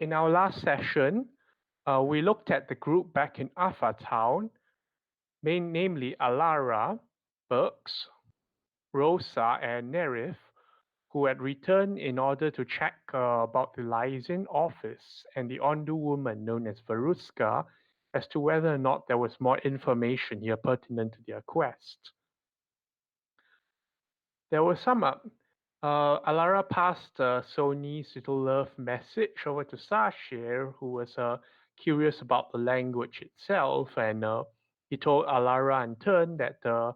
In our last session, we looked at the group back in Afatown, namely Alara, Burks, Rosa, and Nerif, who had returned in order to check about the Lysian office and the Ondu woman known as Varuska as to whether or not there was more information here pertinent to their quest. There was some Alara passed Sony's little love message over to Sashir, who was curious about the language itself, and he told Alara in turn that the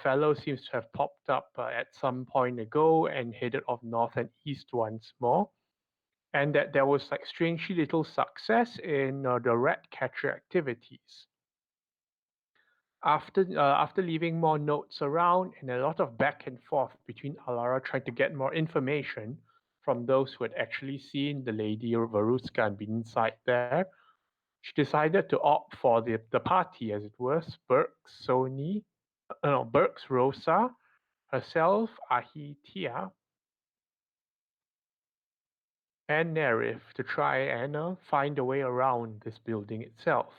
fellow seems to have popped up at some point ago and headed off north and east once more, and that there was like strangely little success in the rat catcher activities. After leaving more notes around and a lot of back and forth between Alara trying to get more information from those who had actually seen the lady Varuska and been inside there, she decided to opt for the party as it was, Burks Rosa, herself, Ahitia, and Nerif to try and find a way around this building itself.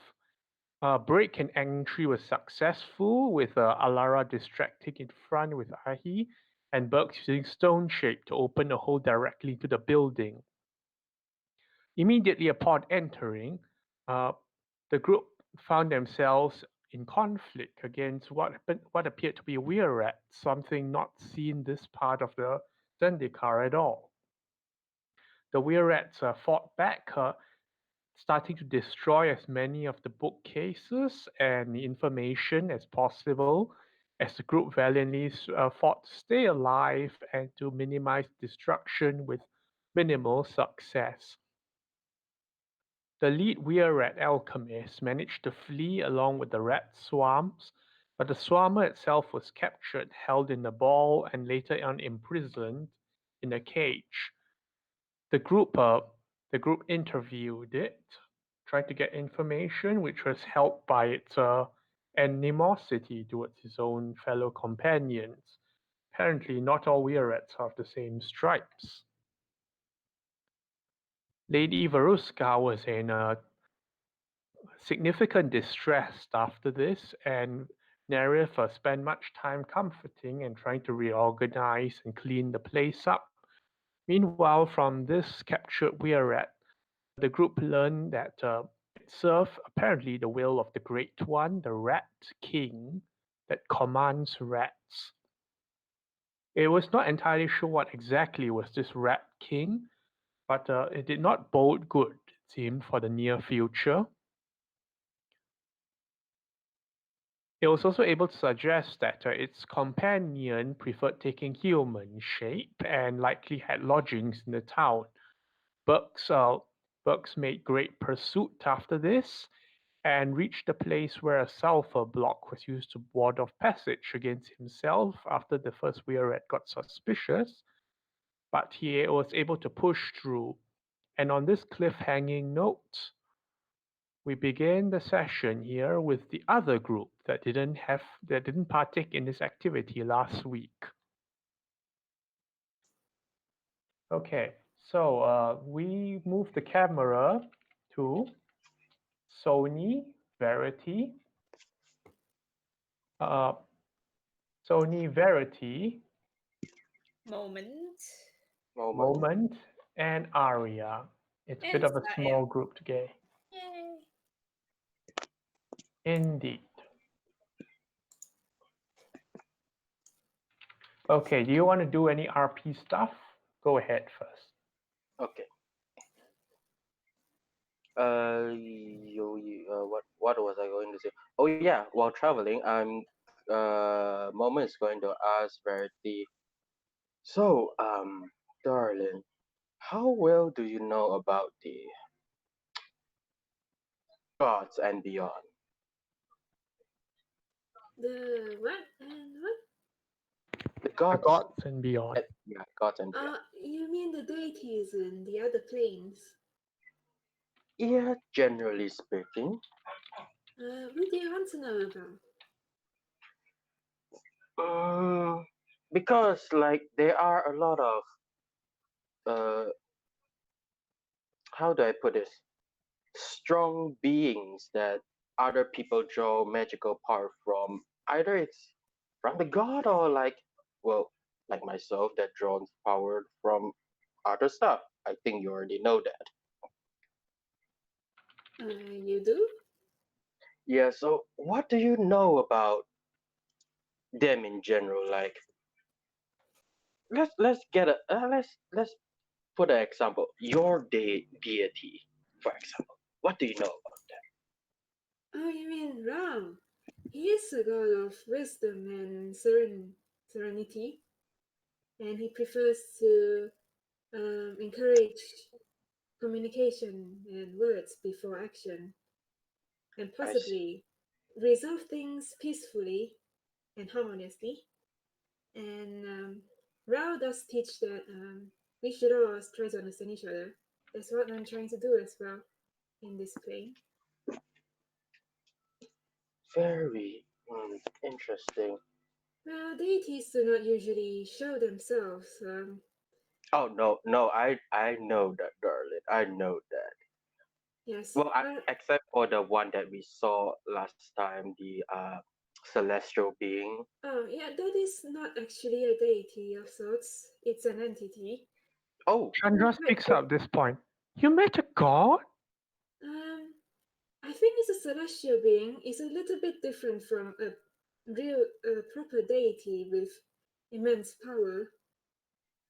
Break and entry was successful, with Alara distracting in front with Ahi, and Burks using Stone Shape to open a hole directly into the building. Immediately upon entering, uh, the group found themselves in conflict against what appeared to be a Weird, something not seen this part of the Zendikar at all. The Weird fought back, starting to destroy as many of the bookcases and the information as possible, as the group valiantly fought to stay alive and to minimize destruction with minimal success. The lead Weird alchemist managed to flee along with the rat swarms, but the swarmer itself was captured, held in a ball, and later on imprisoned in a cage. The group uh, the group interviewed it, tried to get information, which was helped by its animosity towards its own fellow companions. Apparently, not all Weirats are of the same stripes. Lady Varuska was in significant distress after this, and Nerif spent much time comforting and trying to reorganize and clean the place up. Meanwhile, from this captured Weird, the group learned that it served apparently the will of the Great One, the Rat King, that commands rats. It was not entirely sure what exactly was this Rat King, but it did not bode good, it seemed, for the near future. It was also able to suggest that its companion preferred taking human shape and likely had lodgings in the town. Bucks, uh, Bucks made great pursuit after this and reached the place where a sulfur block was used to ward off passage against himself after the first Weird got suspicious, but he was able to push through. And on this cliffhanging note, we begin the session here with the other group that didn't partake in this activity last week. Okay, so we move the camera to Sony, Verity, uh, Sony, Verity, Moment. Moment. Moment, and Aria. It's a bit And of a small Sael. group today. Yay. Indeed. Okay, do you want to do any RP stuff? Go ahead first. Okay. What was I going to say? Oh yeah, while traveling, Moment is going to ask Verity. So, darling, how well do you know about the gods and beyond? The what and what? The The gods, gods and beyond. yeah, gods and beyond. You mean the deities in the other planes? Yeah, generally speaking. What do you want to know about? Mm, because like there are a lot of uh how do I put this? Strong beings that other people draw magical power from. Either it's from the god or well, like myself that draws power from other stuff. I think you already know that. You do? Yeah, so what do you know about them in general? Like, let's get a let's put an example. Your deity, for example. What do you know about Oh, you mean Ram? He is a god of wisdom and serenity, and he prefers to encourage communication and words before action, and that? I see. possibly resolve things peacefully and harmoniously. And Rao does teach that we should always try to understand each other. That's what I'm trying to do as well in this plane. Very interesting. Well, deities do not usually show themselves. Oh no, no, I know that, darling. I know that. Yes, Well, except for the one that we saw last time, the celestial being. oh yeah, that is not actually a deity of sorts. It's an entity. Oh, Chandra speaks up this point. You met a god? Um, I think it's a celestial being. It's a little bit different from a real, proper deity with immense power.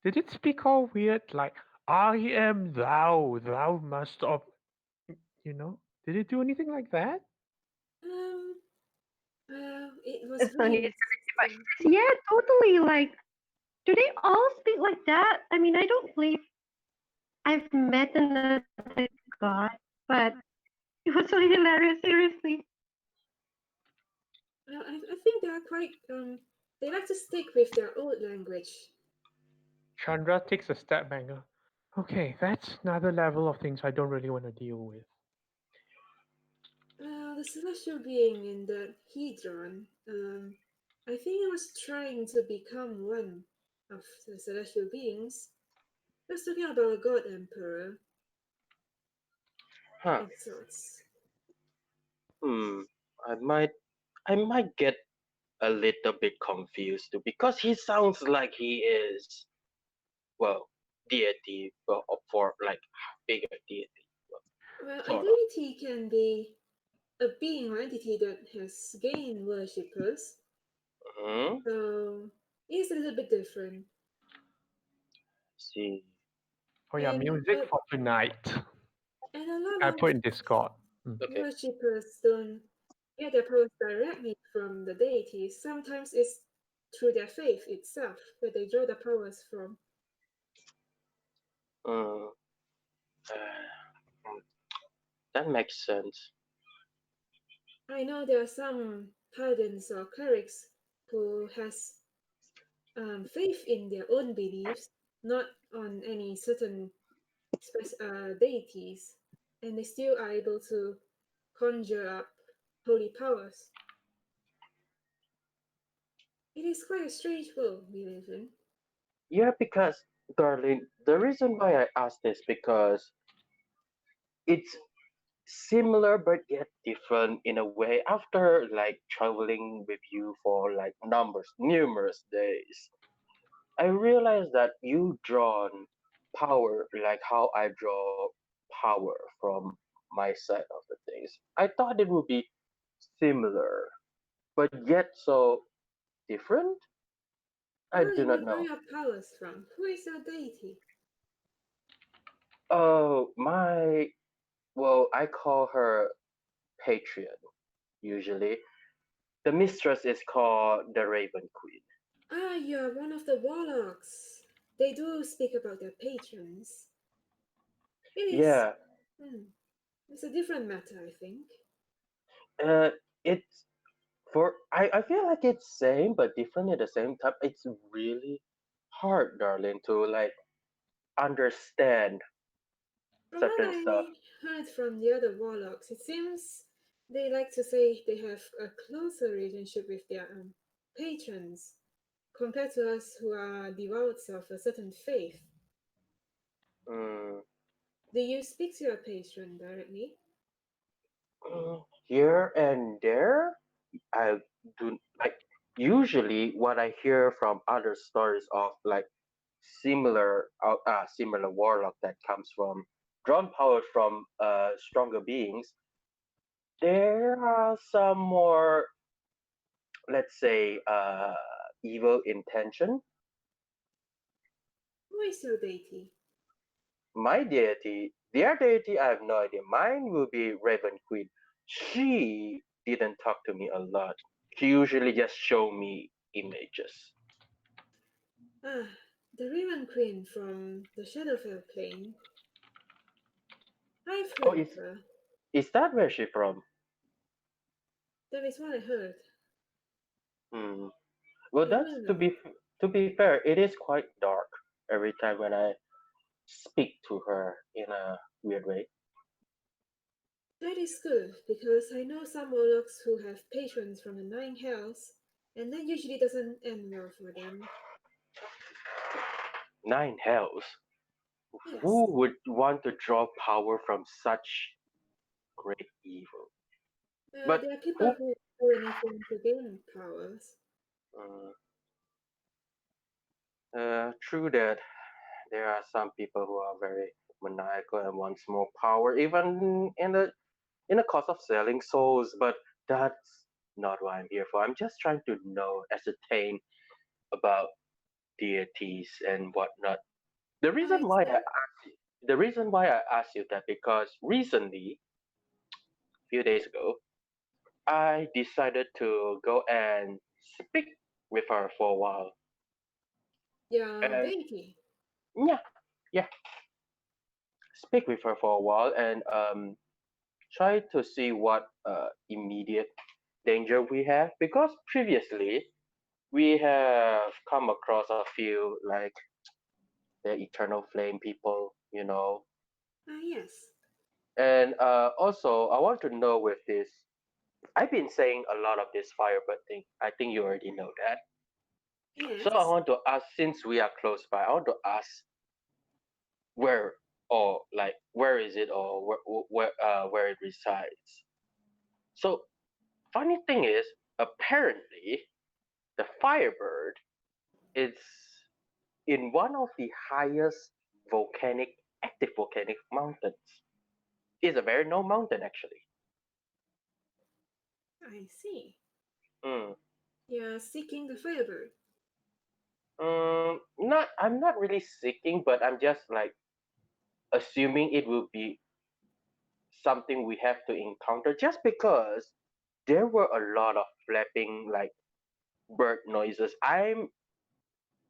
Did it speak all weird like I am thou must of you know? Did it do anything like that? Um, it was It's funny. really It's gonna interesting. be like, yeah, totally. Like, do they all speak like that? I mean, I don't believe I've met another god, but it was so hilarious. Seriously. I think they are quite they like to stick with their old language. Chandra takes a step back. Okay, that's another level of things I don't really want to deal with. The celestial being in the Hedron, I think I was trying to become one of the celestial beings. I was talking about a god emperor huh. of sorts. Hmm. I might I might get a little bit confused too because he sounds like he is well deity, well for like bigger deity, well, Well, a sort of. deity can be a being or entity that has gained worshippers, Hmm. so it's a little bit different. See. Oh yeah, And music for tonight. a lot I of put in Discord. Okay. worshippers don't get their powers directly from the deities. Sometimes it's through their faith itself that they draw their powers from. Mm, mm, that makes sense. I know there are some paladins or clerics who has faith in their own beliefs, not on any certain deities, and they still are able to conjure up holy powers. It is quite a strange world we live in. Yeah, because darling, the reason why I asked this because it's similar but yet different in a way after like traveling with you for like numerous days. I realized that you drawn power like how I draw power from my side of the things. I thought it would be similar, but yet so different. I Well, do you not would draw know. your powers from. Who is your deity? Oh, well, I call her Patreon usually. The mistress is called the Raven Queen. Ah, you are one of the warlocks. They do speak about their patrons. It is. Yeah, Hmm, it's a different matter, I think. uh, it's I feel like it's same but different at the same time. It's really hard, darling, to like understand From what certain stuff. I heard from the other warlocks, it seems they like to say they have a closer relationship with their patrons compared to us who are devout of a certain faith. Mm, Do you speak to your patron directly? Here and there, I do like usually what I hear from other stories of like similar warlock that comes from drawn power from stronger beings. There are some more, let's say, evil intention. Who is your deity? My deity, their deity, I have no idea. Mine will be Raven Queen. She didn't talk to me a lot. She usually just show me images. Ah, the Raven Queen from the Shadowfell plane. I've Oh, heard of her. is that where she from? That is what I heard. Hmm. Well, You that's will know. to be fair. It is quite dark every time when I speak to her in a weird way. That is good, because I know some warlocks who have patrons from the Nine Hells, and that usually doesn't end well for them. Nine hells. Yes, Who would want to draw power from such great evil? But there are people who? who do anything to gain powers. Uh, true that there are some people who are very maniacal and wants more power, even in the cost of selling souls. But that's not what I'm here for. I'm just trying to know, ascertain about deities and whatnot. The I reason why see. the reason why I asked you that because recently, a few days ago, I decided to go and speak with her for a while. Your And deity. yeah, yeah, speak with her for a while and try to see what immediate danger we have because previously we have come across a few like the eternal flame people, you know. Ah, yes. And also, I want to know with this. I've been saying a lot of this firebird thing. I think you already know that. So I Yes. want to ask, since we are close by, I want to ask where or like where is it or where it resides. So funny thing is, apparently the firebird is in one of the highest volcanic active volcanic mountains. It's a very known mountain actually. I see. Mm. You're seeking the firebird. Not I'm not really seeking, but I'm just like assuming it will be something we have to encounter just because there were a lot of flapping like bird noises.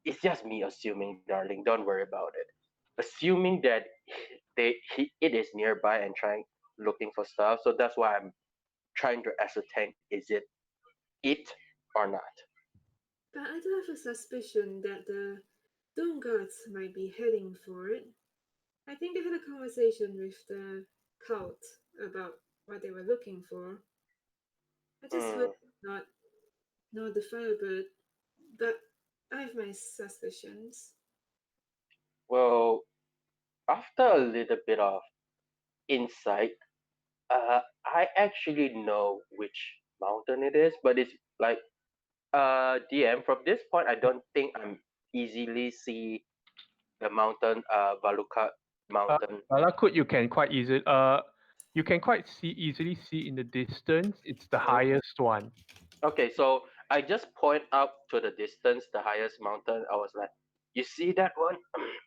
It's just me assuming, darling. Don't worry about it. Assuming that it is nearby and trying looking for stuff. So that's why I'm trying to ascertain is it or not. But I do have a suspicion that the Doom Guards might be heading for it. I think they had a conversation with the cult about what they were looking for. I just Hmm. hope not the firebird, but I have my suspicions. Well, after a little bit of insight, I actually know which mountain it is, but it's like DM. From this point, I don't think I'm easily see the mountain, Valuka mountain. Malakut, you can quite easily see in the distance. It's the Mhm. highest one. Okay, so I just point up to the distance, the highest mountain. I was like, you see that one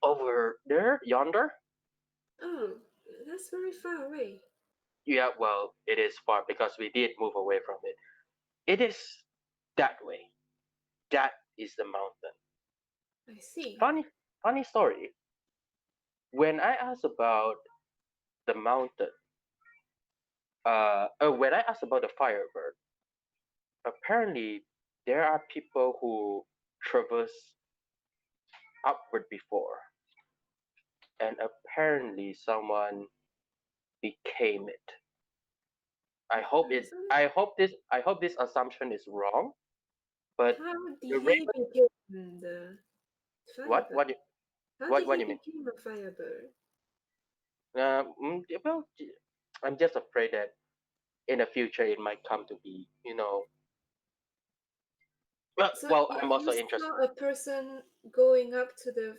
over there, yonder? Oh, that's very far away. Yeah, well, it is far because we did move away from it. It is that way. That is the mountain. I see. Funny, funny story. When I asked about the mountain, when I asked about the firebird, apparently there are people who traverse upward before, and apparently someone became it. So I hope this assumption is wrong, but how the did he raven. become the What firebird? what you- How what did what he do you mean? become a firebird? Well, I'm just afraid that in the future it might come to be, Well, So well, I'm you also interested. saw a person going up to the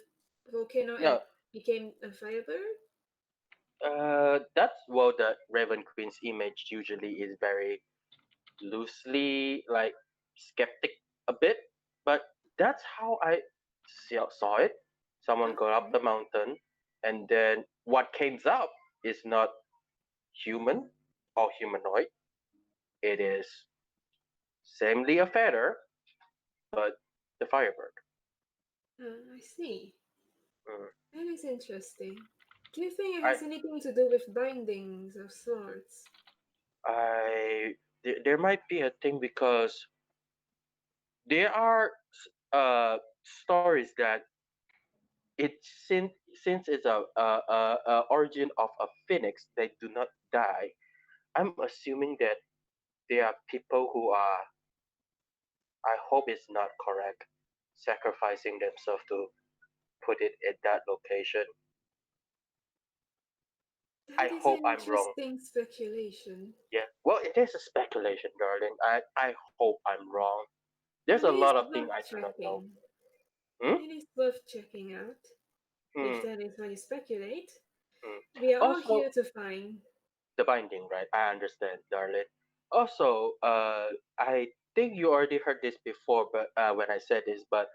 volcano and No, it became a firebird? that's well, the Raven Queen's image usually is very loosely like skeptic a bit, but that's how I saw it. Someone got up Okay. the mountain, and then what came up is not human or humanoid. It is samely a feather, but the Firebird. I see. Mm. That is interesting. Do you think it I has anything to do with bindings of sorts? there might be a thing because there are stories that it since it's a origin of a phoenix, they do not die. I'm assuming that there are people who are, I hope it's not correct, sacrificing themselves to put it at that location. I That is hope an I'm wrong. interesting speculation. Yeah. Well, it is a speculation, darling. I hope I'm wrong. There's But a it is lot of things worth I do not know. checking. Hmm? It is worth checking out, if Hmm. that is what you speculate. Hmm. We are all Also, here to find. the binding, right? I understand, darling. Also, I think you already heard this before, but when I said this, but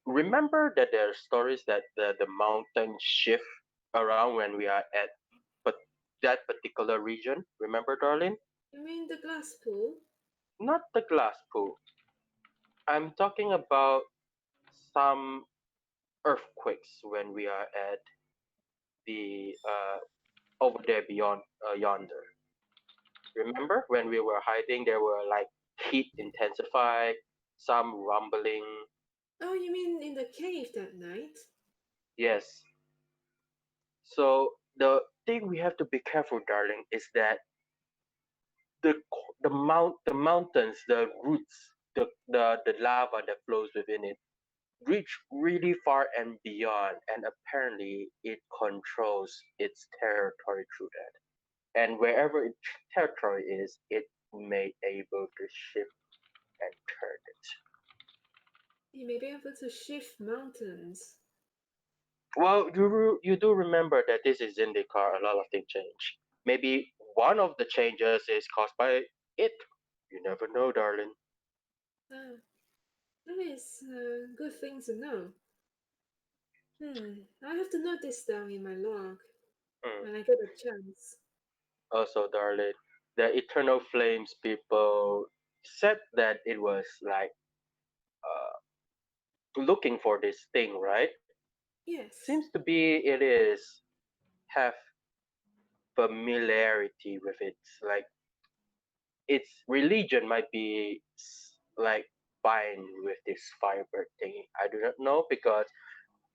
remember that there are stories that the mountain shift around when we are at but that particular region. Remember, darling? You mean the glass pool? Not the glass pool. I'm talking about some earthquakes when we are at the over there beyond yonder. Remember when we were hiding? There were like heat intensified, some rumbling. Oh, you mean in the cave that night? Yes. So the thing we have to be careful, darling, is that the mountains, the roots, the lava that flows within it reach really far and beyond, and apparently it controls its territory through that. And wherever its territory is, it may able to shift and turn it. You may be able to shift mountains. Well, you do remember that this is IndyCar. A lot of things change. Maybe one of the changes is caused by it. You never know, darling. Ah, that is a good thing to know. I have to note this down in my log Hmm. when I get a chance. Also, darling, the Eternal Flames people said that it was like looking for this thing, right? Yes. Seems to be it is have familiarity with it. Like its religion might be like bind with this firebird thing. I do not know because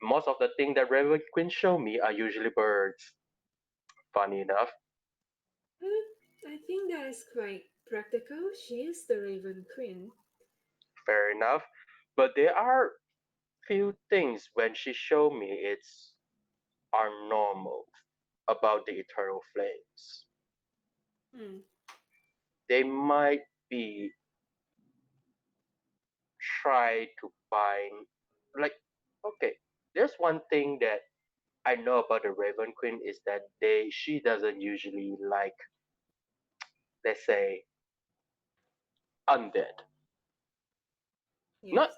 most of the things that Raven Queen show me are usually birds. Funny enough, I think that is quite practical. She is the Raven Queen. fair enough. But there are few things when she showed me it's are normal about the eternal flames. Hmm. They might be try to find like okay. There's one thing that I know about the Raven Queen is that she doesn't usually like, let's say, undead. Not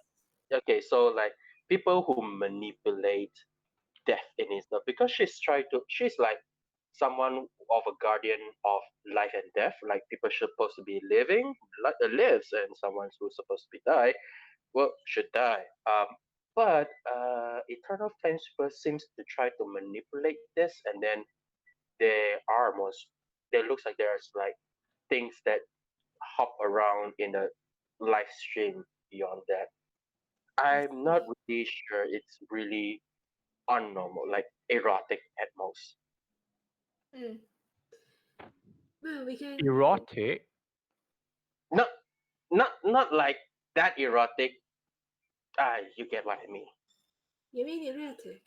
Yes. okay, so like people who manipulate death in itself because she's like someone of a guardian of life and death. Like people supposed to be living, lives, and someone who's supposed to be die, well, should die. But Eternal Flames first seems to try to manipulate this, and then there are most. There looks like there's like things that hop around in the live stream beyond that. I I'm not see. really sure it's really unnormal, like erotic at most. Hmm. Well, we can. Erotic? Not not like that erotic. Ah, you get what I mean. You mean erratic?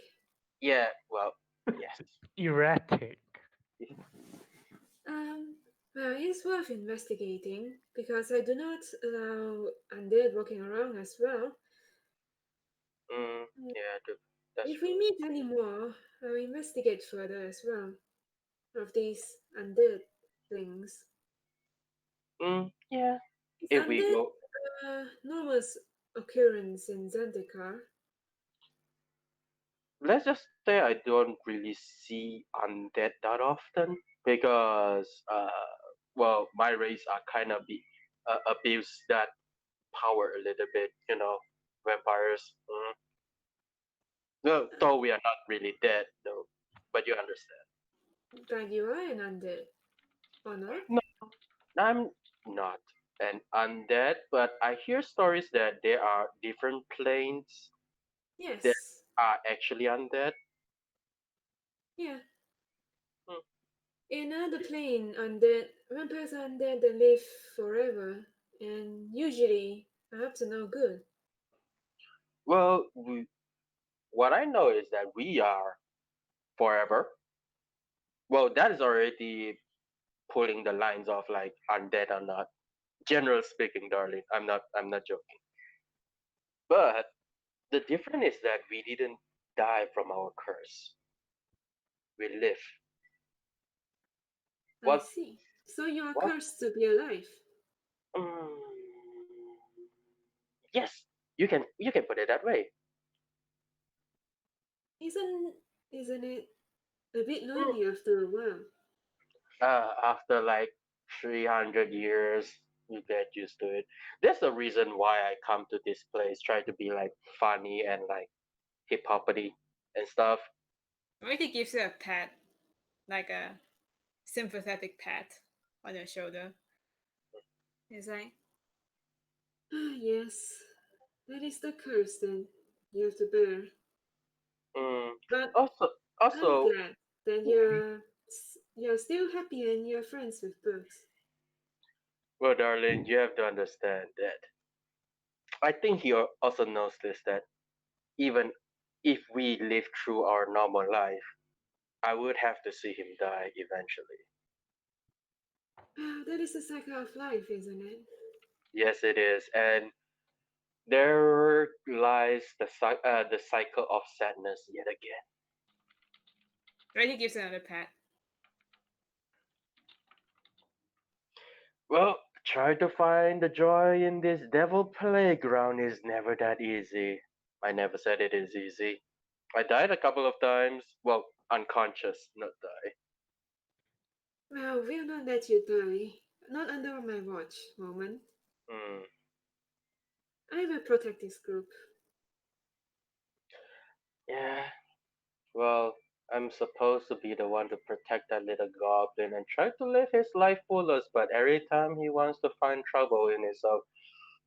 Yeah, well. Yes. Erratic. Um, well, it's worth investigating because I do not allow undead walking around as well. Yeah, that's If we true. meet any more, I'll investigate further as well of these undead things. Yeah. Is If we undead go, a normal occurrence in Zendikar? let's just say I don't really see undead that often because, well, my race are kind of abuse that power a little bit, vampires. No, though we are not really dead, though, but you understand. That you are an undead, or not? No, I'm not an undead, but I hear stories that there are different planes that Yes. are actually undead. Yeah. Hmm. In another plane, undead vampires are undead that live forever, and usually are up to no good. Well, what I know is that we are forever. Well, that is already pulling the lines of like undead or not. General speaking, darling, I'm not joking. But the difference is that we didn't die from our curse. We live. I What? see. So you are What? cursed to be alive. Mm, yes, you can put it that way. Isn't isn't it a bit Mm. lonely after a while? After like 300 years, you get used to it. That's the reason why I come to this place, try to be like funny and like hip hoppity and stuff. What if he gives you a pat, like a sympathetic pat on your shoulder? It's like, Ah, yes, that is the curse then you have to bear. Mm. But Also, I'm also, glad that Mhm. you're still happy and you're friends with both. Well, darling, you have to understand that. I think he also knows this that even if we live through our normal life, I would have to see him die eventually. Ah, that is the cycle of life, isn't it? Yes, it is, and there lies the cycle of sadness yet again. what if he gives you another pat? Well, try to find the joy in this devil playground is never that easy. I never said it is easy. I died a couple of times. Well, unconscious, not die. Well, we'll not let you die. Not under my watch, Moment. Hmm. I will protect this group. Yeah. Well, I'm supposed to be the one to protect that little goblin and try to live his life fullest, but every time he wants to find trouble in himself,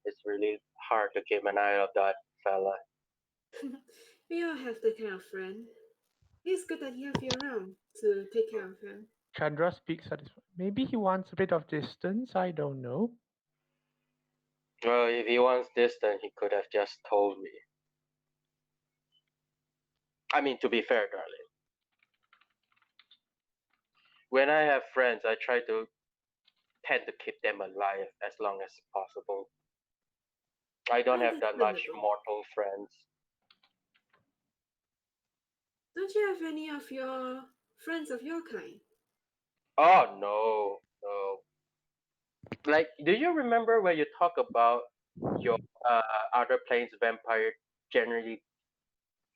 it's really hard to keep an eye on that fella. We all have that kind of friend. It's good that you have you around to take care of him. Chandra speaks satisfied. Maybe he wants a bit of distance. I don't know. Well, if he wants this, then he could have just told me. I mean, to be fair, darling, when I have friends, I try to tend to keep them alive as long as possible. I don't have that much Understandable. mortal friends. Don't you have any of your friends of your kind? Oh no, no. Like, do you remember when you talk about your other planes vampire generally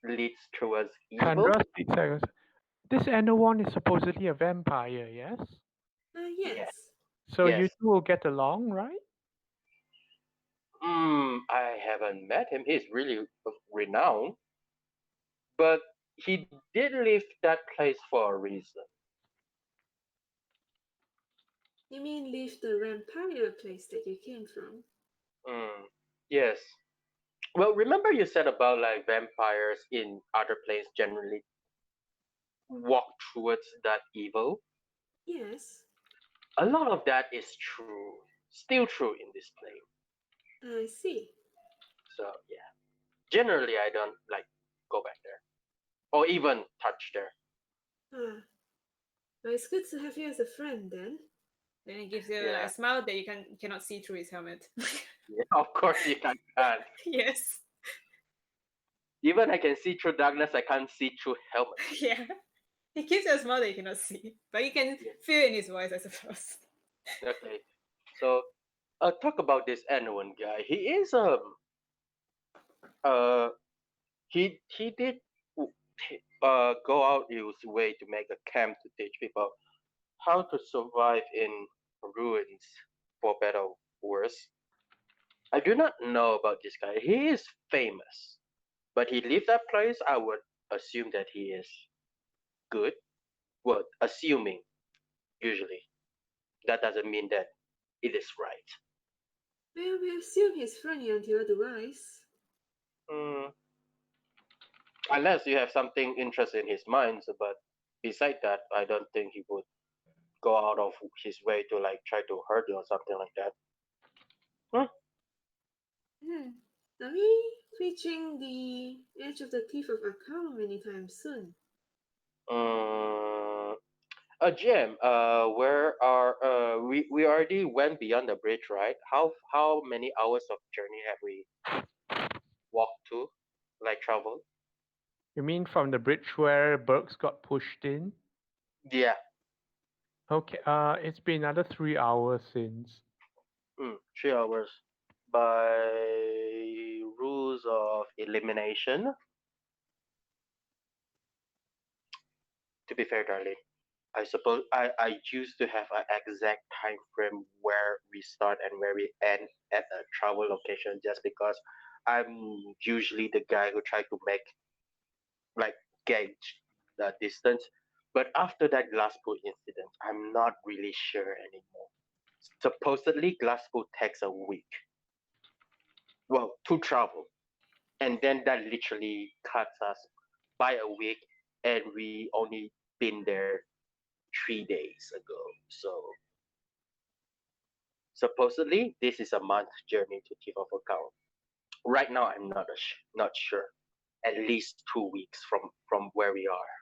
leads towards evil? Chandra speaks satisfied. This Enowan is supposedly a vampire, yes? Yes, Yes. So you yes. two will get along, right? I haven't met him. He's really renowned, but he did leave that place for a reason. You mean leave the vampire place that you came from? Mm, yes. Well, remember you said about like vampires in other planes generally walk towards that evil? Yes. A lot of that is true, still true in this plane. I see. So yeah, generally I don't like go back there or even touch there. Ah, well, it's good to have you as a friend then. Then it gives you like Yeah. a smile that you cannot see through his helmet. Yeah, of course you can't. Yes. Even I can see through darkness, I can't see through helmet. Yeah. He gives you a smile that you cannot see, but you can Yeah. feel it in his voice, I suppose. Okay. So, talk about this N1 guy. He is uh he did go out his way to make a camp to teach people how to survive in ruins, for better or worse. I do not know about this guy. He is famous, but he left that place. I would assume that he is good. Well, assuming usually that doesn't mean that it is right. Well, we assume he's friendly until otherwise. Mm, unless you have something interesting in his mind, so, but beside that, I don't think he would go out of his way to like try to hurt you or something like that. Huh? Hmm. Are we reaching the edge of the cliff of Akao anytime soon? Mm, GM, where are we already went beyond the bridge, right? How many hours of journey have we walked to, like traveled? You mean from the bridge where Burks got pushed in? Yeah, Okay, it's been another 3 hours since. 3 hours. By rules of elimination, to be fair, darling, I suppose I used to have an exact time frame where we start and where we end at a travel location just because I'm usually the guy who try to make like gauge the distance. But after that Glasspool incident, I'm not really sure anymore. Supposedly Glasspool takes a week. Well, to travel. And then that literally cuts us by a week and we only been there 3 days ago. So supposedly, this is a month journey to Tip of Account. Right now, I'm not sure. At least 2 weeks from where we are.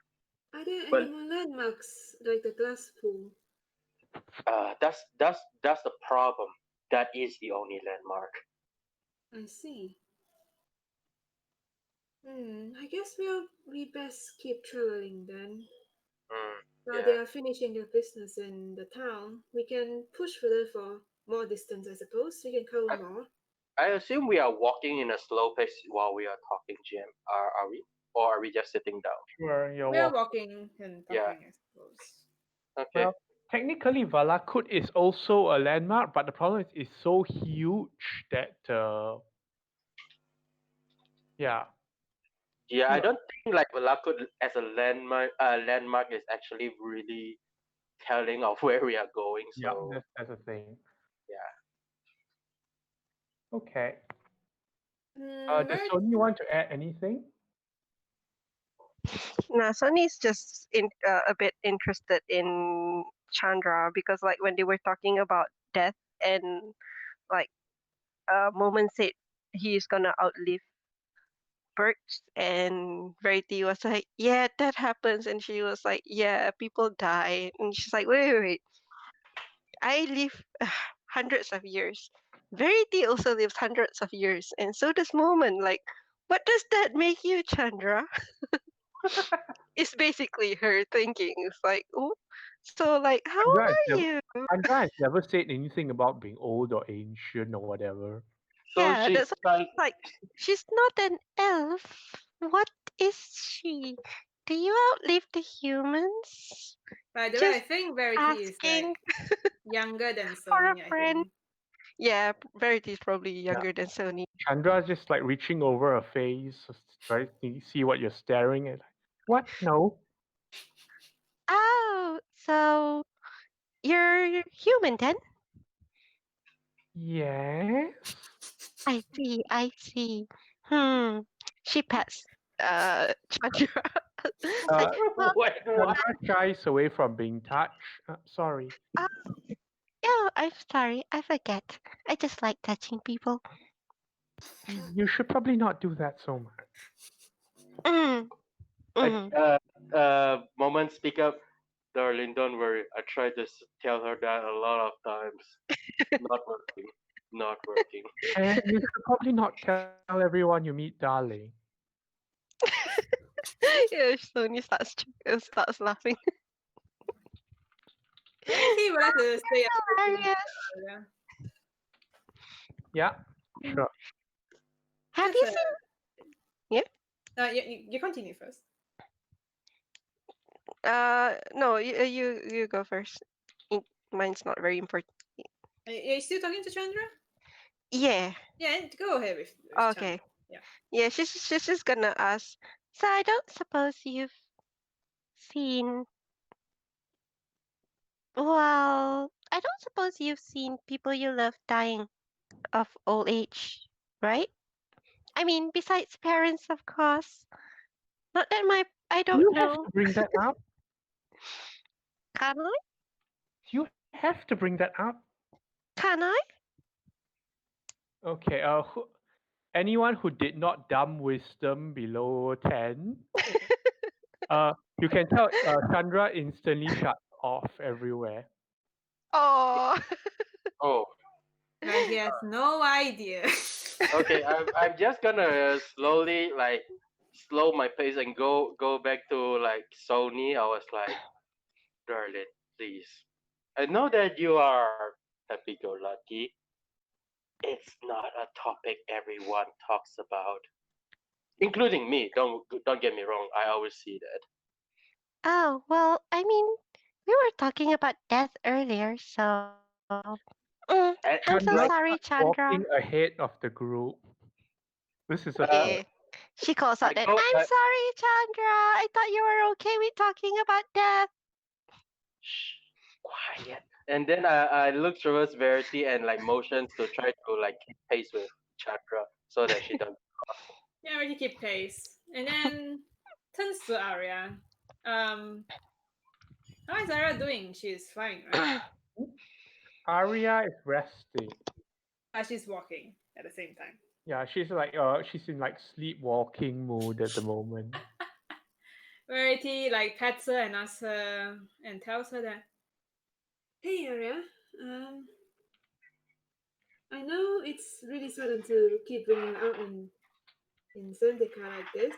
Are there any But more landmarks like the glass pool? that's the problem. That is the only landmark. I see. I guess we best keep traveling then. Mm, While they yeah, are finishing their business in the town, we can push further for more distance, I suppose. We can cover more. I assume we are walking in a slow pace while we are talking, Jim. Are we? Or are we just sitting down? Where you're We are walking. walking and Yeah. talking, I suppose. Okay. Well, technically, Valakut is also a landmark, but the problem is it's so huge that, yeah. Yeah, I No, don't think like Valakut as a landmark is actually really telling of where we are going. yeah, So that's the thing. yeah. Okay. Does Where Sony want to add anything? Nah, Sunny's just a bit interested in Chandra because like when they were talking about death and like Moment said he's gonna outlive Birch and Verity was like, yeah, that happens, and she was like, yeah, people die, and she's like, wait. I live hundreds of years. Verity also lives hundreds of years, and so does Moment. Like, what does that make you, Chandra? It's basically her thinking. It's like, oh, so like, how old Chandra has are never, you? Chandra has never said anything about being old or ancient or whatever. So Yeah, she's that's like, like, she's not an elf. What is she? Do you outlive the humans? by the way, I Just think Verity is asking like younger than for a Sony, I friend. think. Yeah, Verity's probably Yeah. younger than Sony. Chandra's just like reaching over her face, trying to see what you're staring at. What? No. Oh, so you're human then? Yes. I see. Hmm. She pets Chandra. Uh, Like, well, wait, what? Chandra shies away from being touched. Sorry. uh, yeah, I'm sorry, I forget. I just like touching people. You should probably not do that so much. Mm. Mhm. Moment speak up. Darling, don't worry. I tried to tell her that a lot of times. Not working. Not working. And you should probably not tell everyone you meet darling. Yeah, Sony starts laughing. I think he would like to say Hilarious. yeah. Yeah, sure. Have Just you seen? Yeah. you continue first. No, you go first. Mine's not very important. Are you still talking to Chandra? Yeah. Yeah, go ahead with Chandra. Okay. Yeah. She's just gonna ask. So I don't suppose you've seen. Well, I don't suppose you've seen people you love dying of old age, right? I mean, besides parents, of course. Not that I Do don't you have know. to bring that up? Can I? Do you have to bring that up? Can I? Okay. Anyone who did not dumb wisdom below 10, you can tell Chandra instantly shuts off everywhere. Oh. Oh, Like he has no idea. okay. I'm just gonna slowly slow my pace and go back to like Sony. I was like, darling, please. I know that you are happy-go-lucky. It's not a topic everyone talks about, including me. Don't get me wrong. I always see that. Oh, well, I mean, we were talking about death earlier, so. I'm so Chandra sorry, starts Chandra. walking ahead of the group. This is a Uh, Eh. She calls out I that, go. I'm sorry, Chandra. I thought you were okay with talking about death. Shh, quiet. And then I look towards Verity and like motions to try to like keep pace with Chandra so that she doesn't. Yeah, already keep pace. And then turns to Arya. How is Arya doing? She's fine, right? Arya is resting. She's walking at the same time. Yeah, she's in like sleepwalking mood at the moment. Verity like pets her and asks her and tells her that Hey, Arya. I know it's really sudden to keep bringing you out in Zendika like this,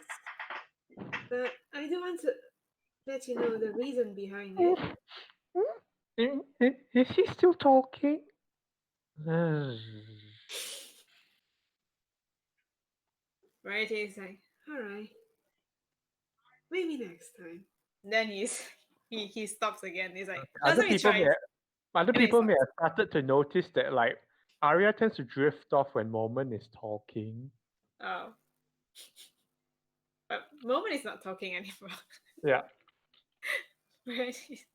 but I do want to let you know the reason behind it. Is she still talking? Verity is like, Alright. Maybe next time. then he stops again. He's like, Other let me people try. may other And then he people may stops. have started to notice that like Arya tends to drift off when Moment is talking. Oh. But Moment is not talking anymore. Yeah. Verity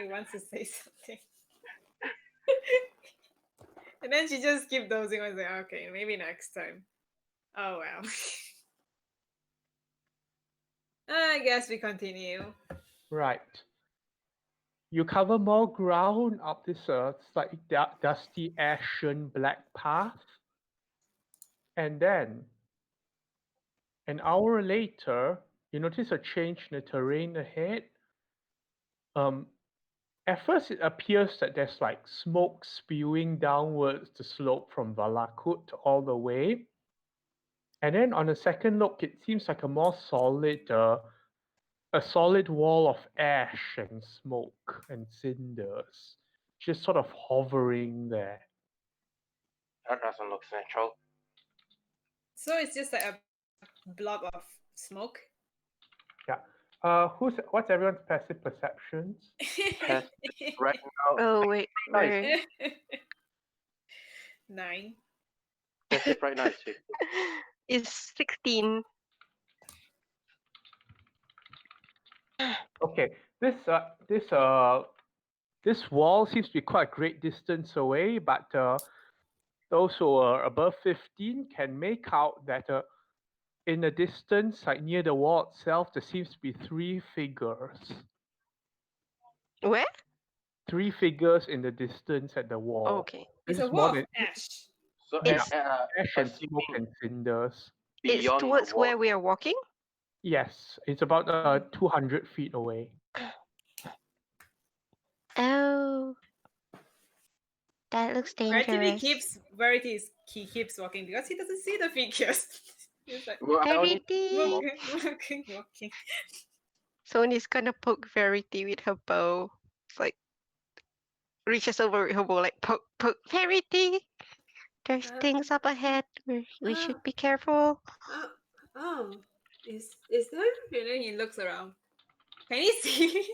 wants to say something. And then she just keep dozing and say, okay, maybe next time. Oh well. I guess we continue. Right. You cover more ground up this slightly dusty, ashen black path. And then, an hour later, you notice a change in the terrain ahead. At first, it appears that there's like smoke spewing downwards the slope from Valakut all the way. And then on a second look, it seems like a solid wall of ash and smoke and cinders, just sort of hovering there. That doesn't look natural. So it's just like a blob of smoke. Yeah. What's everyone's passive perceptions? Right now, Oh, wait. nice. Where? 9. Passive right now is 50. Is 16. Okay, this wall seems to be quite a great distance away, but those who are above 15 can make out that in the distance, like near the wall itself, there seems to be three figures. Where? Three figures in the distance at the wall. Okay. It's This a is more wall than of ash. So It's- ash and assuming smoke and cinders. It's beyond towards the wall. where we are walking? Yes, it's about 200 feet away. Oh, that looks dangerous. He keeps walking because he doesn't see the figures. He's like Well, I only Verity! walking. Sony's gonna poke Verity with her bow. It's like reaches over with her bow, like poke, poke, Verity! There's Uh, things up ahead. We uh, should be careful. oh, is there? And then he looks around. Can you see?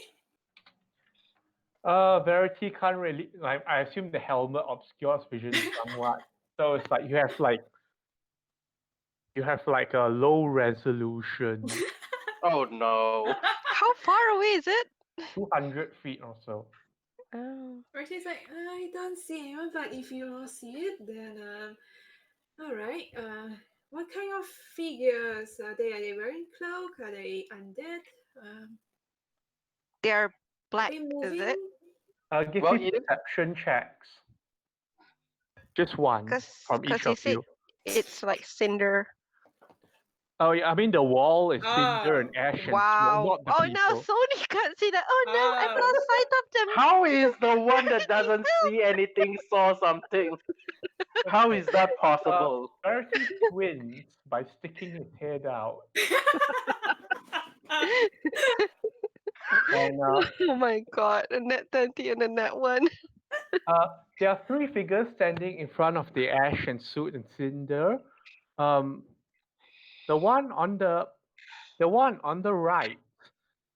Verity can't really like. I assume the helmet obscures vision somewhat. So it's like you have like a low resolution, Oh no. How far away is it? 200 feet or so. Oh. Bertie's like, I don't see anyone, but if you all see it, then all right. What kind of figures are they? Are they wearing cloak? Are they undead? They are Are black, they is moving? it? Give Well, me perception checks. Just one from each Because you of said you. it's like cinder. Oh yeah, I mean the wall is cinder and Oh, ash and snow, Wow. not the Oh no, people. Sony can't see that. Oh no, I've Oh. lost sight of them. how is the one that doesn't see anything saw something? How is that possible? Verity wins by sticking his head out. And Oh my god, a net 20 and a net 1. there are three figures standing in front of the ash and soot and cinder. Um, the one on the right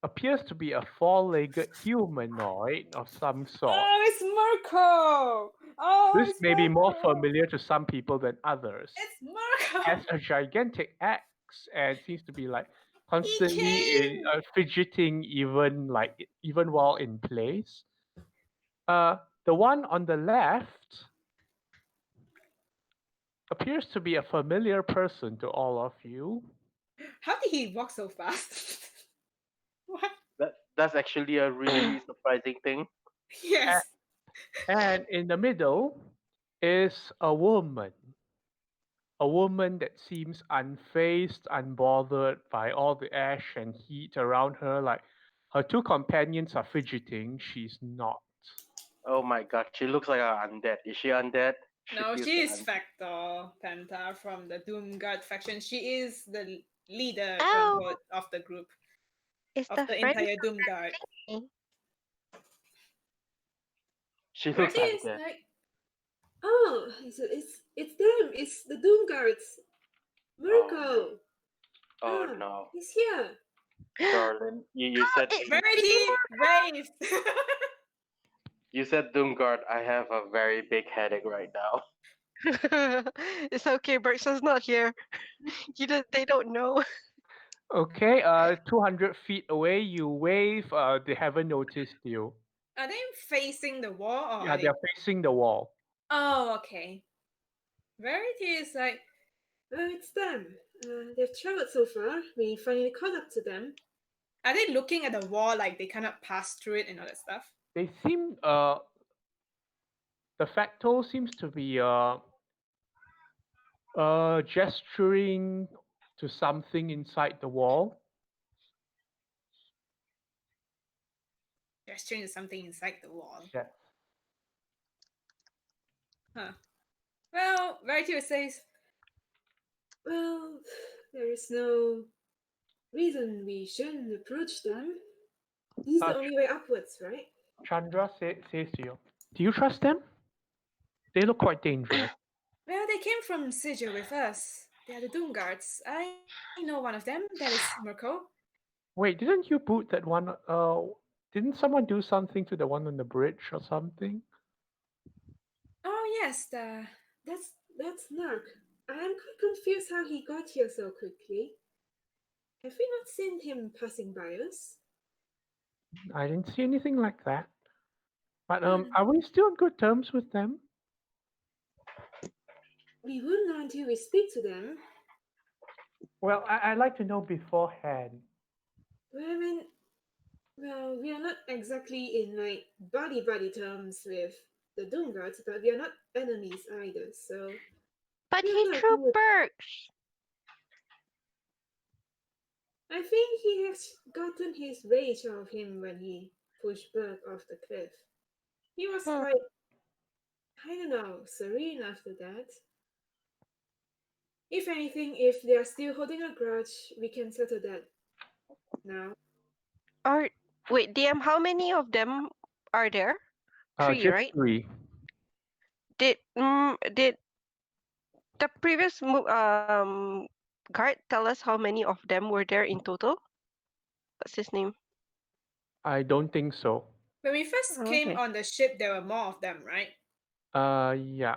appears to be a four-legged humanoid of some sort. Oh, it's Mirko! Oh, This it's may be more Mirko! familiar to some people than others. It's Mirko! Has a gigantic axe and seems to be like He constantly came! fidgeting even while in place. The one on the left appears to be a familiar person to all of you. How did he walk so fast? What? That's actually a really surprising thing. Yes. And in the middle is a woman. A woman that seems unfazed, unbothered by all the ash and heat around her. Like her two companions are fidgeting, she's not. Oh my god, she looks like an undead. Is she undead? No, feels she like is undead. Factor Penta from the Doomguard faction. She is the leader, quote Oh, unquote, of the group, it's of the the friend entire Doomguard. thing. She looks Bertie is undead. like, Oh, it's them. It's the Doom Guards. Oh Mirko. no. Oh Ah, no. he's here. Darling, you said it's Verity waves! you said Doomguard. I have a very big headache right now. It's okay, Berkshaw's not here. They don't know. Okay, 200 feet away, you wave, they haven't noticed you. Are they facing the wall or Yeah, are they... they're facing the wall. Oh, okay. Verity is like, It's them. They've traveled so far. We finally caught up to them. are they looking at the wall like they cannot pass through it and all that stuff? They seem, the facto seems to be, gesturing to something inside the wall. Gesturing to something inside the wall. Yes. Huh. Well, Verity says, Well, there is no reason we shouldn't approach them. This is the Uh, only way upwards, right? Chandra says to you, do you trust them? They look quite dangerous. well, they came from Sigil with us. They are the Doom Guards. I know one of them. That is Mirko. Wait, didn't you boot that one? Didn't someone do something to the one on the bridge or something? Oh, yes, That's Nark. I am quite confused how he got here so quickly. Have we not seen him passing by us? I didn't see anything like that. But are we still on good terms with them? We will know until we speak to them. Well, I'd like to know beforehand. Well, I mean, well, we are not exactly in like buddy terms with the Doom Guards, but we are not enemies either. So But we he are not threw cool with- Berks. I think he has gotten his rage out of him when he pushed Berg off the cliff. He was Hmm. quite, I don't know, serene after that. If anything, if they are still holding a grudge, we can settle that now. Or wait, DM, how many of them are there? Three, Just right? 3. Did the previous guard tell us how many of them were there in total? What's his name? I don't think so. When we first Oh, came okay. on the ship, there were more of them, right? Yeah.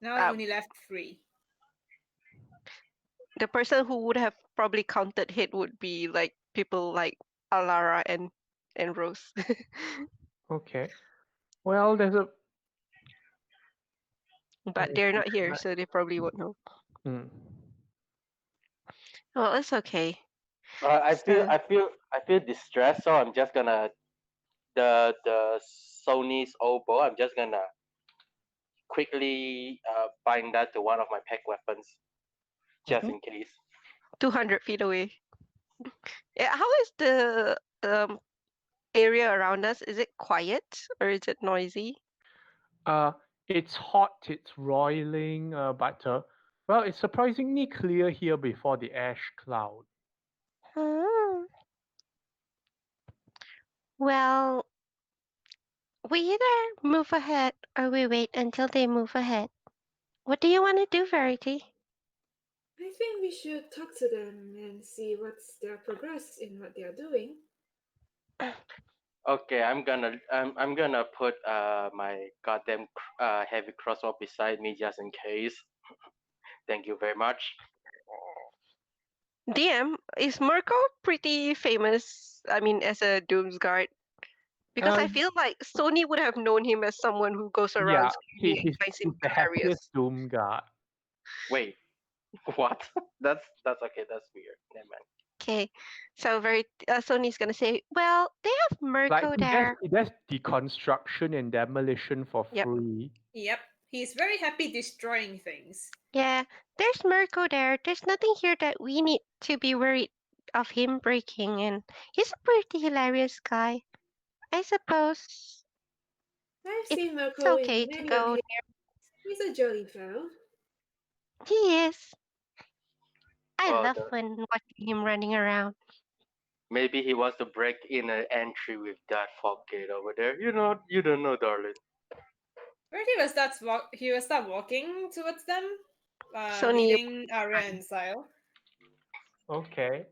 Now Uh, only left 3. the person who would have probably counted hit would be like people like Alara and Rose. Okay. Well, there's a. But they're not here, so they probably won't know. Hmm. Well, it's okay. I feel So, I feel I feel distressed, so I'm just gonna the Sony's oboe. I'm just gonna quickly bind that to one of my pack weapons, just Mhm. in case. 200 feet away. Yeah, how is the area around us? Is it quiet or is it noisy? Uh, it's hot, it's roiling, but well, it's surprisingly clear here before the ash cloud. Hmm. Well, we either move ahead or we wait until they move ahead. What do you want to do, Verity? I think we should talk to them and see what's their progress in what they are doing. Okay, I'm gonna put my goddamn heavy crossbow beside me just in case. Thank you very much. DM, is Mirko pretty famous? I mean, as a Doomsguard? Because Uh, I feel like Sony would have known him as someone who goes around yeah, screaming and finds him he's the happiest hilarious. Doom guard. Wait, what? That's okay. That's weird. Never mind. Okay, so Sony's gonna say, well, they have Like Mirko there. he does deconstruction and demolition for Yep. free. Yep. He's very happy destroying things. Yeah, there's Mirko there. There's nothing here that we need to be worried of him breaking, and he's a pretty hilarious guy. I suppose I've it's seen Marco okay in to many go. occasions. He's a jolly fellow. He is. I Well, love when watching him running around. maybe he wants to break in an entry with that fog gate over there. You don't know, darling. Where he will start walking towards them, Sony, leading Arya and Sile. Okay.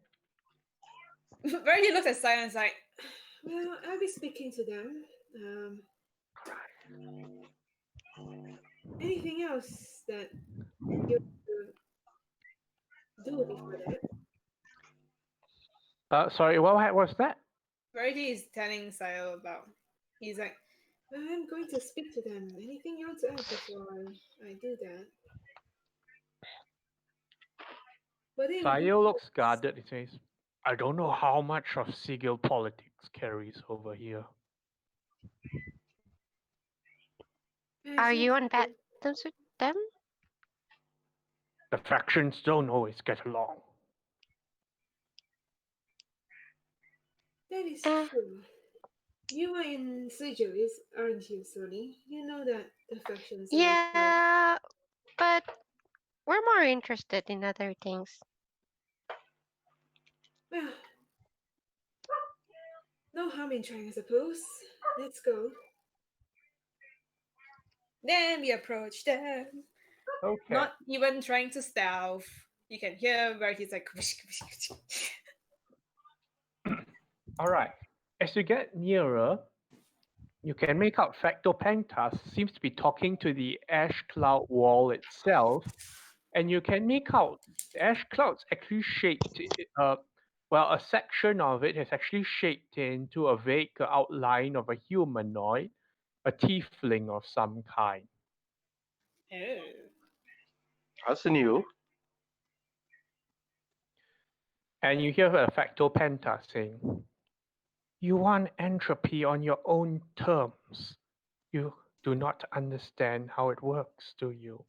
Where he looks at Sile and is like, Well, I'll be speaking to them. Anything else that you do before that? Sorry, what was that? Verity is telling Sile about. He's like, I'm going to speak to them. Anything you want to add before I do that? But in Sayo looks guarded. He says, I don't know how much of Sigil politics carries over here. I are think you on bad terms with them? The factions don't always get along. that is Uh, true. You are in Sigil, aren't you, Sony? You know that the factions are quite. yeah, but we're more interested in other things. Well, no harm in trying, I suppose. Let's go. then we approach them. Okay. Not even trying to stealth. You can hear Verity's like, All right. As you get nearer, you can make out Factopantas seems to be talking to the ash cloud wall itself, and you can make out the ash clouds actually shaped. A section of it is actually shaped into a vague outline of a humanoid, a tiefling of some kind. oh. How's new? And you hear a Factopantas saying, "You want entropy on your own terms. You do not understand how it works, do you?"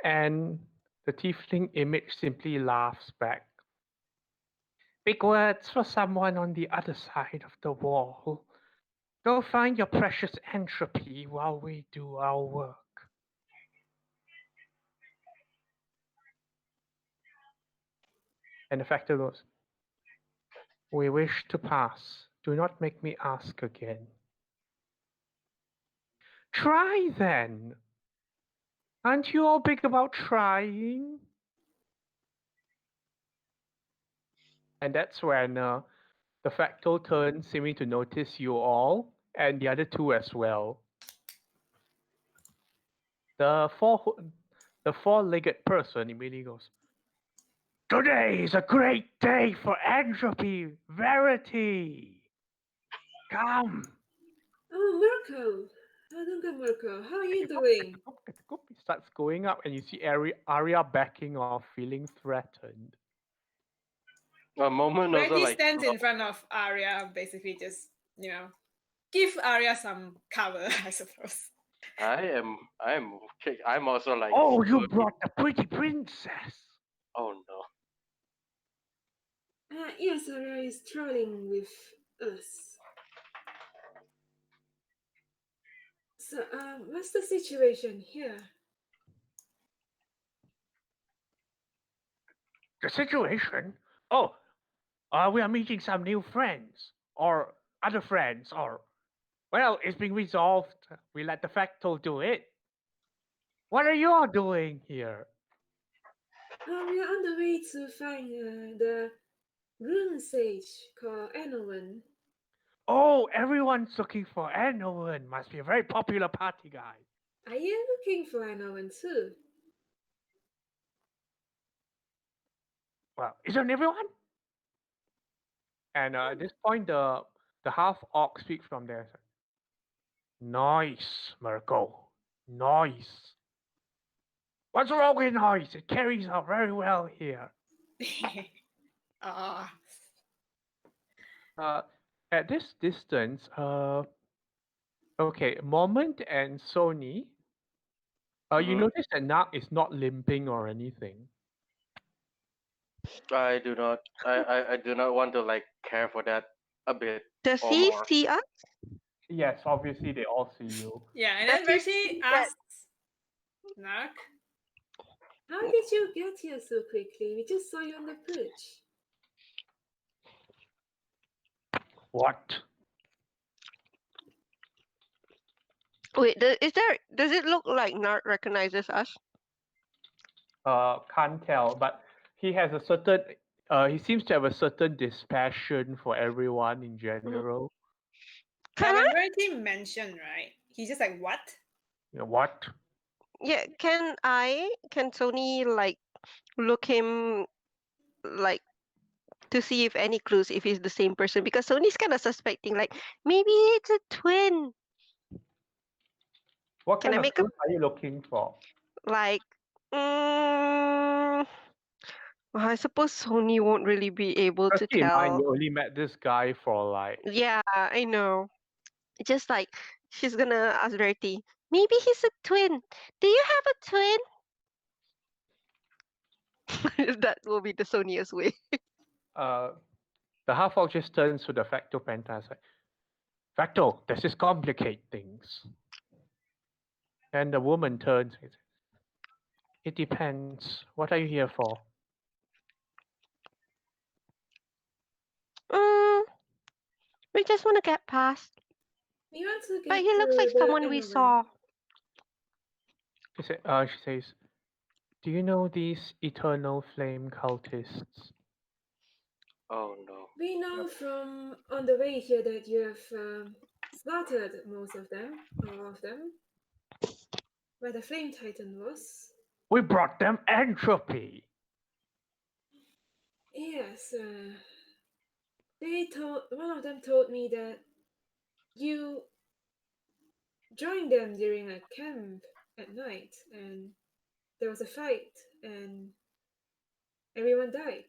And The tiefling image simply laughs back. Big words for someone on the other side of the wall. Go find your precious entropy while we do our work. And the factor goes, we wish to pass. Do not make me ask again. Try then. Aren't you all big about trying? And that's when the fractal turns, seeming to notice you all, and the other two as well. The four-legged person immediately goes, today is a great day for entropy, verity. Come. Oh, Mirko! Duncan Mirko, how are you doing? He starts going up, and you see Arya backing off, feeling threatened. A moment also Brady like stands in front of Arya, basically just, give Arya some cover, I suppose. I'm also like Oh, you stood- brought the pretty princess. Oh no. Yes, Arya is traveling with us. So, what's the situation here? The situation? Oh, we are meeting some new friends, or other friends, or well, it's been resolved. We let the fractal do it. What are you all doing here? We are on the way to find the rune sage called Enowen. Oh, everyone's looking for Anowen. Must be a very popular party guy. I am looking for Enowen too. Well, isn't everyone? And at this point, the half orc speaks from there. Noise, Mirko. Noise. What's wrong with noise? It carries out very well here. Ah. At this distance, okay, Moment and Sony. You Mhm. notice that Nark is not limping or anything. I do not I do not want to like care for that a bit Does or he more. see us? Yes, obviously they all see you. Yeah, and Does then he Bertie see that? asks Nark, How did you get here so quickly? We just saw you on the bridge. What? Wait, does it look like Nart recognizes us? Can't tell, but he has a certain. He seems to have a certain dispassion for everyone in general. yeah, Can I? when Bertie mentioned, right? He's just like, what? You know, what? Yeah, can Sony like look him like to see if any clues if he's the same person, because Sony's kind of suspecting like maybe it's a twin. What Can kind I of make a clues are you looking for? like well, I suppose Sony won't really be able Just to keep in mind, tell. you only met this guy for like. Yeah, I know. Just like she's gonna ask Verity, maybe he's a twin. Do you have a twin? That will be the Sonia's way. Uh, the half orc just turns to the Facto Penta and says, Facto, does this complicate things? And the woman turns and says, it depends. What are you here for? Mm, we just want to get past. We want to But get he looks to like the someone we Enowen. saw. She says, do you know these eternal flame cultists? Oh no. We know from on the way here that you have slaughtered most of them, all of them, where the Flame Titan was. We brought them entropy. Yes, one of them told me that you joined them during a camp at night, and there was a fight, and everyone died.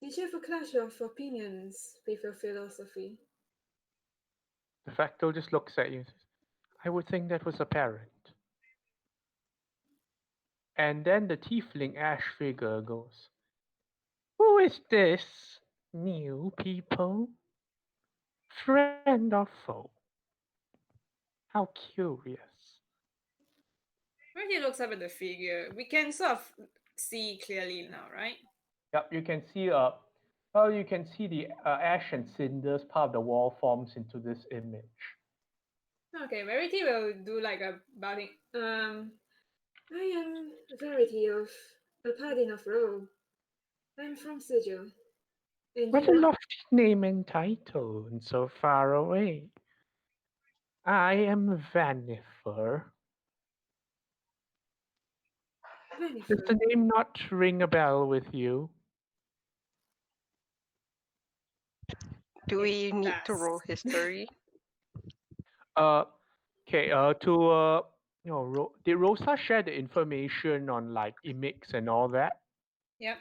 Did you have a clash of opinions with your philosophy? The Facto just looks at you and says, I would think that was apparent. And then the tiefling ash figure goes, "Who is this? New people? Friend or foe? How curious." When he looks up at the figure, we can sort of see clearly now, right? Yep, you can see you can see the ash and cinders part of the wall forms into this image. Okay, Verity will do like a bowing. I am Verity of a paladin of Rome. I'm from Sigil. And What a you? lofty name and title, and so far away. I am Vanifer. Does Jennifer. the name not ring a bell with you? Do It we need to does. roll history? Uh, okay. Did Rosa share the information on like Ep.E052 and all that? Yep.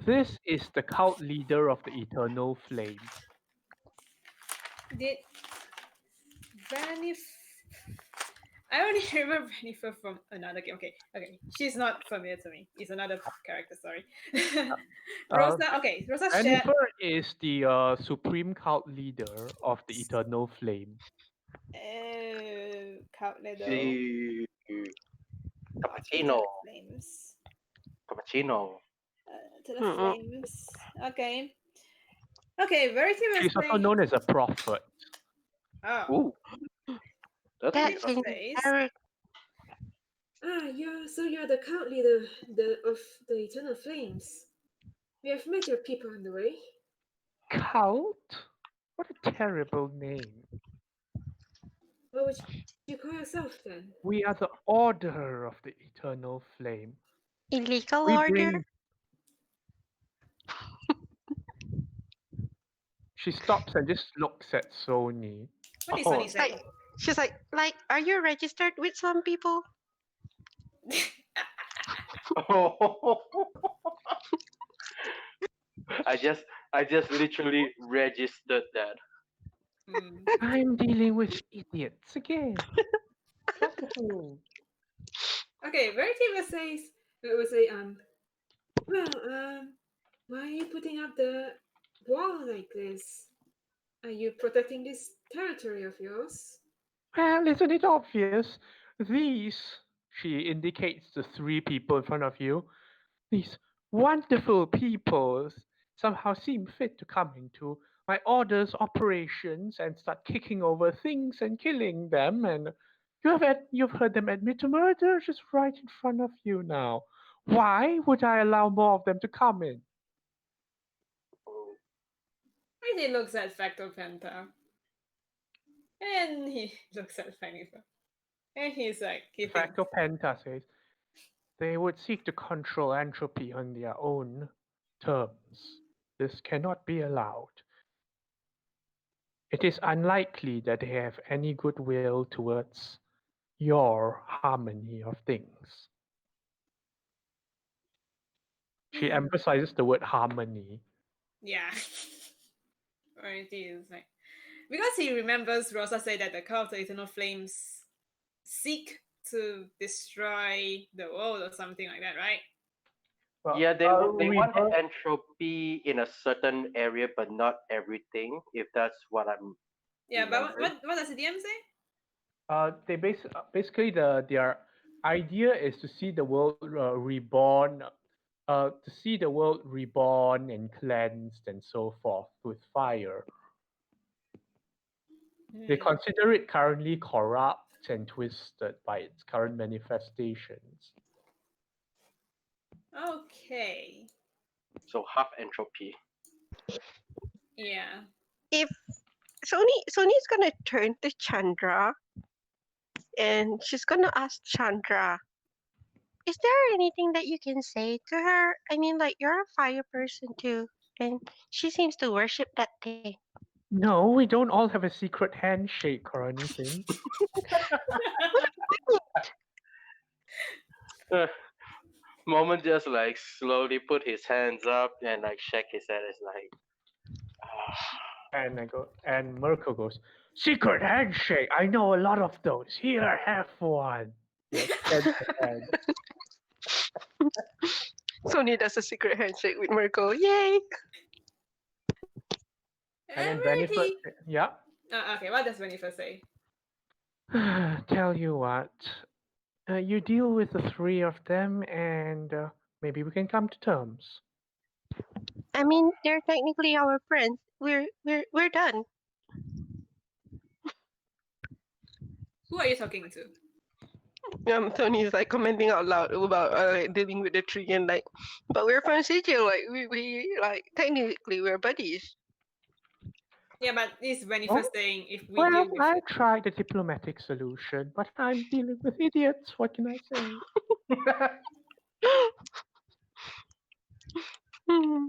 This is the cult leader of the Eternal Flame. Did Vanif? I only remember Vannifer from another game. Okay. She's not familiar to me. It's another character. Sorry. Rosa. Okay, Rosa shared. Vanifer is the supreme cult leader of the Eternal Flame. Count Ledo. See, To cappuccino, the flames. cappuccino. To the Mm-mm. flames. Okay. Okay. Verity was She's also playing. known as a prophet. Oh. Ooh, that's That's Verity interesting. says. inherent. You're the cult leader of the Eternal Flames. We have met your people on the way. Cult? What a terrible name. What would you call yourself then? We are the Order of the Eternal Flame. Illegal We order? bring. She stops and just looks at Sony. What did Oh, Sonny say? She's like, are you registered with some people? I just literally registered that. Hmm. I'm dealing with idiots again. Wonderful. Okay. Verity was Say, why are you putting up the wall like this? Are you protecting this territory of yours? Well, isn't it obvious? These, she indicates the three people in front of you, these wonderful people somehow seem fit to come into my order's operations and start kicking over things and killing them. And you've heard them admit to murder just right in front of you now. Why would I allow more of them to come in? Verity looks at Facto Penta. And he looks at Vannifer. And he's like, he thinks. Facto Penta says they would seek to control entropy on their own terms. This cannot be allowed. It is unlikely that they have any goodwill towards your harmony of things. She Hmm. emphasizes the word harmony. Yeah. Verity is like, because he remembers Rosa say that the cult of the Eternal Flames seek to destroy the world or something like that, right? Well, Yeah, they want rebirth, entropy in a certain area, but not everything. If that's what I'm Yeah, but remembering. what does the DM say? they basically their idea is to see the world reborn, to see the world reborn and cleansed and so forth with fire. They Hmm. consider it currently corrupt and twisted by its current manifestations. Okay. So half entropy. Yeah. If Sony's gonna turn to Chandra and she's gonna ask Chandra, is there anything that you can say to her? I mean, like, you're a fire person too, and she seems to worship that thing. No, we don't all have a secret handshake or anything. Moment just like slowly put his hands up and like shake his head. It's like, And Merkel goes, Secret handshake. I know a lot of those. Here, have one. He extends the hand. Sony does a secret handshake with Merkel. Yay! And then And Benefit, Verity. yeah. Okay, what does Benefit say? Tell you what, you deal with the three of them, and maybe we can come to terms. I mean, they're technically our friends. We're done. Who are you talking to? Tony is like commenting out loud about like, dealing with the tree and like, but we're from Sigil. Like we like technically we're buddies. Yeah, but this Benefit Oh, saying if we well, deal with I it. tried the diplomatic solution, but I'm dealing with idiots. What can I say? Hmm.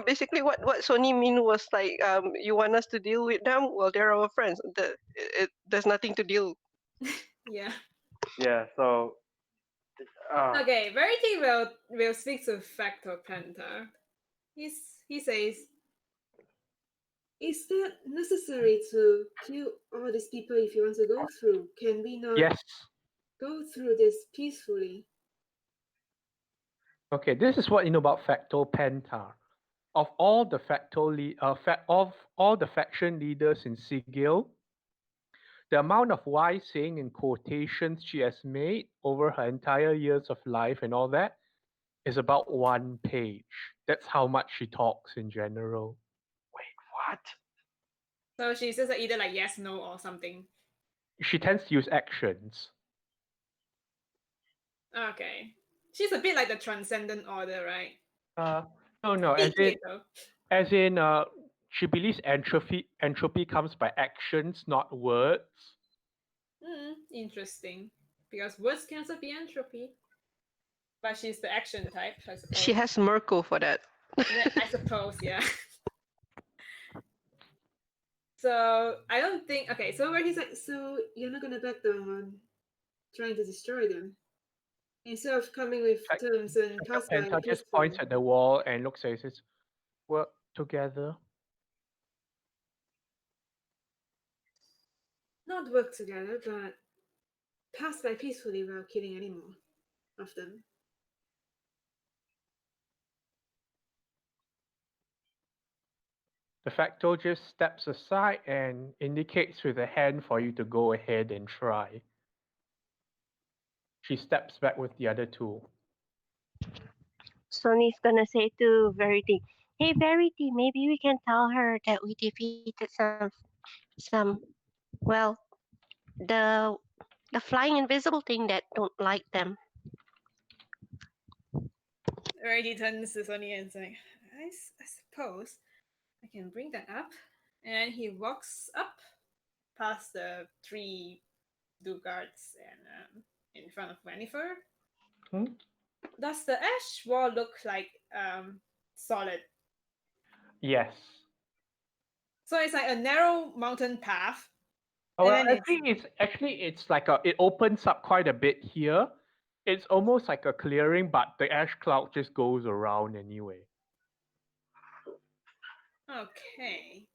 Basically, what Sony mean was like, you want us to deal with them? Well, they're our friends. There's nothing to deal. Yeah. Yeah, so Okay, Verity will speak to Factor Panther. He says, Is that necessary to kill all these people if you want to go through? Can we not Yes. go through this peacefully? Okay, this is what you know about Facto Pentar. Of all the of all the faction leaders in Sigil, the amount of wise saying and quotations she has made over her entire years of life and all that is about 1 page. That's how much she talks in general. wait, what? so she says either like yes, no, or something. She tends to use actions. Okay. She's a bit like the Transcendent Order, right? Uh, no, Secret though. as in, she believes entropy comes by actions, not words. Interesting. Because words can also be entropy. But she's the action type, I suppose. She has Merkel for that. Yeah, I suppose, yeah. So I don't think okay, so where he's like, So you're not gonna back down on trying to destroy them? Instead of coming with Like, terms and pass by Penta just peacefully. points at the wall and looks at it and says, work together. Not work together, but pass by peacefully without killing any more of them. The facto just steps aside and indicates with a hand for you to go ahead and try. She steps back with the other two. Sony's gonna say to Verity, "Hey Verity, maybe we can tell her that we defeated some, well, the the flying invisible thing that don't like them." already turns to Sonny and saying, I suppose I can bring that up. And he walks up past the three Dugards and in front of Wennifer. Hmm? Does the ash wall look like solid? Yes. So it's like a narrow mountain path. Oh, well, And then it's like it opens up quite a bit here. It's almost like a clearing, but the ash cloud just goes around anyway. okay.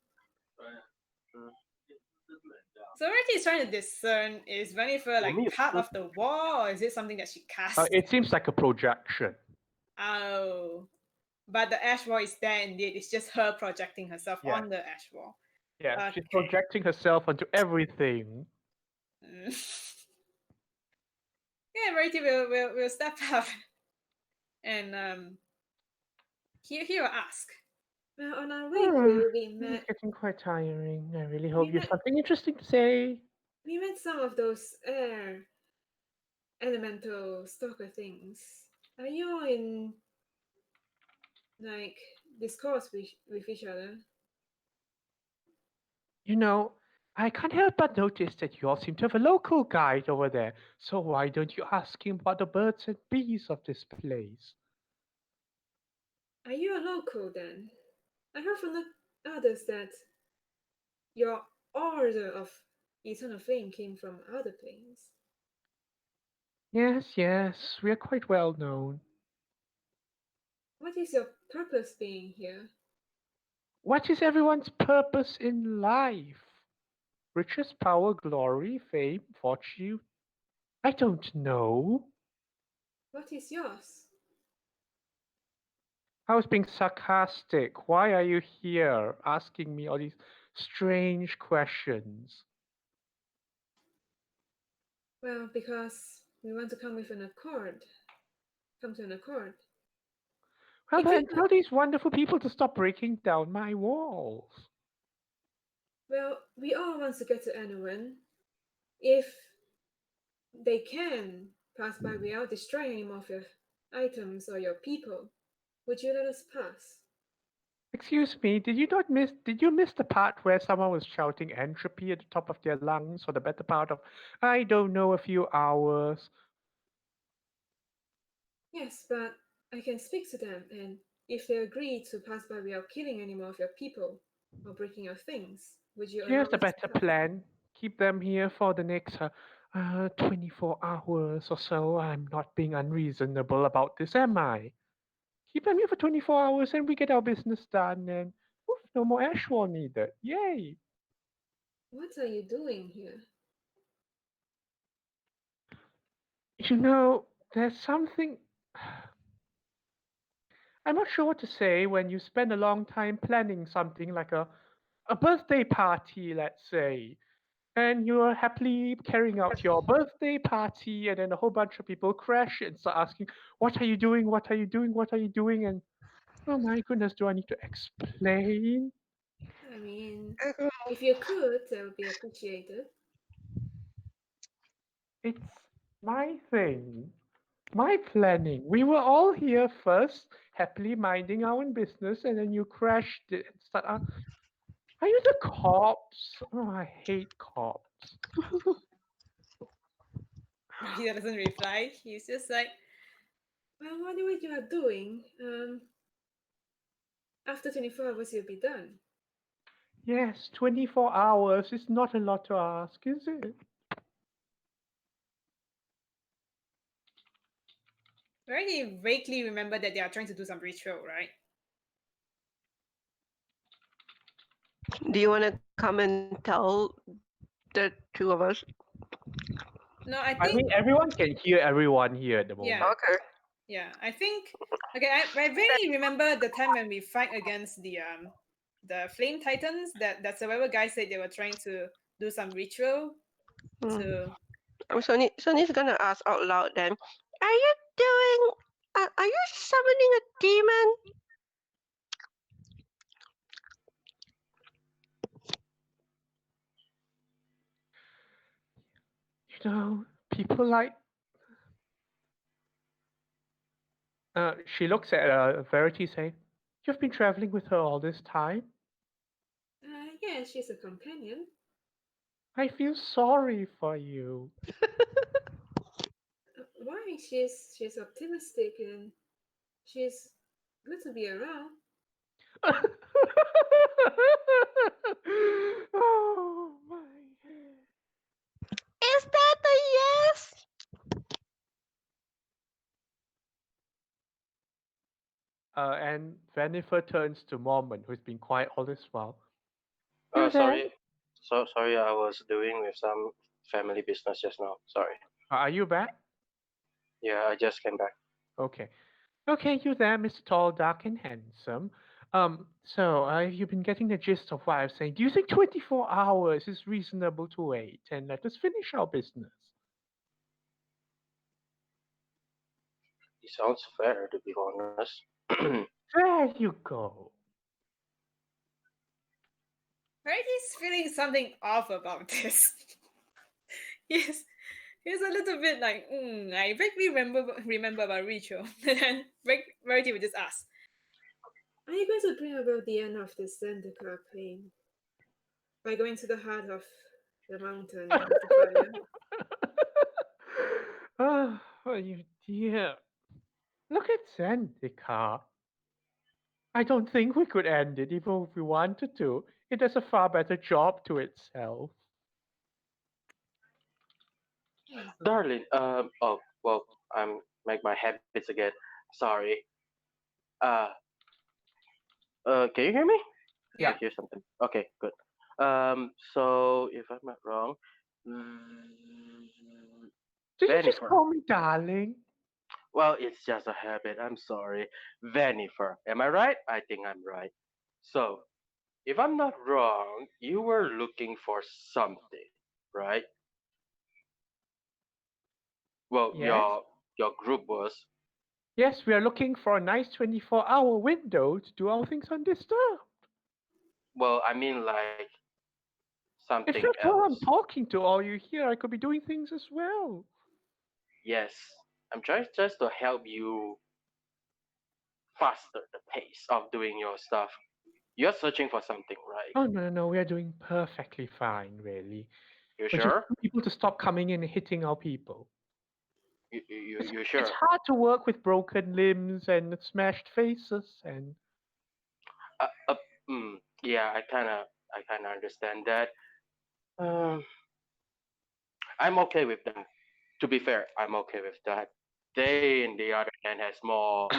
So Rarity is trying to discern is Wennifer like me, part of the wall or is it something that she cast? It seems like a projection. Oh. But the ash wall is there indeed. It's just her projecting herself Yeah. on the ash wall. Yeah, she's Okay. projecting herself onto everything. Mm. Yeah, Rarity will step up and he will ask. Well, on our way through, we It's met getting quite tiring. I really hope We you have met- something interesting to say. some of those air elemental stalker things. Are you in like discourse with each other? You know, I can't help but notice that you all seem to have a local guide over there. So why don't you ask him about the birds and bees of this place? Are you a local then? I heard from the others that your order of eternal flame came from other planes. Yes, we are quite well known. What is your purpose being here? What is everyone's purpose in life? Riches, power, glory, fame, fortune? I don't know. What is yours? I was being sarcastic. Why are you here asking me all these strange questions? Well, because we want to come with an accord. Come to an accord. Well, If you then tell these wonderful people to stop breaking down my walls. Well, we all want to get to anyone. If they can pass by without destroying any more of your items or your people, would you let us pass? Excuse me, did you miss the part where someone was shouting entropy at the top of their lungs for the better part of, I don't know, a few hours? Yes, but I can speak to them, and if they agree to pass by without killing any more of your people or breaking your things, would you allow Here's a us to better pass? plan. Keep them here for the next 24 hours or so. I'm not being unreasonable about this, am I? Keep them here for 24 hours and we get our business done and oof, no more ashwall needed. Yay! What are you doing here? You know, there's something. I'm not sure what to say when you spend a long time planning something like a birthday party, let's say, and you're happily carrying out your birthday party, and then a whole bunch of people crash and start asking, "What are you doing? What are you doing? What are you doing?" And oh my goodness, do I need to explain? I mean, Uh, if you could, that would be appreciated. It's my thing, my planning. We were all here first, happily minding our own business, and then you crashed it and start. Are you the cops? Oh, I hate cops. He doesn't reply. He's just like, Well, whatever you are doing, after 24 hours you'll be done. Yes, 24 hours is not a lot to ask, is it? already vaguely remember that they are trying to do some ritual, right? do you want to come and tell the two of us? No, I I mean, think, everyone can hear everyone here at the yeah, moment. Okay. yeah. I think, okay, I really remember the time when we fight against the flame titans. That survivor guy said they were trying to do some ritual Hmm. to. Sonny's gonna ask out loud then. Are you doing? Are you summoning a demon? You know, people like. She looks at Verity saying, "You've been traveling with her all this time? Yeah, she's a companion. I feel sorry for you." Why? She's optimistic and she's good to be around. Oh my head. Is that a yes? And Jennifer turns to Mormon, who's been quiet all this while. You there? Sorry. So sorry, I was doing with some family business just now. Sorry. Are you back? Yeah, I just came back. Okay. Okay, you there, Mr. Tall, Dark, and Handsome. So you've been getting the gist of what I was saying. Do you think 24 hours is reasonable to wait and let us finish our business? It sounds fair, to be honest. There you go. Already's feeling something off about this. Yes, he's a little bit like, I vaguely remember about ritual. And then Verity would just ask, Are you going to bring about the end of this Zendikar plain by going to the heart of the mountain with the fire? Oh, you dear. Look at Zendikar. I don't think we could end it even if we wanted to. It does a far better job to itself. Darling, oh, well, I'm make my habits again. Sorry. Uh, can you hear me? Yeah. I hear something. Okay, good. So if I'm not wrong, mm, Did you just Venifer. call me darling? Well, it's just a habit. I'm sorry. Venifer. Am I right? I think I'm right. So, if I'm not wrong, you were looking for something, right? Well, Yes. your group was. Yes, we are looking for a nice 24-hour window to do our things undisturbed. Well, I mean like In something fact, while I'm else. talking to all you here, I could be doing things as well. Yes, I'm trying just to help you faster the pace of doing your stuff. You're searching for something, right? Oh, no, no, no, we are doing perfectly fine, really. You We just sure? want people to stop coming in and hitting our people. You It's sure? hard to work with broken limbs and smashed faces and Uh, uh, yeah, I kinda understand that. Um, I'm okay with them. To be fair, I'm okay with that. They, in the other hand, has more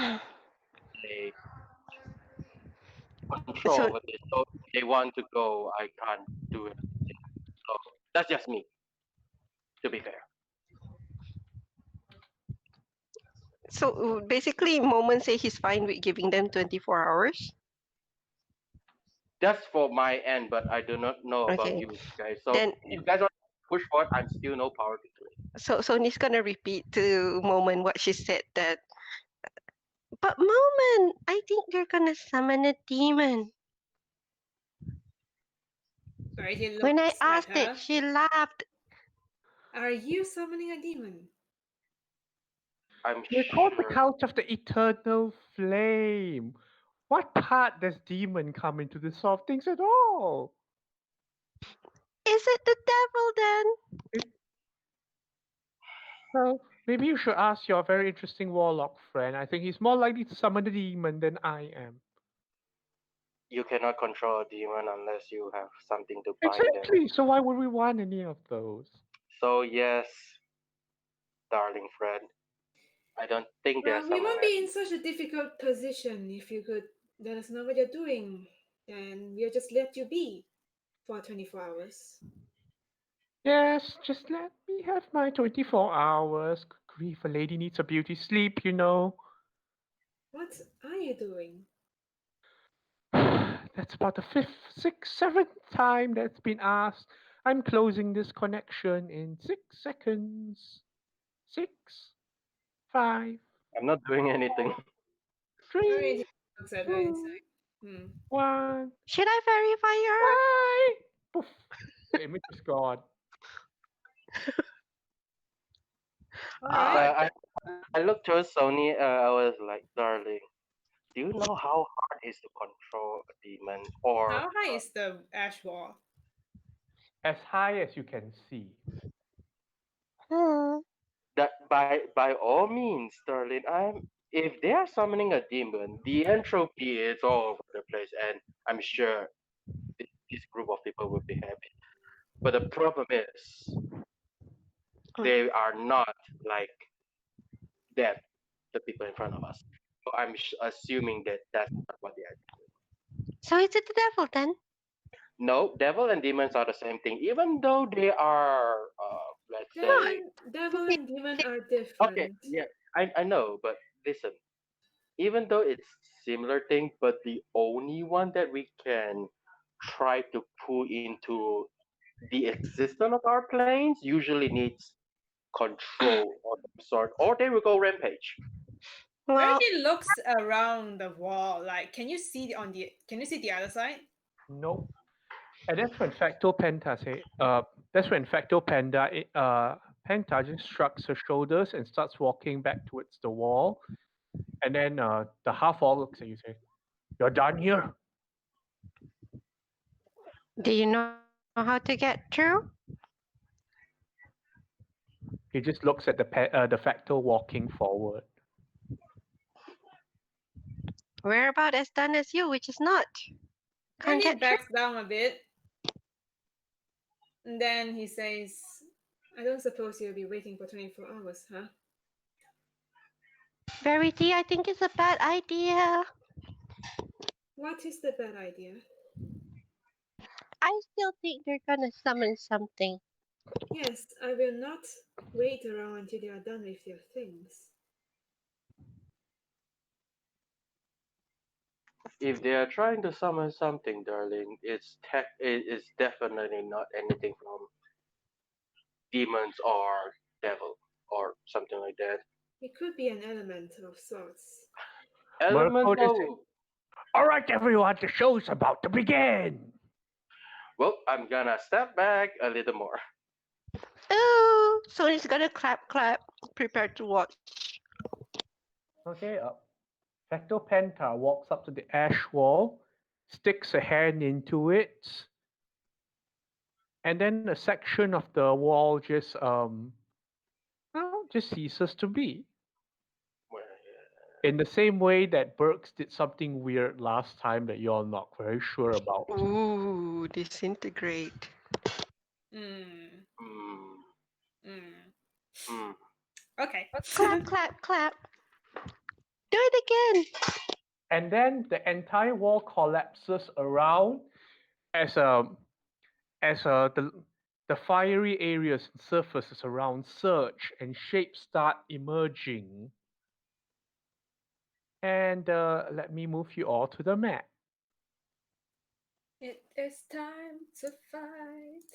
say, control So over this. So if they want to go, I can't do it. So that's just me. To be fair, basically, Moment say he's fine with giving them 24 hours. that's for my end, but I do not know about Okay. you guys. So Then if you guys want to push forward, I'm still no power to do it. so Ni's gonna repeat to Moment what she said that. But Moment, I think they're gonna summon a demon. Right, he When I looks at asked it, her. she laughed. Are you summoning a demon? I'm we're called the sure. Cult of the Eternal Flame. What part does demon come into this sort of things at all? Is it the devil then? Well, maybe you should ask your very interesting warlock friend. I think he's more likely to summon a demon than I am. You cannot control a demon unless you have something to bind them. Exactly. So why would we want any of those? So yes, darling friend, I don't think they're Well, we summoning won't a be in demon. such a difficult position if you could let us know what you're doing, and we'll just let you be for 24 hours. Yes, just let me have my 24 hours. Good grief, a lady needs a beauty sleep, you know. What are you doing? That's about the fifth, sixth, seventh time that's been asked. I'm closing this connection in 6 seconds. Six, five, I'm not doing anything. Alright, three, he looks at her and two, says, hmm. one. Should I verify her? Bye. Poof. The image is gone. Alright. I looked towards Sony. I was like, darling, do you know how hard it is to control a demon? Or How high is the ash wall? As high as you can see. Hmm. that by all means, darling, if they are summoning a demon, the entropy is all over the place, and I'm sure this group of people will be happy. But the problem is, they are not like that, the people in front of us. So I'm assuming that that's not what they are. So is it the devil then? No, devil and demons are the same thing, even though they are, let's say, Devil and demon are okay, different. yeah, I know, but listen, even though it's similar thing, but the only one that we can try to pull into the existence of our planes usually needs control of some sort, or they will go rampage. Well, Verity looks around the wall. Like, can you see the other side? Nope. And that's when Facto Panda Penta just shrugs her shoulders and starts walking back towards the wall. And then the half orc looks at you and say, "You're done here?" do you know how to get through? He just looks at the Facto walking forward. We're about as done as you, which is not. Can't Verity get through. backs down a bit. And then he says, I don't suppose you'll be waiting for 24 hours, huh? Verity, I think it's a bad idea. What is the bad idea? I still think they're gonna summon something. Yes, I will not wait around until they are done with their things. If they are trying to summon something, darling, it's definitely not anything from demons or devil or something like that. It could be an element of sorts. Mirko just said, Elemental. "All right, everyone, the show's about to begin." Well, I'm gonna step back a little more. Oh, Sony's gonna clap, clap. Prepare to watch. Okay, Penta walks up to the ash wall, sticks a hand into it, and then a section of the wall just ceases to be. Well, In the same way that Burks did something weird last time that you're not very sure about. Ooh, disintegrate. Mm, mm, mm. mm. Okay. Clap, clap, clap. Do it again. And then the entire wall collapses around as the fiery areas and surfaces around surge and shapes start emerging. And let me move you all to the map. It is time to fight.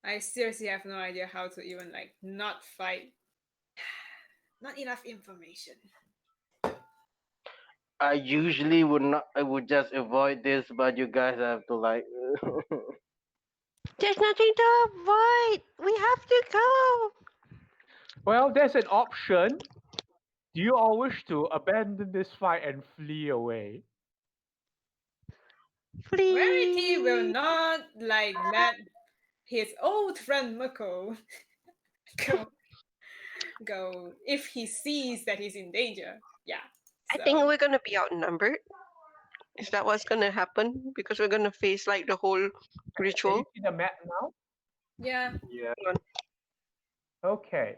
I seriously have no idea how to even not fight. Not enough information. I usually would not. I would just avoid this, but you guys have to like. There's nothing to avoid. We have to go. Well, there's an option. Do you all wish to abandon this fight and flee away? Rarity will Flee. not let his old friend Mako go go if he sees that he's in danger. Yeah. I So think we're gonna be outnumbered. Is that what's gonna happen? Because we're gonna face like the whole Can you ritual. see the map now? yeah. Yeah. Okay.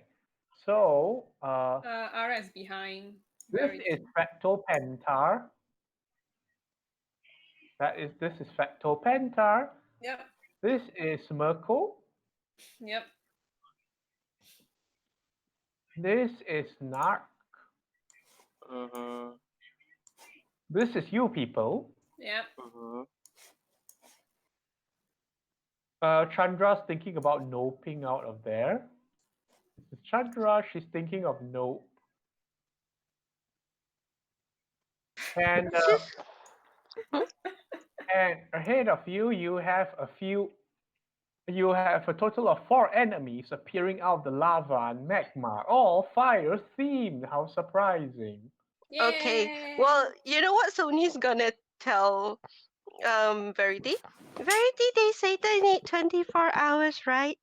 So RS behind this Verity. is Fractal Pentar. This is Fractal Pentar. Yep. This is Merkel. Yep. This is Nark. Mm-hmm. This is you people. Yep. Mm-hmm. Chandra's thinking about noping out of there. This is Chandra. She's thinking of nope. And and ahead of you, you have a few. You have a total of 4 enemies appearing out of the lava and magma, all fire themed. How surprising! Okay. Yay. Well, you know what Sony's gonna tell Verity? Verity, they say they need 24 hours, right?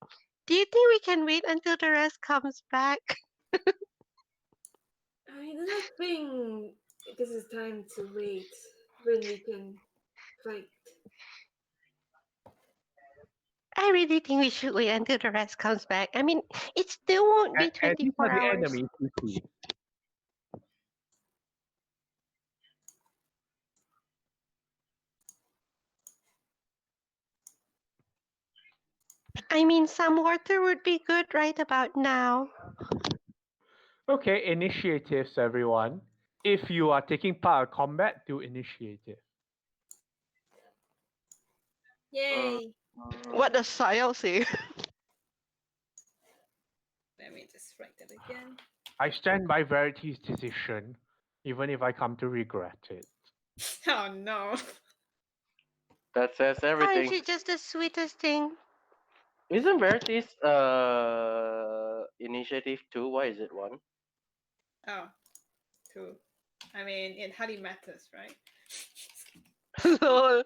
Do you think we can wait until the rest comes back? I do not think this is time to wait when we can fight. I really think we should wait until the rest comes back. I mean, it still won't be And these are 24 the hours. enemies you see. I mean, some water would be good right about now. Okay, initiatives, everyone. If you are taking part in combat, do initiative. Yay. What does Sayao say? Let me just write that again. I stand by Verity's decision, even if I come to regret it. Oh no. That says Aren't everything. you just the sweetest thing? Isn't Verity's initiative 2? Why is it 1? Oh, 2. I mean, it hardly matters, right? Lol.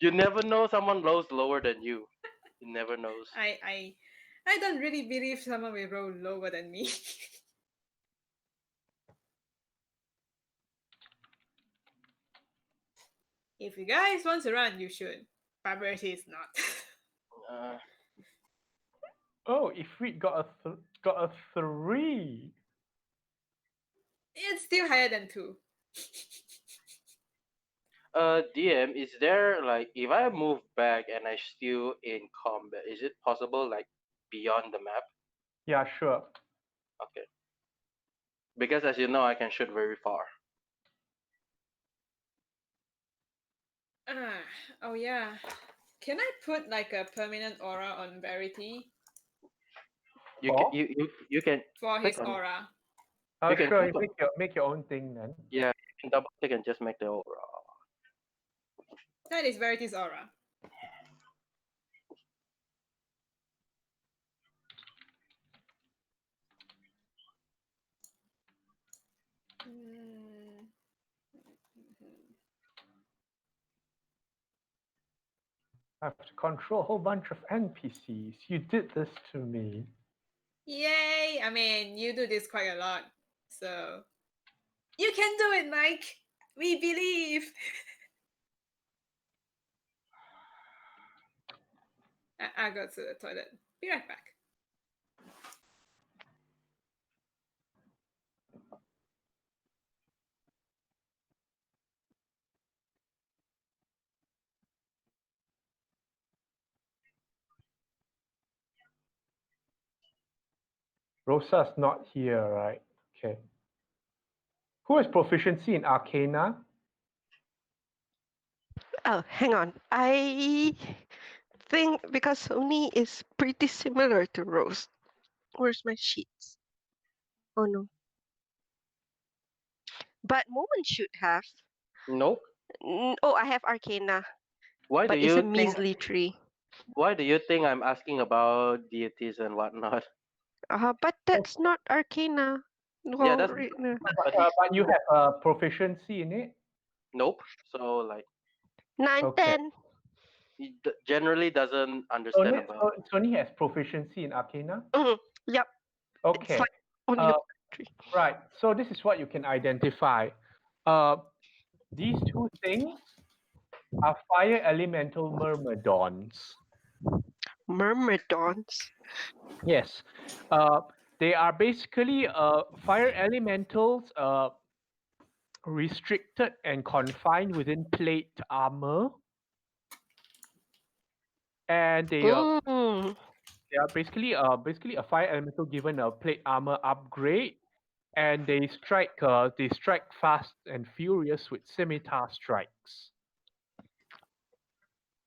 You never know someone rolls lower than you. You never knows. I don't really believe someone will roll lower than me. If you guys want to run, you should. But Verity is not. Uh, Oh, Ifrit got a 3. It's still higher than 2. DM, is there like if I move back and I still in combat, is it possible like beyond the map? Yeah, sure. Okay. Because as you know, I can shoot very far. Ah, oh yeah. Can I put like a permanent aura on Verity You can Oh, you can for click his on aura? you can sure. click on Make your own thing then. yeah, you can double click and just make the overall. That is Verity's aura. Mm. I have to control a whole bunch of NPCs. You did this to me. Yay! I mean, you do this quite a lot, so you can do it, Mike. We believe. I'll go to the toilet. Be right back. Rosa's not here, right? Okay. Who has proficiency in Arcana? Oh, hang on. I think because Sony is pretty similar to Rose. Where's my sheets? Oh no. But Moment should have. Nope. Oh, I have Arcana, Why do but it's a you think measly 3. I'm asking about deities and whatnot? But that's not Arcana. Yeah, Well, that's no. but he But you have proficiency in it? nope. So like 9, Okay. 10. he generally doesn't understand about Sony has proficiency in Arcana? Yep. It's Okay. like only Uh, a 3. right. So this is what you can identify. These two things are fire elemental myrmidons. Myrmidons. Yes. They are basically fire elementals restricted and confined within plate armor. And they Mm. are basically a fire elemental given a plate armor upgrade, and they strike fast and furious with scimitar strikes.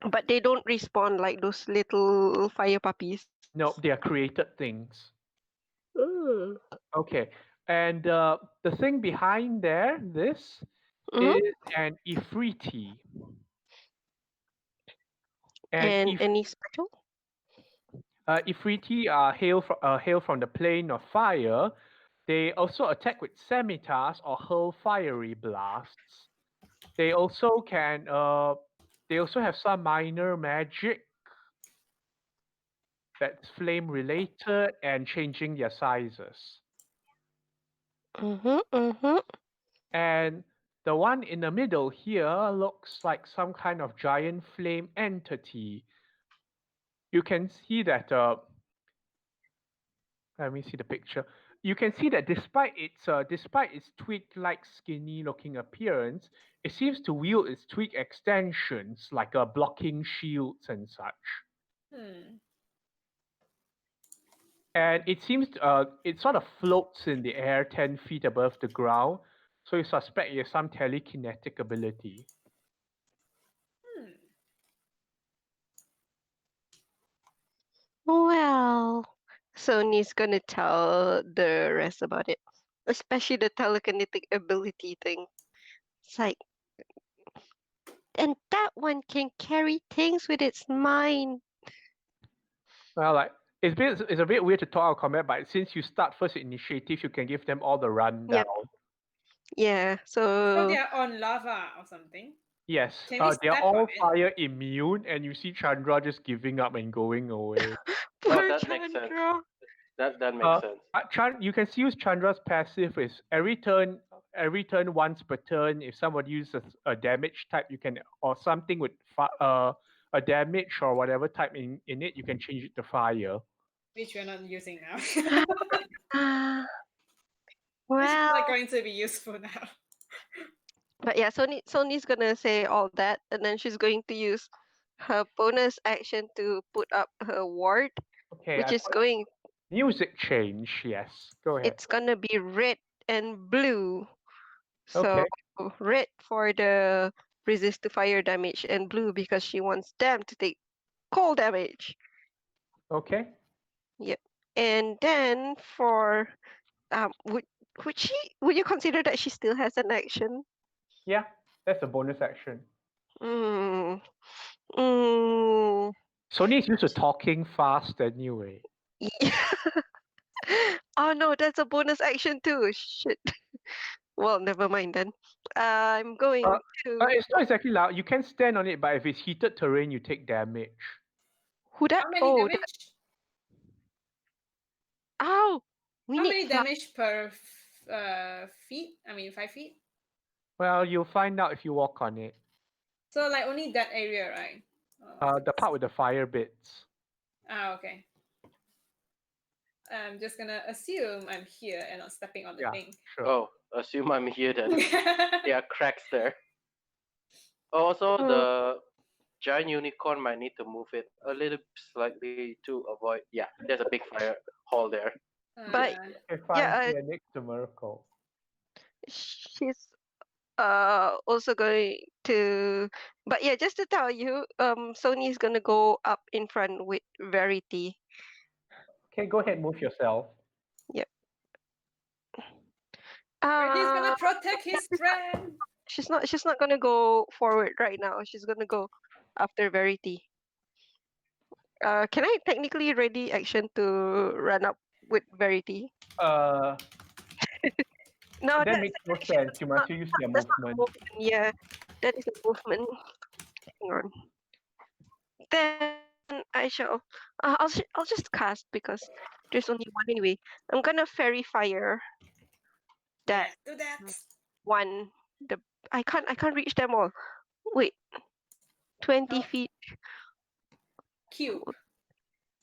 But they don't respawn like those little fire puppies. No, they are created things. Mm. Okay, and the thing behind this Mhm. is an Ifriti. And And if any special? Ifriti hail from the plane of fire, they also attack with scimitars or hurl fiery blasts. They also have some minor magic that's flame related and changing their sizes. Mm-hmm. And the one in the middle here looks like some kind of giant flame entity. You can see that let me see the picture. You can see that despite its twig-like skinny-looking appearance, it seems to wield its twig extensions like blocking shields and such. Hmm. And it seems it sort of floats in the air 10 feet above the ground, so you suspect it has some telekinetic ability. Hmm. Well, Sony's gonna tell the rest about it, especially the telekinetic ability thing. It's like, and that one can carry things with its mind. Well, like it's a bit weird to talk out combat, but since you start first initiative, you can give them all the rundown. Yep. Yeah. So So they are on lava or something. Yes, Can we they are step all on it? fire immune, and you see Chandra just giving up and going away. poor that makes sense. Chandra. That makes sense. You can use Chandra's passive is every turn once per turn. If somebody uses a damage type, you can or something with a damage or whatever type in it, you can change it to fire. Which we're not using now. Ah, Which is well, not going to be useful now. But yeah, Sony's gonna say all that, and then she's going to use her bonus action to put up her ward, Okay, which I is put going. music change. Yes, go ahead. It's gonna be red and blue. So Okay, red for the resist to fire damage, and blue because she wants them to take cold damage. okay. Yep. And then for would she would you consider that she still has an action? Yeah, that's a bonus action. Mm, mm, Sony is used to talking fast anyway. oh no, that's a bonus action too. Shit. Well, never mind then. I'm Uh, going to it's not exactly loud. You can stand on it, but if it's heated terrain, you take damage. who that? How many Oh, that, damage? ow! We How need many fly. damage per feet? I mean 5 feet. Well, you'll find out if you walk on it. So like only that area, right? Oh, The part with the fire bits. okay. I'm just gonna assume I'm here and not stepping on the Yeah, thing. sure. Oh, assume I'm here then. There are cracks there. Also, Mm, the giant unicorn might need to move it a little slightly to avoid. Yeah, there's a big fire hall there. but Okay, fine. yeah, Yeah, next to Miracle. she's also going to. But yeah, just to tell you, Sony's gonna go up in front with Verity. Okay, go ahead, move yourself. Yep. He's Uh, gonna protect his friend. she's not gonna go forward right now. She's gonna go after Verity. Can I technically ready action to run up with Verity? Uh, No, that makes no sense. You must use your that's not movement. movement. Yeah, that is a movement. Hang on. Then I shall. I'll just cast because there's only one anyway. I'm gonna fairy fire Yeah, that do that. one. The I can't reach them all. Wait, 20 Oh. feet. Cube.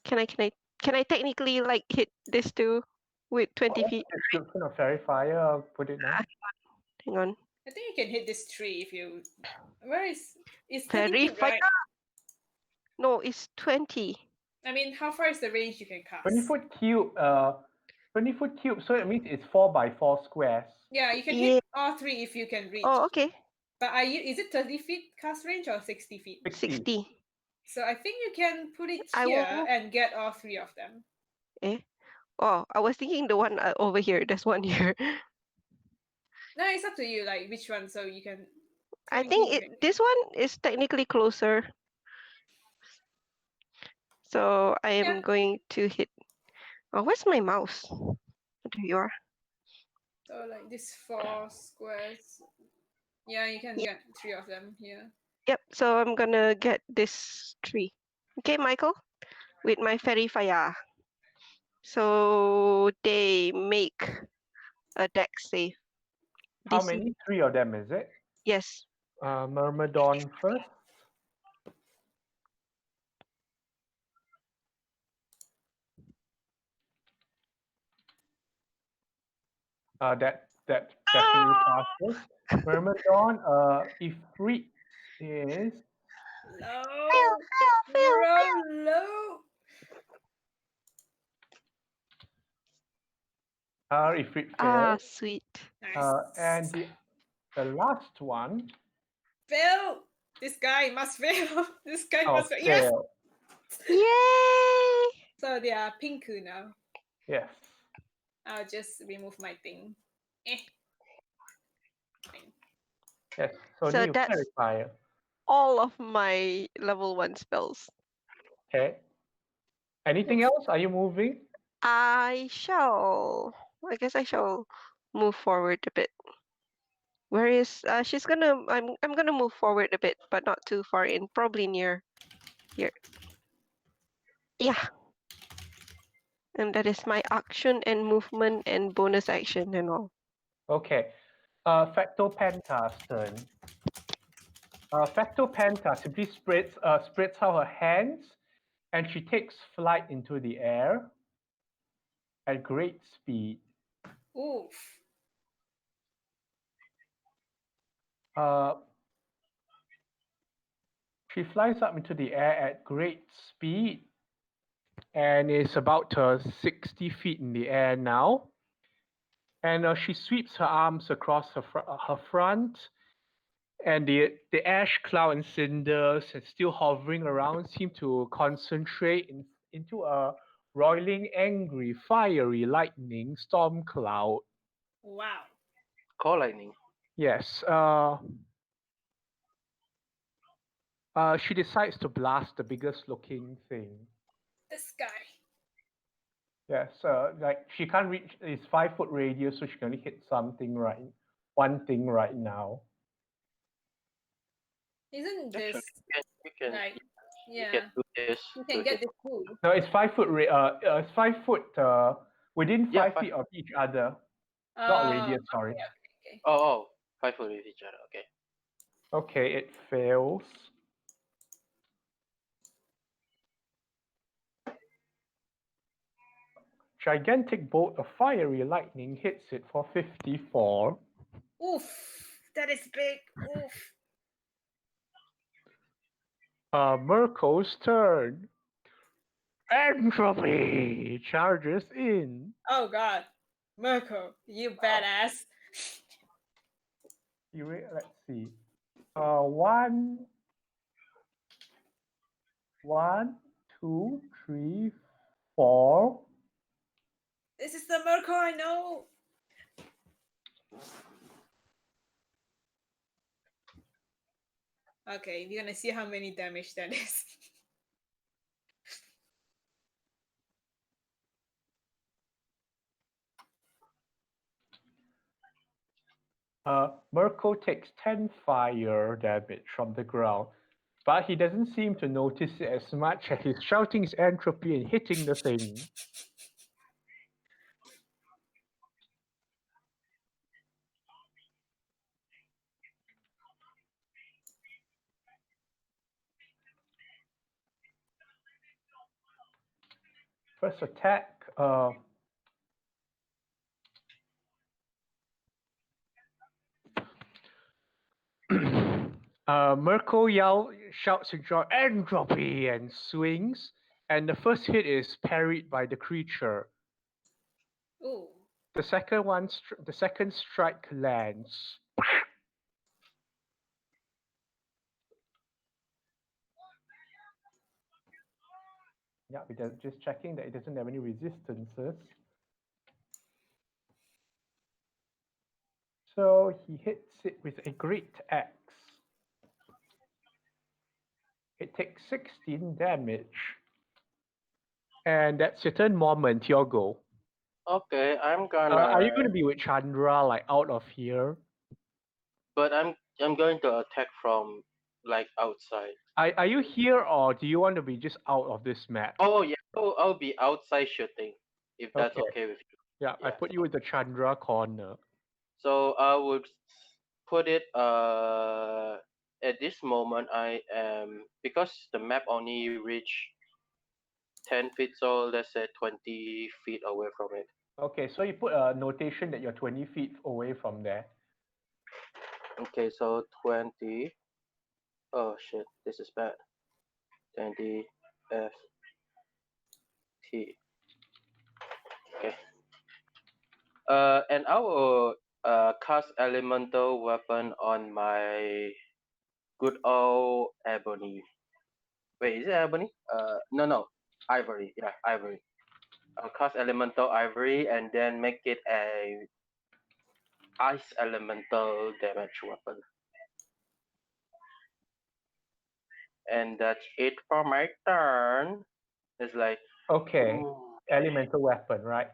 Can I technically like hit this too with 20 feet? Description of fairy fire. I'll put it now. Hang on. I think you can hit this tree if you. Where is? It's 30 Fairy feet, fire. right? No, it's 20. I mean, how far is the range you can cast? 20-foot cube. 20-foot cube. So it means it's 4x4 squares. Yeah, you can Yeah. hit all three if you can reach. Oh, okay. But is it 30 feet cast range or 60 feet? 60. So I think you can put it I here will- and get all three of them. Eh? Oh, I was thinking the one over here. There's one here. No, it's up to you, like which one, so you can. I think technically you can- this one is technically closer. So I am Yeah. going to hit. Oh, where's my mouse? There you are. So like these 4 squares. Yeah, you can Yeah. get 3 of them here. Yep. So I'm gonna get this tree. Okay, Michael, with my fairy fire. So they make a dex save. How DC. many? 3 of them, is it? Yes. Myrmidon first. That definitely passes. Myrmidon, Ifrit is Low. Fail. Roll low. Ifrit Ah, fails. sweet. Nice. And the last one Fail. This guy must fail. This guy oh, must fail. Yes. failed. Yay! So they are pinku now. Yes. I'll just remove my thing. Fine. Yes. So, So new that's- fairy fire. All of my level 1 spells. Okay. Anything else? Are you moving? I guess I shall move forward a bit. Where is she's gonna I'm gonna move forward a bit, but not too far in, probably near here. Yeah. And that is my action and movement and bonus action and all. Okay. Facto Penta's turn. Facto Penta simply spreads out her hands and she takes flight into the air at great speed. Oof. Uh, she flies up into the air at great speed and is about 60 feet in the air now. And she sweeps her arms across her front, and the ash cloud and cinders and still hovering around seem to concentrate into a roiling, angry, fiery lightning storm cloud. Wow. Call lightning. Yes. She decides to blast the biggest looking thing. This guy. Yes. Like she can't reach. It's 5 foot radius, so she can only hit one thing right now. Isn't Actually, this you can like you yeah? can do this You to can get hit. this cool. No, it's 5 foot. It's 5 foot. Within Yeah, 5 feet of each other. Not Oh, radius. Sorry. okay. Oh, 5 foot with each other. Okay. Okay, it fails. Gigantic bolt of fiery lightning hits it for 54. Oof, that is big. Oof. Mirko's turn. Entropy charges in. Oh God, Mirko, you badass. Let's see. One, one, two, three, four. This is the Mirko I know. Okay, we're gonna see how many damage that is. Mirko takes 10 fire damage from the ground, but he doesn't seem to notice it as much as he's shouting his entropy and hitting the thing. First attack, Mirko shouts in joy, entropy, and swings, and the first hit is parried by the creature. Ooh. The second strike lands. Yeah, we're just checking that it doesn't have any resistances. So he hits it with a great axe. It takes 16 damage. And that's your turn, Moment. Your go. Okay, I'm Are you gonna. going to be with Chandra, like out of here? But I'm going to attack from like outside. Are you here, or do you want to be just out of this map? Oh yeah, I'll be outside shooting, if that's Okay. okay with you. Yeah, I put you with the Chandra corner. So I would put it at this moment I am, because the map only reach 10 feet, so let's say 20 feet away from it. Okay, so you put a notation that you're 20 feet away from there. Okay, so 20. Oh shit, this is bad. 20 F T. Okay. And I will cast elemental weapon on my good old ebony. Wait, is it ebony? No, ivory. Yeah, ivory. I'll cast elemental ivory and then make it a ice elemental damage weapon. And that's it for my turn. It's like, Okay, ooh, elemental weapon, right?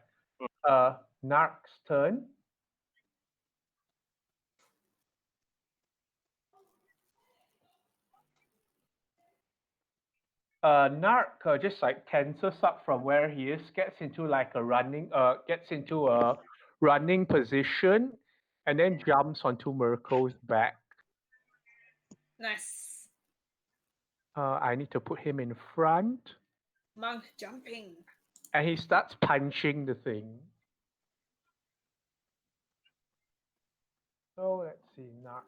Nark's turn. Nark just like tenses up from where he is, gets into a running position, and then jumps onto Mirko's back. Nice. I need to put him in front, Monk jumping. and he starts punching the thing. So let's see, Nark.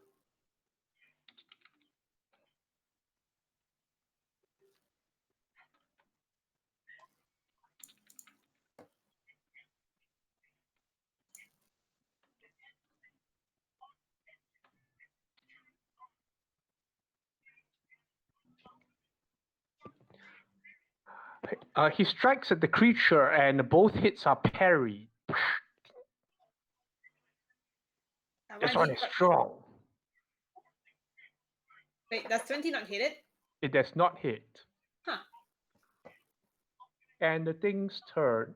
He strikes at the creature, and both hits are parried. This one is strong. Wait, does 20 not hit it? It does not hit. Huh. And the thing's turn.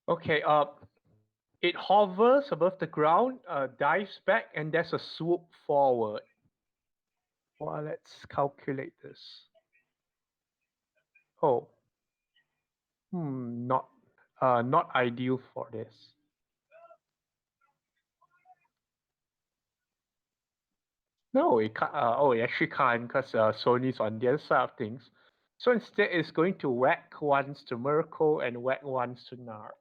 Okay, it hovers above the ground, dives back, and there's a swoop forward. Well, let's calculate this. Oh, not ideal for this. No, it can't. It actually can't because Sony's on the other side of things. So instead, it's going to whack once to Mirko and whack once to Nark.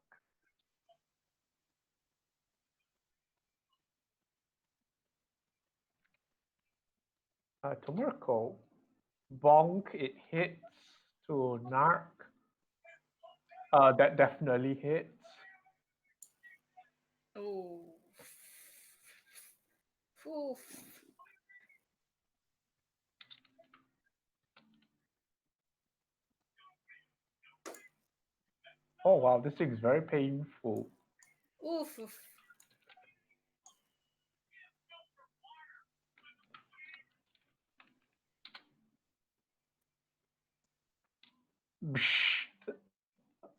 To Mirko, bonk, it hits. To Nark, that definitely hits. Oh. Oof. Oh wow, this thing is very painful. Oof. Oof.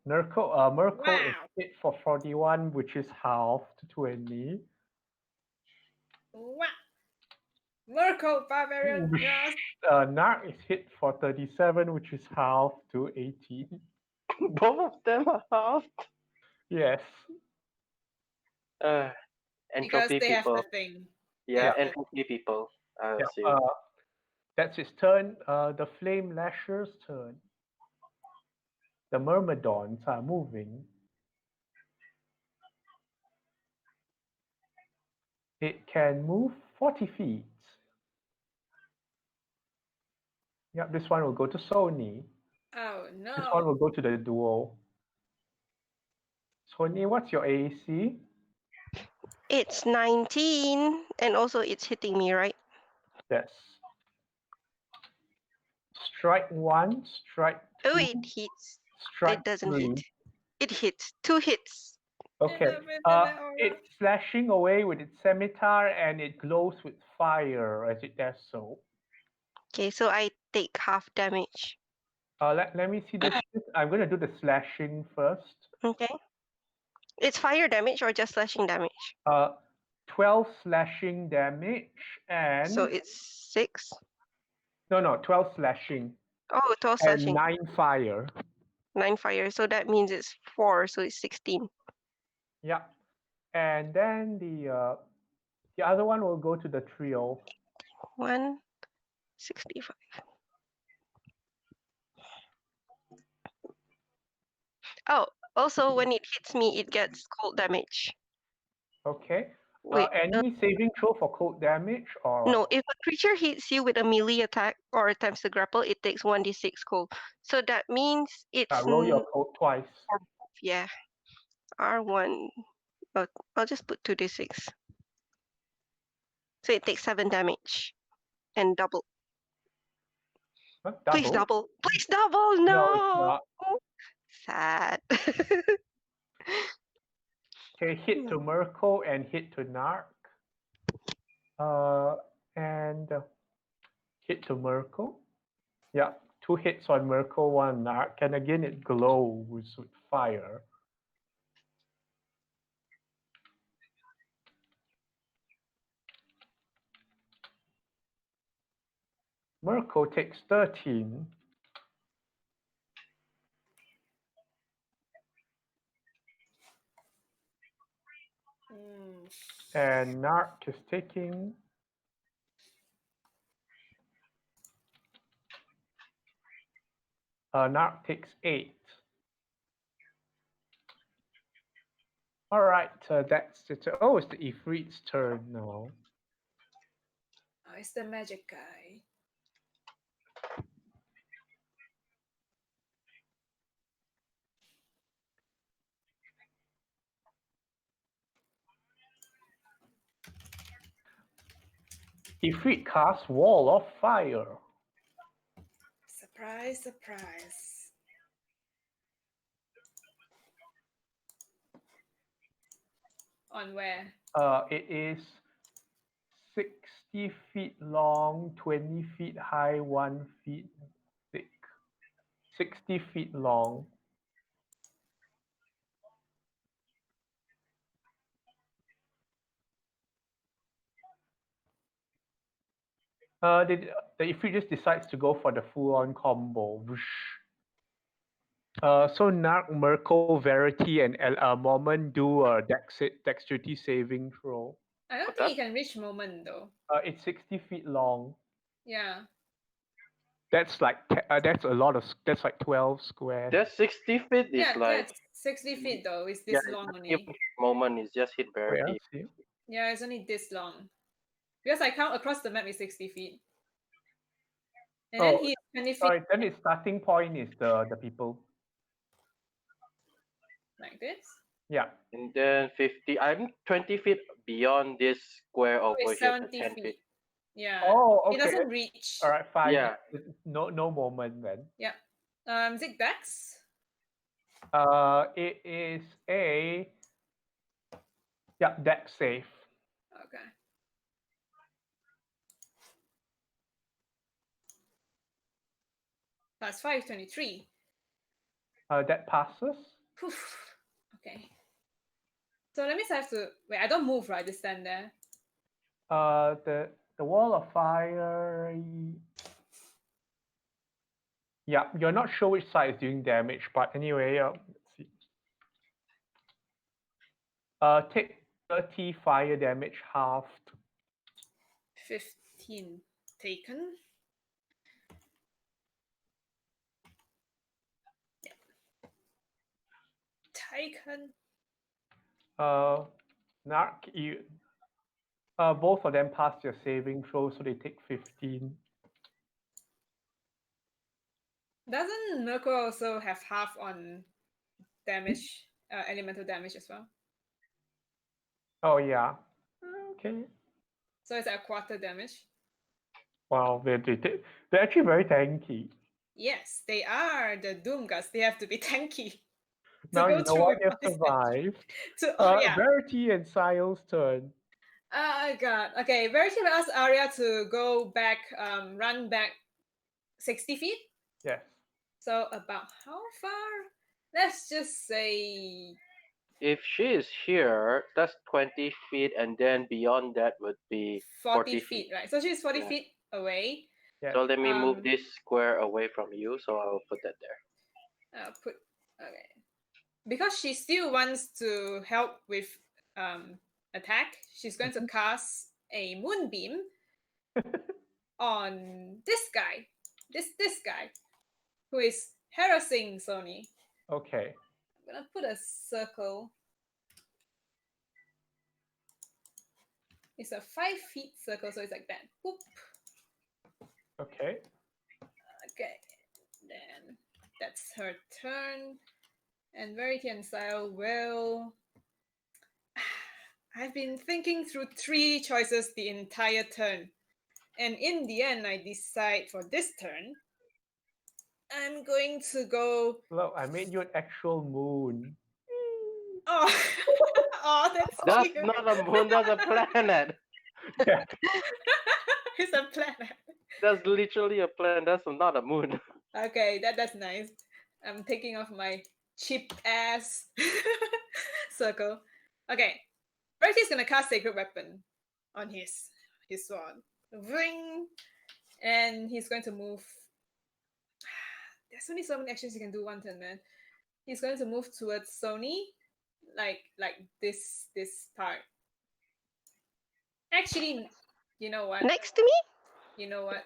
Mirko Wow. is hit for 41, which is half to 20. Wow. Mirko, barbarian. Yes. Nark is hit for 37, which is half to 18. Both of them are halved. Yes. Because Entropy they have people. the thing. Yeah, Yeah. entropy people. I Yeah, assume. that's his turn. The Flame Lasher's turn. The Myrmidons are moving. It can move 40 feet. Yep, this one will go to Sony. Oh This one no. will go to the duo. Sony, what's your AC? It's 19, and also it's hitting me, right? Yes. Strike 1, strike 2, Oh, it hits. strike It doesn't 3. hit. It hits. 2 hits. Okay. It's slashing away with its scimitar and it glows with fire as it does so. Okay, so I take half damage. Let me see this. I'm going to do the slashing first. Okay. It's fire damage or just slashing damage? 12 slashing damage and... So it's 6? No, 12 slashing. Oh, 12 And slashing. 9 fire. 9 fire. So that means it's 4, so it's 16. Yeah. And then the other one will go to the trio. 165. Oh, also when it hits me, it gets cold damage. Okay. Wait, Any saving throw for cold damage or... no, if a creature hits you with a melee attack or attempts to grapple, it takes 1d6 cold. So that means it's roll your cold twice. yeah. R1. Oh, I'll just put 2d6. So it takes 7 damage. And double. Huh? Please double. Please double. No, it's No. not. Sad. Okay, hit to Mirko and hit to Nark. And hit to Mirko. Yeah, 2 hits on Mirko, 1 Nark. And again, it glows with fire. Mirko takes 13. And Nark is taking... Nark takes 8. All right, that's it. Oh, it's the Ifrit's turn now. Oh, it's the magic guy. Ifrit casts Wall of Fire. Surprise, surprise. On where? It is 60 feet long, 20 feet high, 1 feet thick. 60 feet long. The Ifrit just decides to go for the full-on combo. Whoosh. So Narc, Merkel, Verity, and Moment do a dexterity saving throw. I don't think you can reach moment though. It's 60 feet long. Yeah. That's like that's a lot of that's like 12 squares. That 60 feet is Yeah, like that's 60 feet though. It's yeah, this long it's only. Moment is just hit Wait, Verity. see. Yeah, it's only this long. Because I count across the map is 60 feet. And then Oh, he's 20 feet sorry, then its starting point is the people. like this. Yeah. And then 50. I'm 20 feet beyond this square So over it's here. 70 10 feet. feet. Yeah. Oh, It okay. doesn't reach. All right, fine. Yeah. No moment then. Yeah. Zig Dex. It is a dex save. Okay. That's 523. That passes. Poof. Okay. So that means I have to wait. I don't move, right? I just stand there. The wall of fire. Yeah, you're not sure which side is doing damage, but anyway, let's see. Take 30 fire damage halved. 15 taken. Yeah. Taken. Narc, both of them pass their saving throw, so they take 15. Doesn't Mirko also have half on damage, elemental damage as well? Oh yeah. Okay. So it's a quarter damage. Wow, they're actually very tanky. Yes, they are the Doomguts. They have to be tanky. Now you know why with they've all this survived. yeah. Verity and Sile's turn. Oh god. Okay, Verity will ask Arya to go back, run back 60 feet. Yes. So about how far? Let's just say If she is here, that's 20 feet, and then beyond that would be 40 feet, right? So she's 40 Yeah. feet away. Yes. So let me move Um, this square away from you, so I will put that there. Okay. Because she still wants to help with attack, she's going to cast a moonbeam on this guy. This guy who is harassing Sony. Okay. I'm gonna put a circle. It's a 5 feet circle, so it's like that. Boop. Okay. Okay. Then that's her turn. And Verity and Sile will. I've been thinking through 3 choices the entire turn. And in the end, I decide for this turn, I'm going to go. Look, I made you an actual moon. Oh, oh, that's That's cute. not a moon, that's a planet. Yeah. It's a planet. That's literally a planet, that's not a moon. Okay, that's nice. I'm taking off my cheap ass circle. Okay, Verity's gonna cast Sacred Weapon on his sword. Ring, and he's going to move. There's only so many actions you can do one turn, man. He's going to move towards Sony, like this part. Actually, you know what? Next to me? You know what?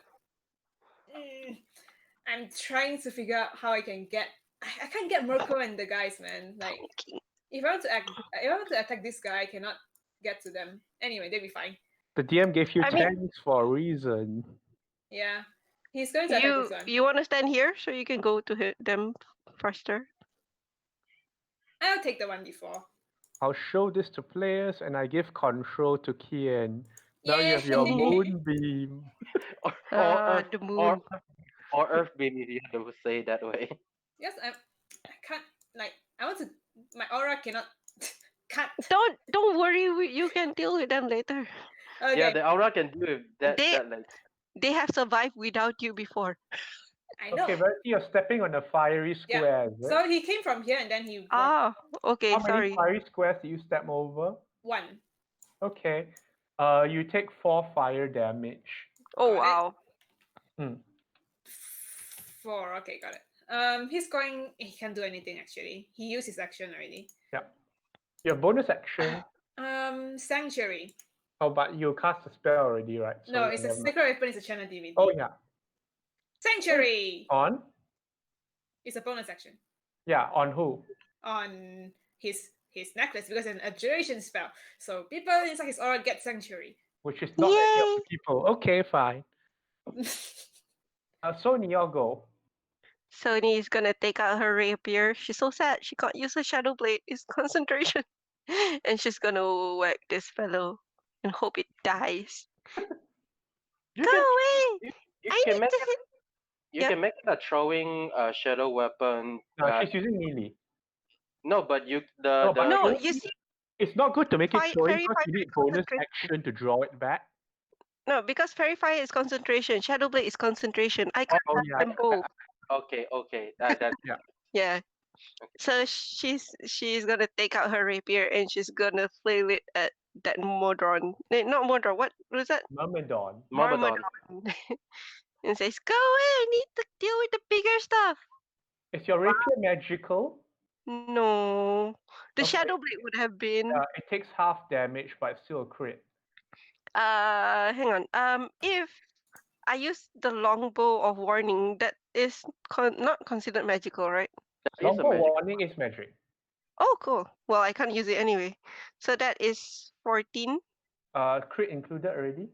I'm trying to figure out how I can get. I can't get Mirko and the guys, man. Like, Okay. if I want to attack this guy, I cannot get to them. Anyway, they'll be fine. The DM gave you I mean- tanks for a reason. Yeah, he's going to attack this one. You want to stand here so you can go to hit them faster? I'll take the one before. I'll show this to players and I give control to Kian. Now you have your Yay! moonbeam. Or Earth, The or moon. or Earth beam, if you have to say it that way. Yes, I can't like I want to. My aura cannot. Can't. Don't worry, you can deal with them later. Okay. Yeah, the aura can do with that. They That like they have survived without you before. I know. Okay, Verity, you're stepping on a fiery Yeah. square, is it? So he came from here and then he went Ah, okay, How many sorry. fiery squares do you step over? one. Okay. You take 4 fire damage. Oh Got it. wow. Hmm. 4. Okay, got it. He's going. He can't do anything actually. He used his action already. Yeah. Your bonus action. Sanctuary. Oh, but you cast a spell already, right? So No, yeah, it's a never mind. sacred weapon. It's a channel divinity. Oh yeah. Sanctuary. On? It's a bonus action Yeah, on who? on his necklace because it's an abjuration spell. So people inside his aura get sanctuary. Which is not any of Yay! the people. Okay, fine. Sony, your go. Sony is gonna take out her rapier. She's so sad she can't use her shadow blade. It's concentration. And she's gonna whack this fellow and hope it dies. you Go can away! you I can need make to it, hit. you Yep. can make a throwing shadow weapon. No, she's using melee. No, but you No, but No, throwing- you see, it's not good to make it throwing fairy because fire you is need bonus concentration. action to draw it back. No, because fairy fire is concentration. Shadow blade is concentration. I can't Oh have yeah. them both. okay. That Yeah. So she's gonna take out her rapier and she's gonna flail it at that Modron. Not Modron. What was that? Myrmidon. Myrmidon. And says, "Go away! I need to deal with the bigger stuff." Is your rapier magical? No, the Okay. shadow blade would have been. It takes half damage, but it's still a crit. Hang on. If I use the longbow of warning, that is not considered magical, right? That is a Longbow magic. warning is magic. Oh, cool. Well, I can't use it anyway. So that is 14. Crit included already?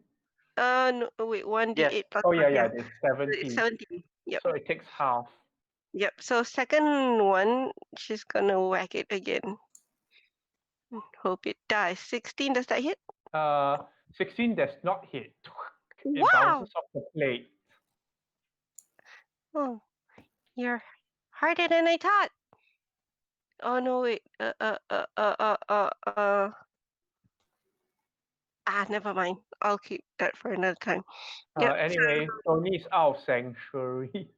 No, wait, 1d8 plus Oh yeah, 1, yeah, yeah. it's So 17. it's 17. Yep. So it takes half. Yep. So second one, she's gonna whack it again. Hope it dies. 16, does that hit? 16 does not hit. It Wow! bounces off the plate. Oh, you're harder than I thought. Oh no, wait. Never mind. I'll keep that for another time. Yep. Anyway, Tony is out of sanctuary.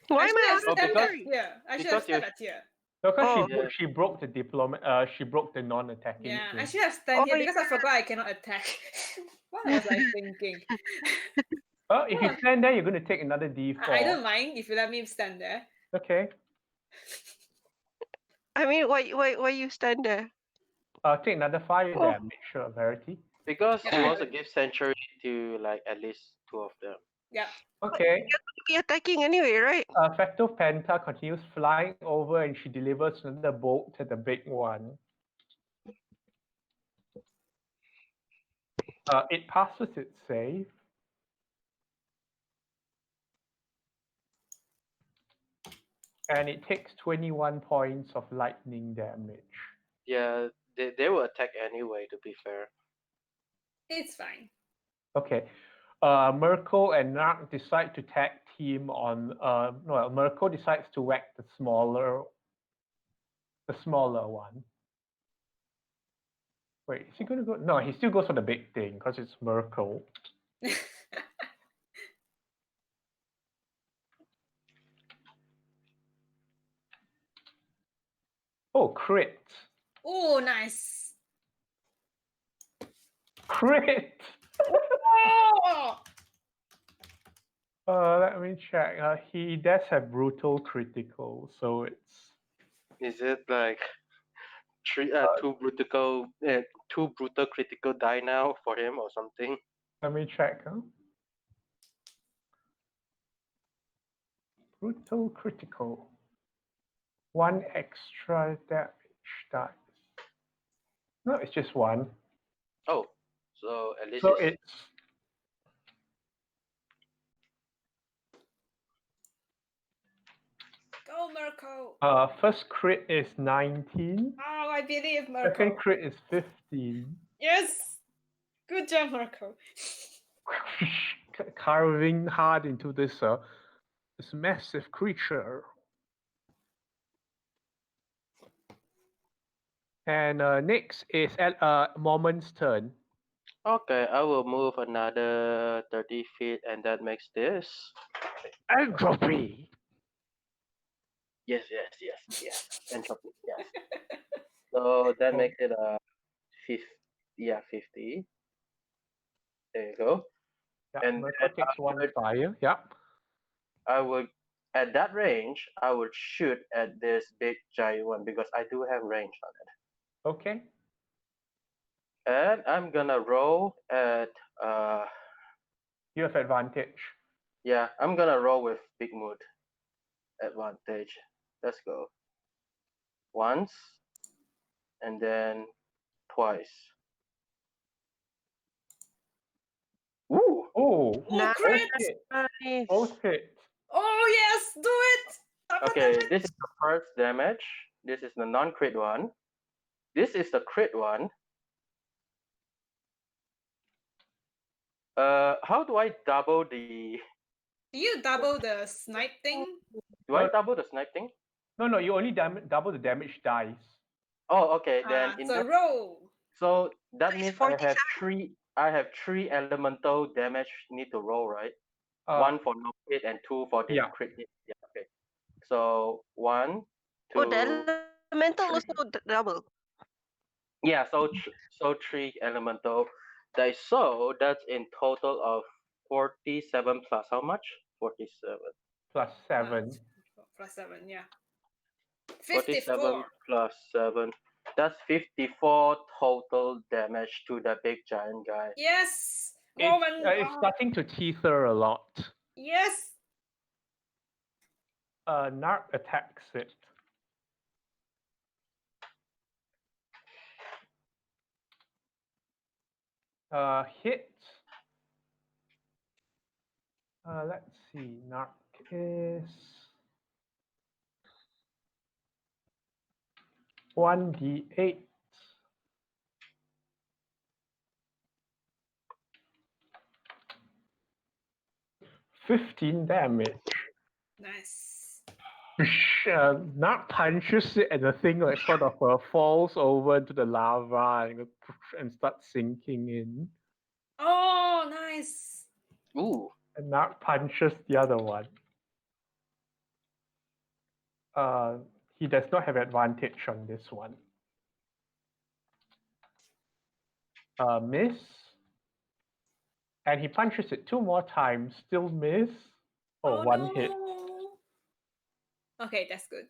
Why am I I out should of have stepped sanctuary? here. I should have because stepped at here. Because Oh. she broke the she broke the non-attacking. Yeah, I thing. should have stand here Oh, because I forgot I cannot attack. What was I thinking? If you stand there, you're going to take another D4. I don't mind if you let me stand there. Okay. I mean, why you stand there? Take another 5 Oh. damage, sure, Verity. Because Yeah, he I wants to know. give sanctuary to like at least 2 of them. Yeah. Okay. Be attacking anyway, right? Facto Penta continues flying over and she delivers another bolt to the big one. It passes its save. And it takes 21 points of lightning damage. Yeah, they will attack anyway. To be fair. It's fine. Okay. Merkel and Nark decide to tag team on. Merkel decides to whack the smaller one. Wait, is he gonna go? No, he still goes for the big thing because it's Merkel. Oh, crit! Oh, nice. Crit! Oh! Let me check. He does have brutal critical, so it's. Is it like two brutal critical die now for him or something? Let me check. Brutal critical. 1 extra damage dice. No, it's just 1. Oh, so at least So it's it's. Go, Merkel. First crit is 19. Oh, I believe Second Merkel. crit is 15. Yes. Good Good job, Marco. Carving hard into this massive creature. And next is at Mormon's turn. Okay, I will move another 30 feet, and that makes this. Entropy. Yes. Entropy. Yes. So that Oh. makes it 50. There you go. Yeah, And Marco then takes one fire. Yeah. I would, at that range, I would shoot at this big giant one because I do have range on it. Okay. And I'm gonna roll at You have advantage. yeah, I'm gonna roll with big mood advantage. Let's go. Once and then twice. Ooh! Oh, Oh, crit! hit. Nice. Both hit. Oh, yes, do it! Double Okay, damage. this is the first damage. This is the non-crit one. This is the crit one. How do I double the? Do you double the snipe thing? Do I double the snipe thing? No, you only double the damage dice. Oh, okay. Then in So that, roll. so that It's means 47. I have three elemental damage need to roll, right? Uh, One for no hit and two for the yeah. crit hit. Yeah. Okay. So 1, 2. Oh, the elemental three. also double. Yeah. So three elemental dice. So that's in total of 47 plus how much? 47. Plus 7. Plus 7, yeah. 47 54. plus 7. That's 54 total damage to the big giant guy. Yes! It's, Moment. it's starting to teether a lot. Yes! Narc attacks it. Hit. Let's see. Narc is 1d8. $15 damage. Nice. Narc punches it and the thing like sort of falls over into the lava and starts sinking in. Oh, nice. Ooh. And Narc punches the other one. He does not have advantage on this one. Miss. And he punches it 2 more times, still miss. Oh, one hit. No. Okay, that's good.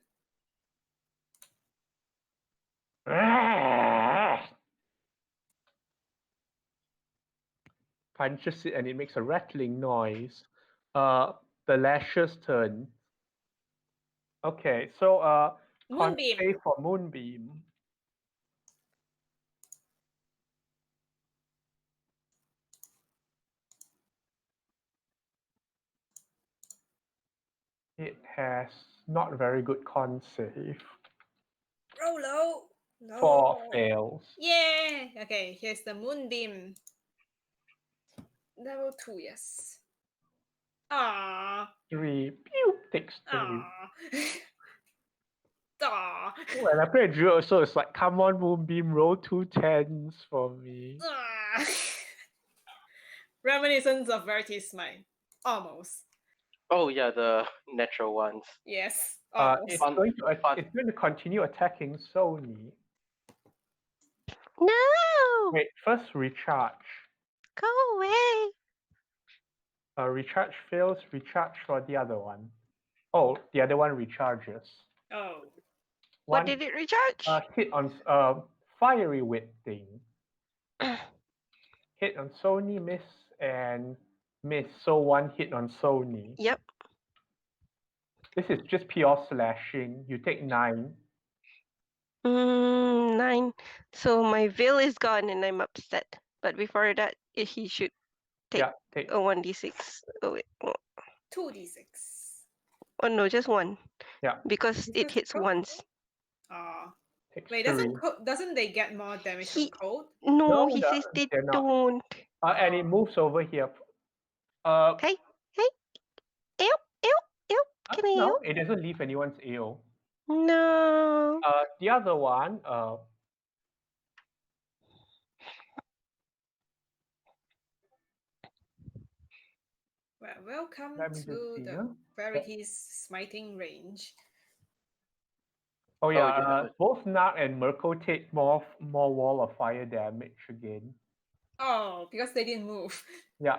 Punches it and it makes a rattling noise. The lashes turn. Okay, so con Moonbeam. save for Moonbeam. It has not very good con save. Roll low. No. 4 fails. Yeah. Okay, here's the moonbeam. Level 2, yes. Ah. 3. Pew! Takes 3. Ah. Ah. When I play Drill also, it's like, come on, Moonbeam, roll 2 10s for me. Ah. Reminiscence of Verity's mind. Almost. Oh yeah, the natural ones. Yes. It's Almost. going to continue attacking Sony. No! Wait, first recharge. Go away. Recharge fails, recharge for the other one. Oh, the other one recharges. Oh. What did it recharge? Hit on fiery wit thing. Hit on Sony, miss, and miss. So 1 hit on Sony. Yep. This is just pure slashing. You take 9. 9. So my veil is gone and I'm upset. But before that, he should take Yeah, take a 1d6. Oh wait. 2d6. Oh no, just 1. Yeah. Because it hits Oh. once. Ah. Takes Wait, 3. doesn't they get more damage from He cold? no, No, he says they they're not. don't. And it moves over here. Hey, hey, ew, ew, ew. Can I No, ew? it doesn't leave anyone's AO. No. The other one, Well, welcome let me just to see. the Verity's smiting range. Oh yeah, yeah. both Nark and Mirko take more wall of fire damage again. Oh, because they didn't move. Yeah.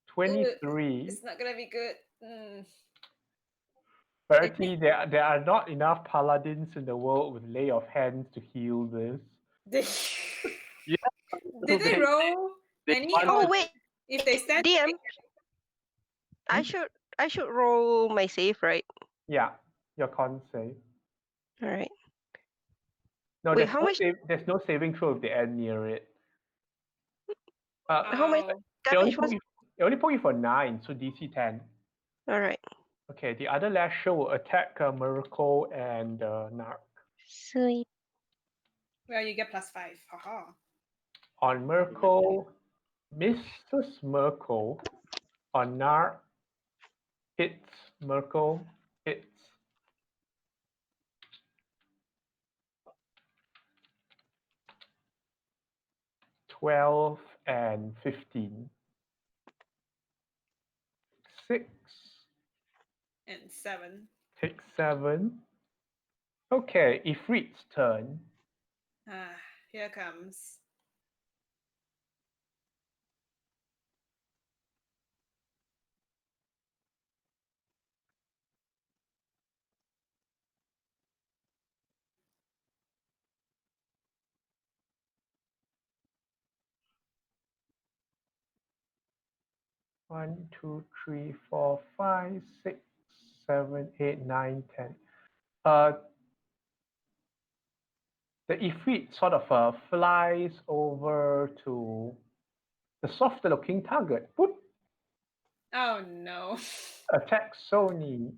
23. It's not gonna be good. Mm. Verity, there are not enough paladins in the world with lay of hands to heal this. They, Yeah. did they roll they any? want Oh Or wait, if they stand, DM. I should roll my save, right? Yeah, your con save. All right. No, Wait, how much there's no saving throw if they end near it. how much oh, They only damage put was? you, they only put you for 9, so DC 10. All right. Okay, the other lasher will attack Mirko and Nark. Sweet. well, you get +5. Haha. On Mirko, Mrs. Mirko. On Nark, hits. Mirko, hits. 12 and 15. 6, And 7. take 7. Okay, Ifrit's turn. Ah, here comes. One, 2, 3, 4, 5, 6, 7, 8, 9, 10. The Ifrit sort of flies over to the softer looking target. Boop, Oh no. attacks Sony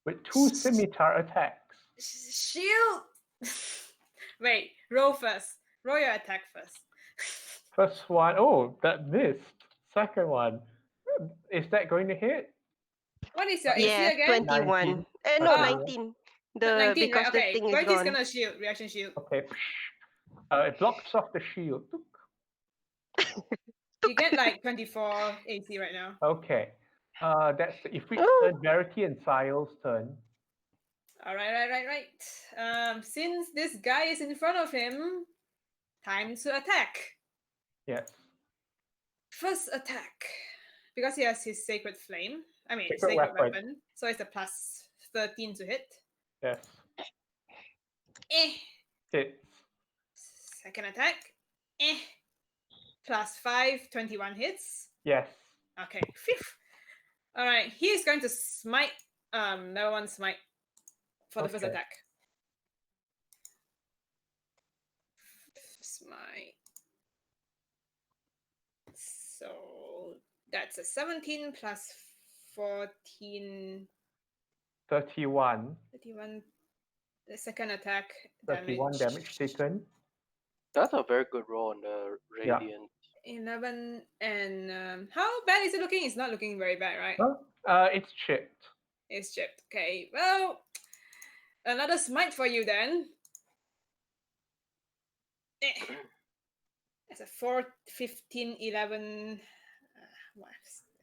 with 2 scimitar attacks. Shield! Wait, roll first. Roll your attack first. First one, oh, that missed. Second one, is that going to hit? What is your AC Yeah, again? 21. 19. No, Okay, yeah. 19. The 19, because right? the Okay. thing is Verity's gone. gonna shield. Reaction shield. Okay, it blocks off the shield. You get like 24 AC right now. Okay, that's the Ifrit's Oh, turn. Verity and Sile's turn. Right. Since this guy is in front of him, time to attack. Yes. First attack. Because he has his Sacred Flame. Sacred Sacred weapon. Weapon. So it's a +13 to hit. Yes. Hits. Second attack. +5, 21 hits. Yes. Okay. Phew. Alright, he's going to smite level 1 smite for the first Okay. attack. Smite. So that's a 17 plus 14. 31. 31. The second attack 31 damage taken. That's a very good roll on the Yeah. radiant. 11 and how bad is it looking? It's not looking very bad, right? Well, it's chipped. It's chipped. Okay, well, another smite for you then. That's a 4, 15, 11,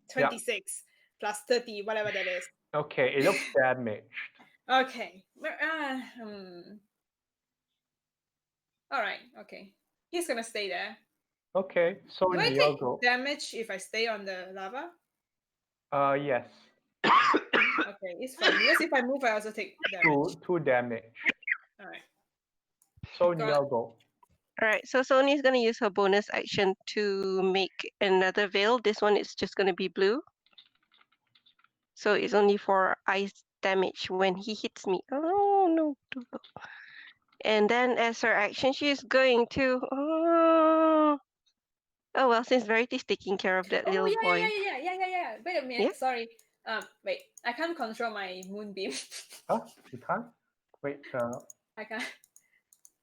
26 plus 30, whatever that is. Okay, it looks damaged. Okay. All right. Okay. He's gonna stay there. Okay, so Do I you'll take go. damage if I stay on the lava? Yes. Okay, it's fine. Because if I move, I also take damage. 2 damage. All right. So Got it. you'll go. all right. So Sony's gonna use her bonus action to make another veil. This one is just gonna be blue. So it's only for ice damage when he hits me. Oh no. And then as her action, she is going to. Oh well, since Verity's taking care of that Oh little boy. yeah. Wait a minute. Yeah? Sorry. Wait, I can't control my moonbeam. Huh? You can't? Wait, I can't.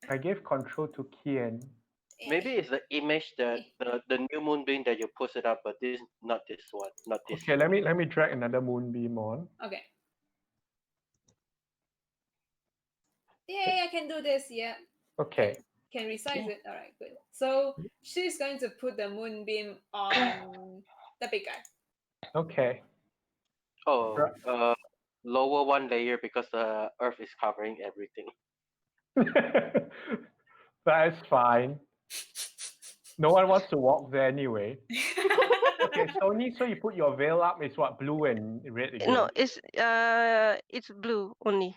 I gave control to Kian. Maybe it's the image that the new moonbeam that you posted up, but this not this one, not this. Okay, let me drag another moonbeam on. Okay. Yay, I can do this. Yeah. Okay. Can resize it. All right, good. So she's going to put the moonbeam on the big guy. Okay. Oh, lower one layer because the earth is covering everything. That is fine. No one wants to walk there anyway. Okay, Sony, so you put your veil up, it's what, blue and red again? No, it's blue only.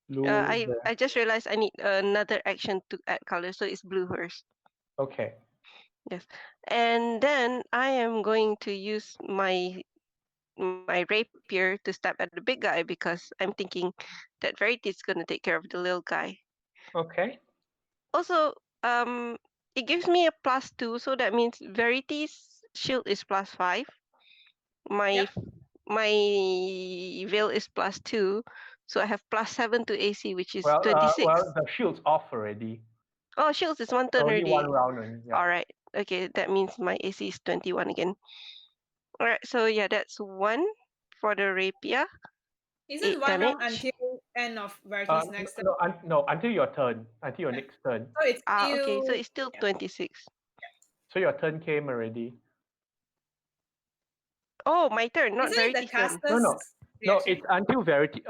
Blue. I just realized I need another action to add color, so it's blue first. Okay. Yes, and then I am going to use my rapier to stab at the big guy because I'm thinking that Verity is gonna take care of the little guy. Okay. Also, it gives me a +2, so that means Verity's shield is +5. My Yep. my veil is +2, so I have +7 to AC, which is Well, 26. the shield's off already. Oh, shields is 1 turn Only already. one round only. Yeah. All right. Okay, that means my AC is 21 again. All right, so yeah, that's 1 for the rapier. Isn't 8 one round damage. until end of Verity's next turn? No, until your turn. Until your next turn. So it's Okay, so still. it's still Yeah. 26. So your turn came already. Oh, my turn, not Isn't it the Verity's turn. caster's No, reaction? it's until Verity.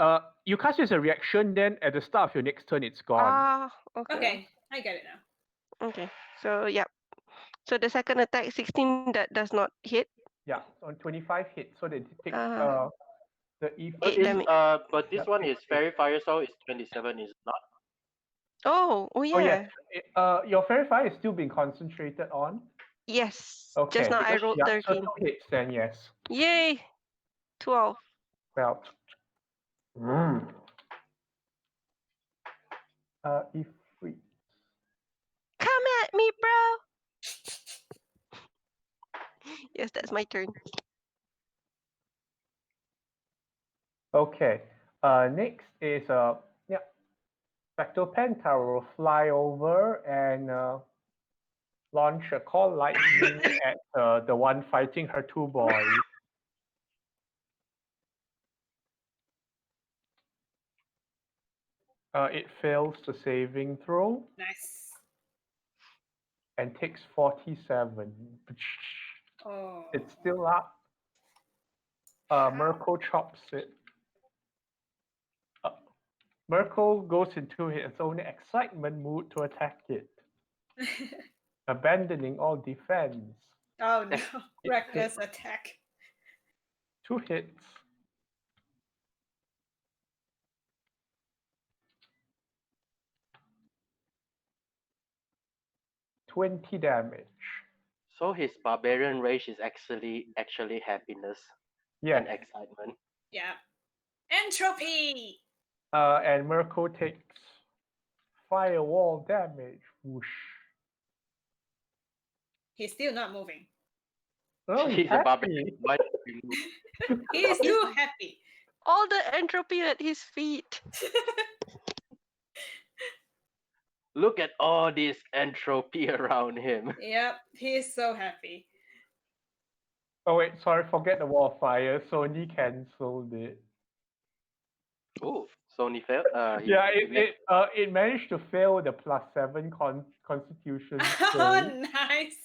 You cast as a reaction, then at the start of your next turn, it's gone. Ah, okay. Okay, I get it now. Okay, so yeah. So the second attack, 16, that does not hit. Yeah, on 25 hits, so that it takes Uh, the But 8 this damage. but this one is fairy fire, so it's 27, is it not? Oh Oh yeah. yes, your fairy fire is still being concentrated on. Yes. Okay. Just now I Because rolled Yeah, so 13. 2 hits then, yes. Yay! 12. Well, if we Come at me, bro. Yes, that's my turn. okay, next is Spectral Penta will fly over and launch a call lightning at the one fighting her two boys. It fails the saving throw Nice. and takes 47. Oh. It's still up. Merkel chops it. Merkel goes into its own excitement mood to attack it, abandoning all defense. Oh no! Reckless attack. 2 hits. $20 damage. So his barbarian rage is actually happiness Yes. and excitement. Yeah. Entropy. And Merkel takes firewall damage. Whoosh. He's still not moving. Oh, He's a barbarian. happy. Why don't we move? He is too happy. All the entropy at his feet. Look at all this entropy around him. Yep, he is so happy. Oh wait, sorry, forget the wall of fire. Sony cancelled it. Oh, Sony failed. Yeah, it managed to fail the +7 constitution Oh, save. nice.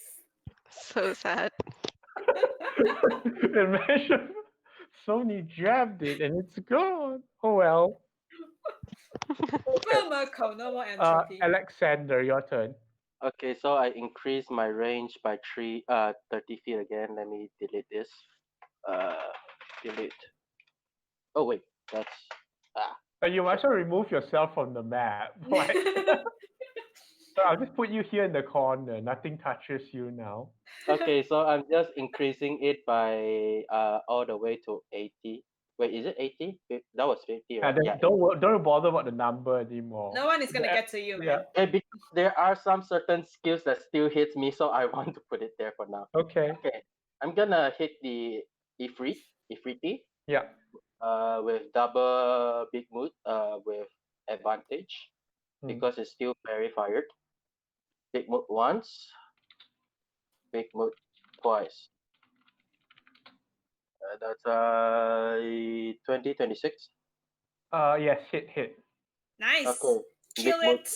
So sad. It managed to, Sony jabbed it and it's gone. Oh well. Well, Merkel, no more entropy. Alexander, your turn. Okay, so I increased my range by 30 feet again. Let me delete this. Delete. Oh wait, that's You might as well remove yourself from the map. Like, so I'll just put you here in the corner. Nothing touches you now. okay. So I'm just increasing it by all the way to 80. Wait, is it 80? That was 50, right? Yeah. Don't bother about the number anymore. No one is gonna get to you, man. Yeah. Because there are some certain skills that still hits me, so I want to put it there for now. Okay. Okay, I'm gonna hit the Ifriti. Yeah. With double big mood with advantage Hmm. because it's still very fired. Big mood once, big mood twice. That's 2026. Yes, hit. Nice. Okay. Kill Big mood it.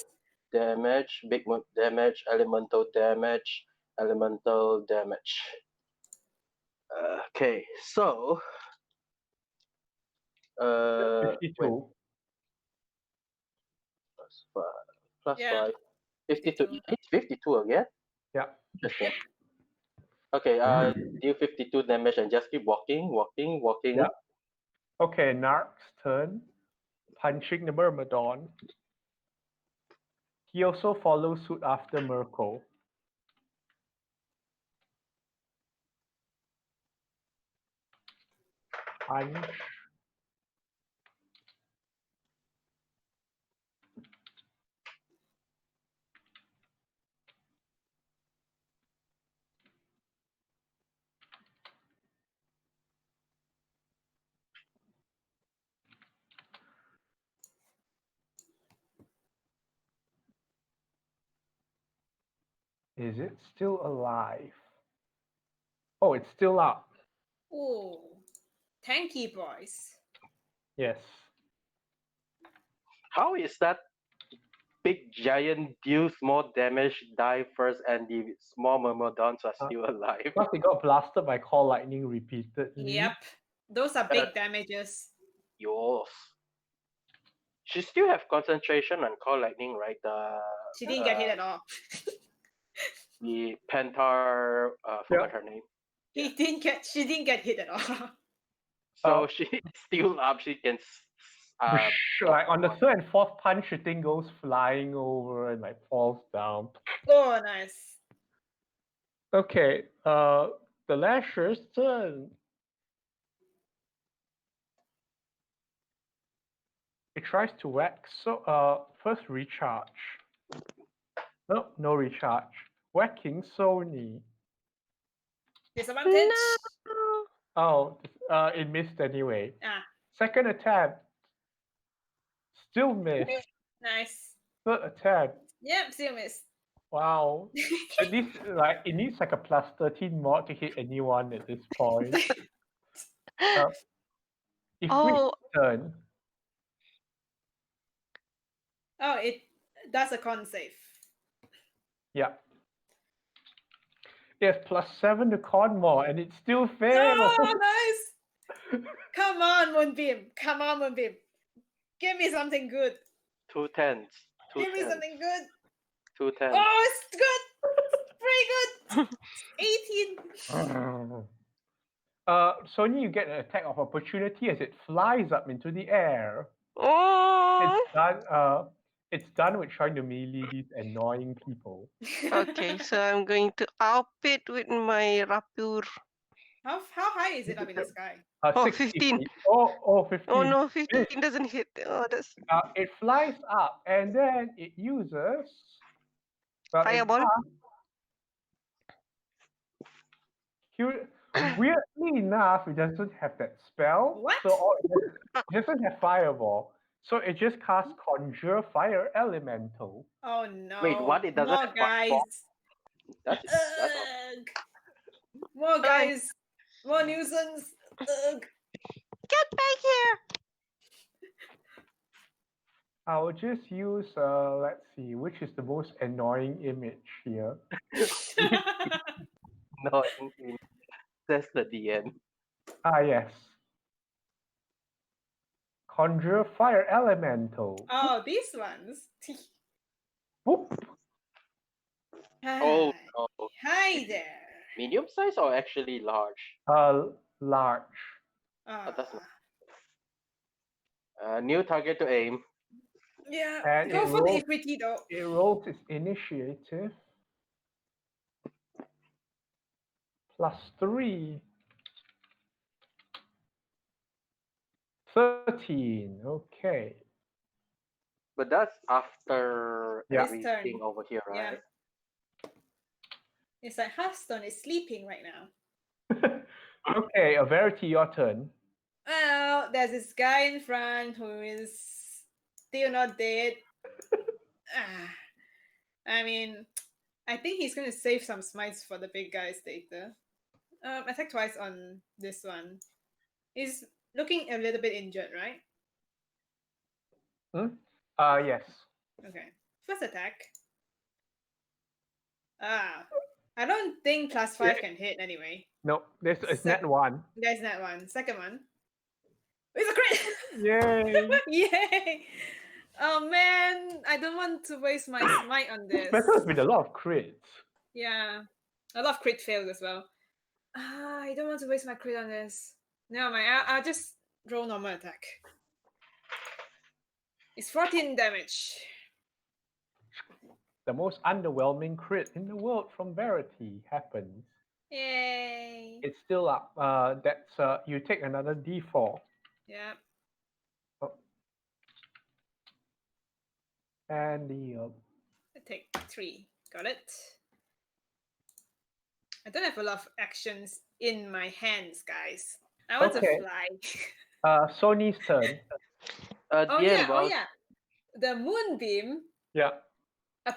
damage, big mood damage, elemental damage, elemental damage. Okay, so wait, 52. plus five, plus Yeah. 5, 52. 52. It's 52 again. Yeah. Interesting. Yep. Okay, deal 52 damage and just keep walking, walking, walking. Yeah. Okay, Nark's turn. Punching the Myrmidon. He also follows suit after Mirko. Punch. Is it still alive? Oh, it's still up. Oh, tanky boys. Yes. How is that big giant deals more damage, die first, and the small myrmidons are still alive? Because they got blasted by Call Lightning repeatedly. Yep. Those are big damages. Yours. She still have concentration on call lightning, right? She didn't get hit at all. The Pentar, forgot her name. She didn't get hit at all. So she's still up. She can. Like on the third and fourth punch, the thing goes flying over and like falls down. Oh, nice. Okay, the Lasher's turn. It tries to whack. So first recharge. Nope, no recharge. Whacking Sony. Disadvantage. No. Oh, it missed anyway. Ah, Second attempt. Still missed. nice. Third attempt. Yep, still missed. Wow. It needs like a plus 13 mod to hit anyone at this point. If Oh, we turn, Oh, that's a con save. yeah. It has +7 to con more, and it still fails. Oh, nice. Come on, Moonbeam. Come on, Moonbeam. Give me something good. 2 10s. Give me something good. 2 10s. Oh, it's good. It's pretty good. 18. Sony, you get an attack of opportunity as it flies up into the air. oh. It's done with trying to melee these annoying people. Okay, so I'm going to up it with my rapier. How high is it up in the sky? Oh, 60 15. feet. Oh, 15. Oh no, 15 doesn't hit. Oh, that's It flies up and then it uses fireball. Weirdly enough, it doesn't have that spell. What? So it doesn't have fireball. So it just casts Conjure Fire Elemental. Oh no. Wait, what? It doesn't More have guys. fireball? That's Ugh. More guys. More nuisance. Ugh. Get back here! I'll just use, let's see, which is the most annoying image here. annoying. That's the DM. Yes. Conjure Fire Elemental. Oh, these ones. Whoop. Oh Hi. no. Hi there. Medium size or actually large? Large. That's new target to aim. Yeah. And Go it for the rolls, equity though. it rolls its initiative. +3. 13. Okay. But that's after Yeah. His turn. everything over here, Yeah. right? It's like Hearthstone is sleeping right now. Okay, Verity, your turn. Well, there's this guy in front who is still not dead. Ah, I mean, I think he's going to save some smites for the big guys later. Attack twice on this one. He's looking a little bit injured, right? Hmm? Yes. Okay. First attack. Ah. I don't think class 5 can hit anyway. No, this is Sec- net one. There's that one. Second one. It's a crit! Yay! Yay! Oh man, I don't want to waste my smite on This this. battle has been a lot of crits. Yeah. A lot of crit fails as well. I don't want to waste my crit on this. Never mind, I'll just roll normal attack. It's 14 damage. The most underwhelming crit in the world from Verity happens. Yay. It's still up. That's you take another D4. Yeah. Oh. And the I take 3. Got it. I don't have a lot of actions in my hands, guys. I want to Okay. fly. Sony's turn. Oh Dean, yeah, oh well, yeah. The moonbeam. Yeah.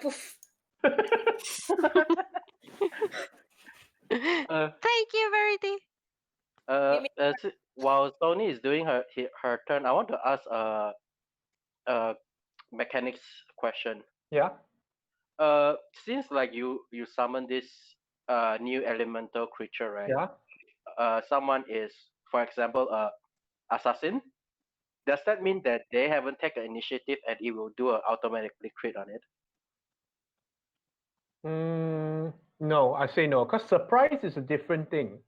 Poof. Thank you, Verity. while Sony is doing her turn, I want to ask a mechanics question. Yeah. Since like you summon this new elemental creature, right? Yeah. Someone is, for example, assassin. Does that mean that they haven't taken initiative and it will do a automatically crit on it? No, I say no, because surprise is a different thing.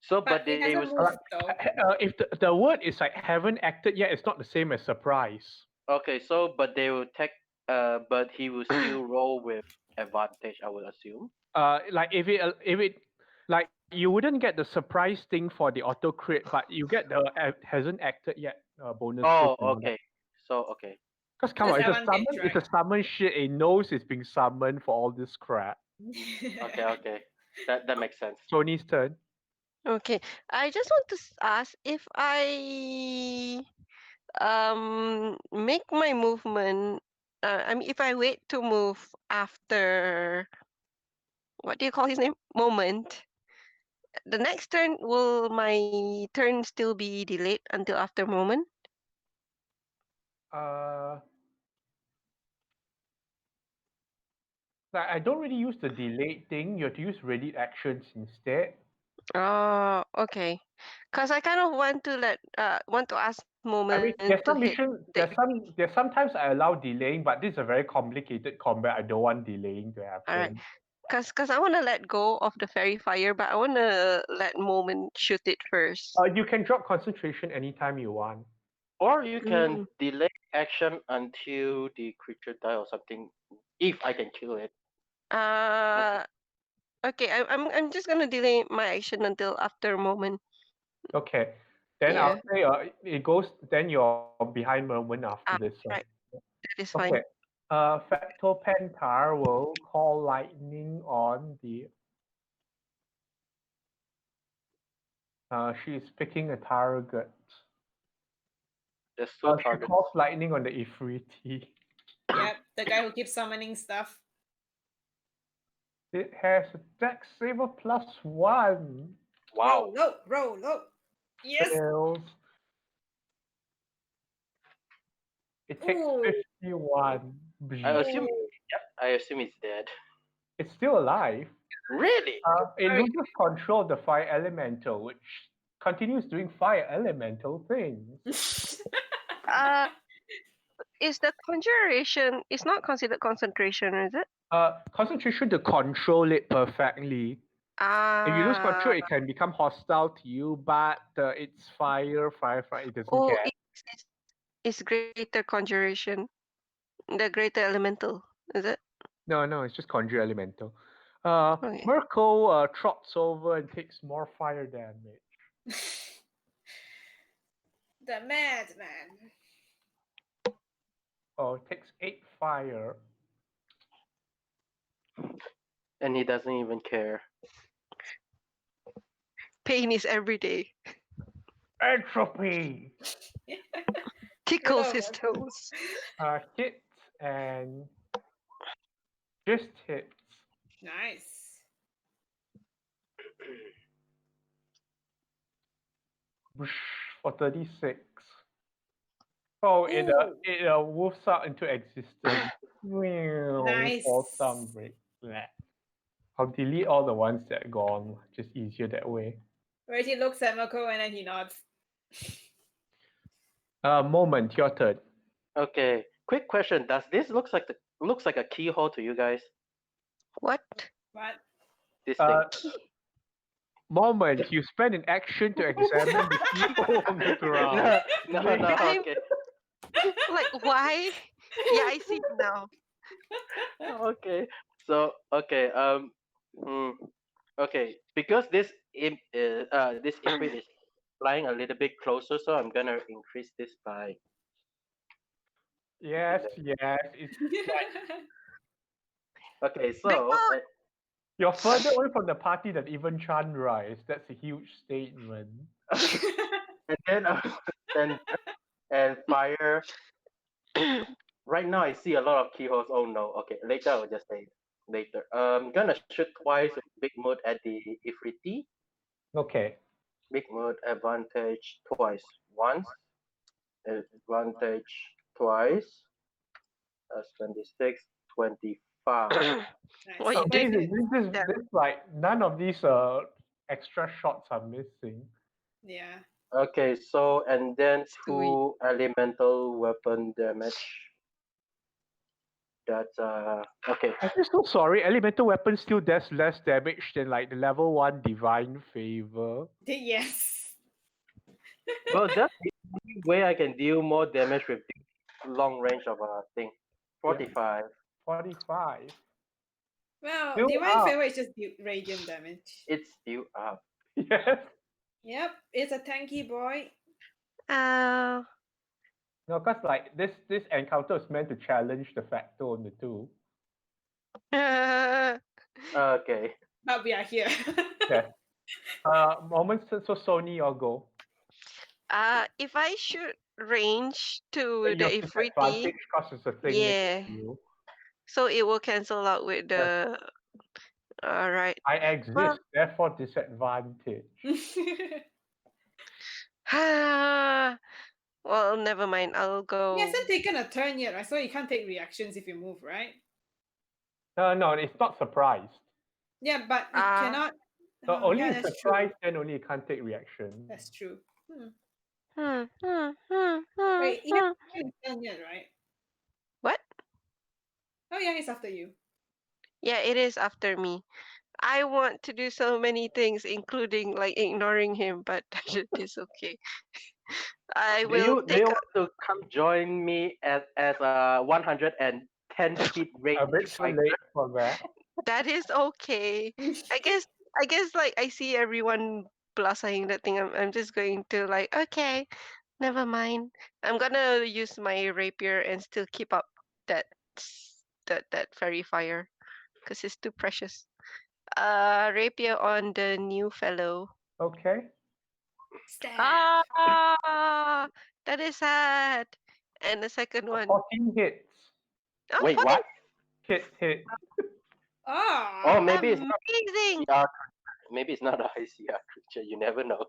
So, But but it they hasn't will. moved though. If the word is like haven't acted yet, it's not the same as surprise. Okay, so but they will take. But he will still roll with advantage, I would assume. Like if it like you wouldn't get the surprise thing for the auto crit, but you get the hasn't acted yet bonuses Oh, and all that. okay. So okay. Because come That's on, it's a advantage, summon. It's right? a summon shit. It knows it's being summoned for all this crap. Okay. That makes sense. Sony's turn. Okay, I just want to ask if I make my movement. I mean, if I wait to move after what do you call his name? Moment. The next turn, will my turn still be delayed until after moment? Uh, like I don't really use the delayed thing. You have to use ready actions instead. Oh, okay. Cause I kind of want to ask I mean, moment to there's hit some mission. the There's sometimes I allow delaying, but this is a very complicated combat. I don't want delaying to all right. happen. Cause I want to let go of the fairy fire, but I want to let moment shoot it first. You can drop concentration anytime you want. Or you can Mm. delay action until the creature die or something. If I can kill it. Uh, okay. I'm just gonna delay my action until after moment. Okay. Then Yeah. I'll say it goes. Then you're behind moment after Ah, this one. right. That is Okay. fine. Facto Pentar will call lightning on the. She's picking a target. There's two She targets. calls lightning on the Ifriti. Yep, the guy who keeps summoning stuff. It has a dex saver +1. Wow. Roll low. Yes. Fails. It takes Ooh. 51. I assume. Ooh. Yep. I assume it's dead. It's still alive. Really? It Very loses control of the fire elemental, which continues doing fire elemental things. Uh, is the conjuration is not considered concentration, is it? Concentration to control it perfectly. If you lose Ah, control, it can become hostile to you, but it's fire. It doesn't oh, get. it's greater conjuration, the greater elemental, is it? No, it's just conjure elemental. Okay. Mirko trots over and takes more fire damage. The madman. Oh, it takes 8 fire. And he doesn't even care. Pain is every day. Entropy. Tickles Good his one. toes. Hits and just hits. Nice. Whoosh, for 36. Oh, Ooh, it wolves out into existence. For some nice. break. Bleh. I'll delete all the ones that are gone. Just easier that way. Reggie looks at Mako and then he nods. Moment, your turn. Okay, quick question. Does this looks like a keyhole to you guys? What? What? This Uh, thing. Moment, you spend an action to examine the keyhole on the ground. No. I'm Okay, like, why? Yeah, I see it now. okay. So okay. Hmm, okay. Because this imprint is flying a little bit closer, so I'm gonna increase this by Yes, yes. It's like okay. Big So boat. you're further away from the party than even Chandra is. That's a huge statement. and then then and fire. Right now I see a lot of keyholes. Oh no. Okay, later I'll just say it. Later. Gonna shoot twice with big mode at the Ifriti. Okay. Big mode advantage twice. Once advantage twice. That's 26, 25. What Nice. you did? Amazing. Yeah. This like none of these extra shots are missing. Yeah. Okay, so and then Sweet. 2 elemental weapon damage. That's okay. I'm just so sorry. Elemental weapon still does less damage than like the level 1 divine favor. Yes. Well, that's the only way I can deal more damage with this long range of a thing. Yeah. 45. 45. Well, Still Divine up. Favor is just radiant damage. It's still up. Yes. Yep, it's a tanky boy. Uh, No, because like this encounter is meant to challenge the factor on the two. Okay. But we are here. Yes. Moments so Sony or go. if I should range to You the have Ifriti, disadvantage because it's a thing yeah, next to you. so it will cancel out with the. All right. I exist, Well, therefore disadvantage. well, never mind. I'll He go. hasn't taken a turn yet, right? So you can't take reactions if you move, right? No, it's not surprised. Yeah, but it Ah. cannot. So Oh, only yeah, if that's surprised, true. then only you can't take reaction. That's true. Hmm. Wait, he hasn't taken a turn yet, right? What? Oh yeah, he's after you. Yeah, it is after me. I want to do so many things, including like ignoring him, but it is okay. I will Do you take. want to come join me as a 110 feet range A bit too fighter? late for that. That is okay. I guess. I guess like I see everyone blasting that thing. I'm just going to like okay, never mind. I'm gonna use my rapier and still keep up that that fairy fire, because it's too precious. Rapier on the new fellow. Okay. Stab. Ah, that is sad. And the second one. 14 hits. Oh, Wait, 14. what? Hit. Oh, Ah. maybe it's not Amazing. ICR. Maybe it's not a ICR creature. You never know.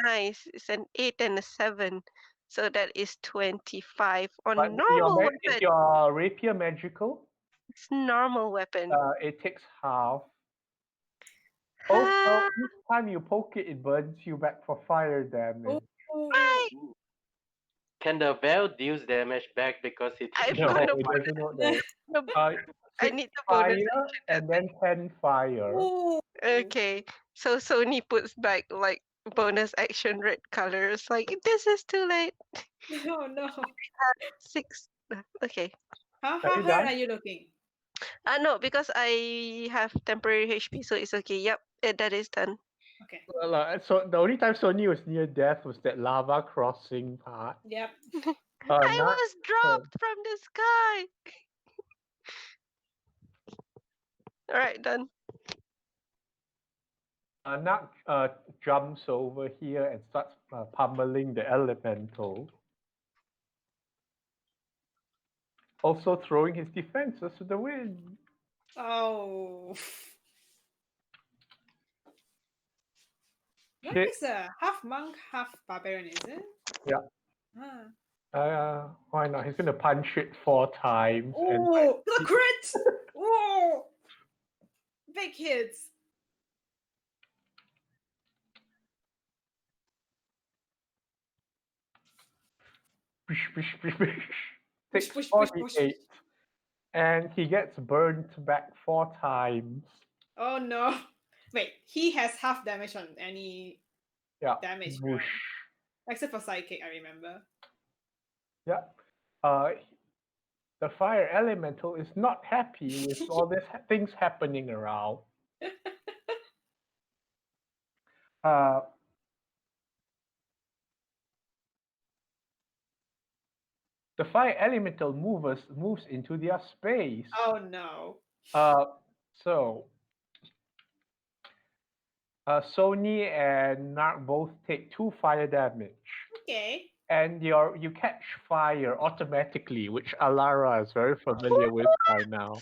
Nice. It's an 8 and a 7. So that is 25 But on normal is weapon. your rapier magical? It's normal weapon. It takes half. Also, Ah, each time you poke it, it burns you back for fire damage. why? Can the veil deals damage back because it I'm No, gonna it doesn't work that way. bonus. Uh, I 6 need the fire bonus action. and then 10 fire. Ooh. Okay, so Sony puts back like bonus action red colors. Like this is too late. Oh no. 6. Okay. How Are you hurt done? are you looking? No, because I have temporary HP, so it's okay. Yep, that is done. Okay. Well, so the only time Sony was near death was that lava crossing part. Yep. I Not was dropped from the sky. All right, done. Nak jumps over here and starts pummeling the elemental. Also throwing his defenses to the wind. Oh. That Shit. is a half monk, half barbarian, is it? Yeah. Ah. Why not? He's gonna punch it 4 times. And Oh, the crit! Oh, big hits. takes Push. 48. And he gets burnt back 4 times. Oh no. Wait, he has half damage on any damage, right? Whoosh. Except for psychic, I remember. Yeah. The fire elemental is not happy with all these things happening around. The fire elemental moves into their space. Oh no. So Sony and Nark both take 2 fire damage. Okay. And you catch fire automatically, which Alara is very familiar with by now.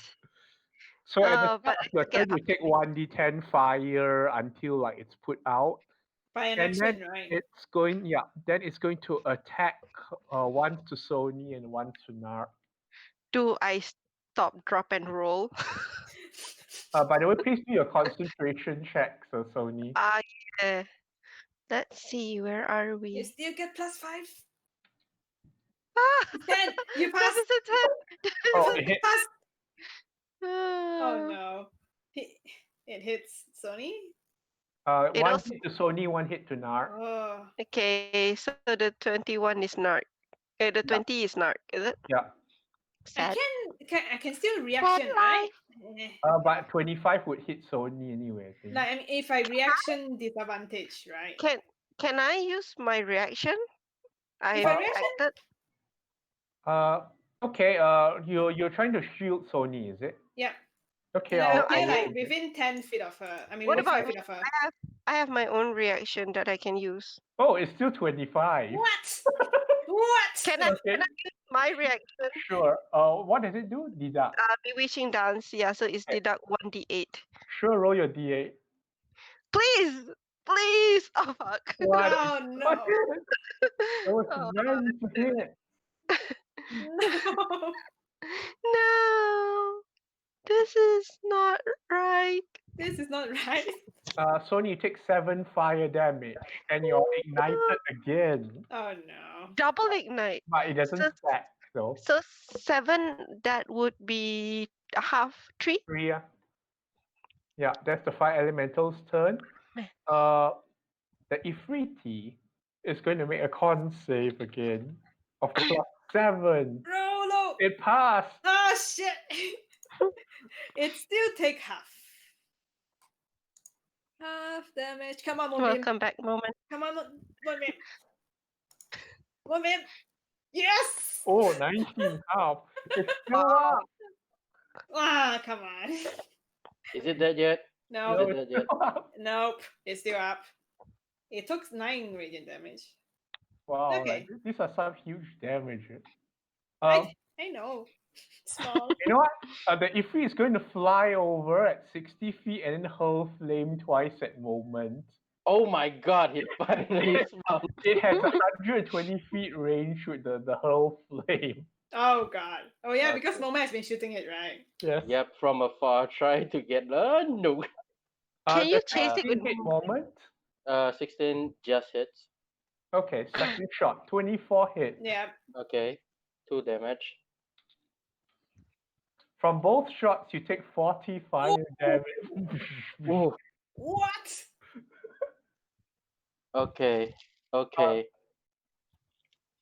So at the start But of your turn, you take 1d10 fire until like it's put out. By an And action, then right? it's going to attack once to Sony and once to Nark. do I stop, drop, and roll? By the way, please do your concentration check, so Sony. Yeah. Let's see, where are You we? still get +5. Ah! 10. You That passed. is a 10. Oh, it hit. Passed. Oh Ah. no. It hits Sony. It One also- hit to Sony, one hit to Nark. Oh. Okay, so the 21 is Narc. The 20 is Narc, is it? Yeah. Sad. I can still reaction, right? But 25 would hit Sony anyway, I think. Like, I mean, if I reaction disadvantage, right? Can I use my reaction? If I reaction? acted. Okay, you're trying to shield Sony, is it? Yeah. Okay, And I'll appear like use it. within 10 feet of her. I mean, What within about 5 me? feet of her. I have my own reaction that I can use. Oh, it's still 25. What? What? Can I Okay. use my reaction? Sure. What does it do? Deduct. Bewitching dance. Yeah, so it's deduct 1d8. Sure, roll your d8. Please. Oh fuck. What? Oh no. That was Oh, 9 to hit. No. no. This is not right. This is not right. Sony, you take 7 fire damage, and you're ignited again. Oh no. Double ignite. But it doesn't So- stack, though. So 7, that would be a half 3. 3, yeah. Yeah, that's the fire elemental's turn. Man. The Ifriti is going to make a con save again of +7. Rolo. It passed. Oh shit. It still take half. Half damage. Come on, Moonbeam. Welcome back, moment. Come on, Moonbeam. Moonbeam. Yes. Oh, 19 half. It's still up. Ah, come on. Is it dead yet? No. No. No, it's still up. Nope. It's still up. It took 9 radiant damage. Wow, Okay. like, these are some huge damage. I know. Small. You know what? The Ifrit is going to fly over at 60 feet and then hurl flame twice at moment. Oh my god, he finally spawned. It has 120 feet range with the hurl flame. Oh god. Oh yeah, because Okay. Moma has been shooting it, right? Yes. Yep, from afar, trying to get no. Can you The chase it 16 with hit moment? 16 just hits. Okay, second shot, 24 hit. Yeah. Okay, 2 damage. From both shots, you take 40 fire damage. Ooh. What? Okay, okay.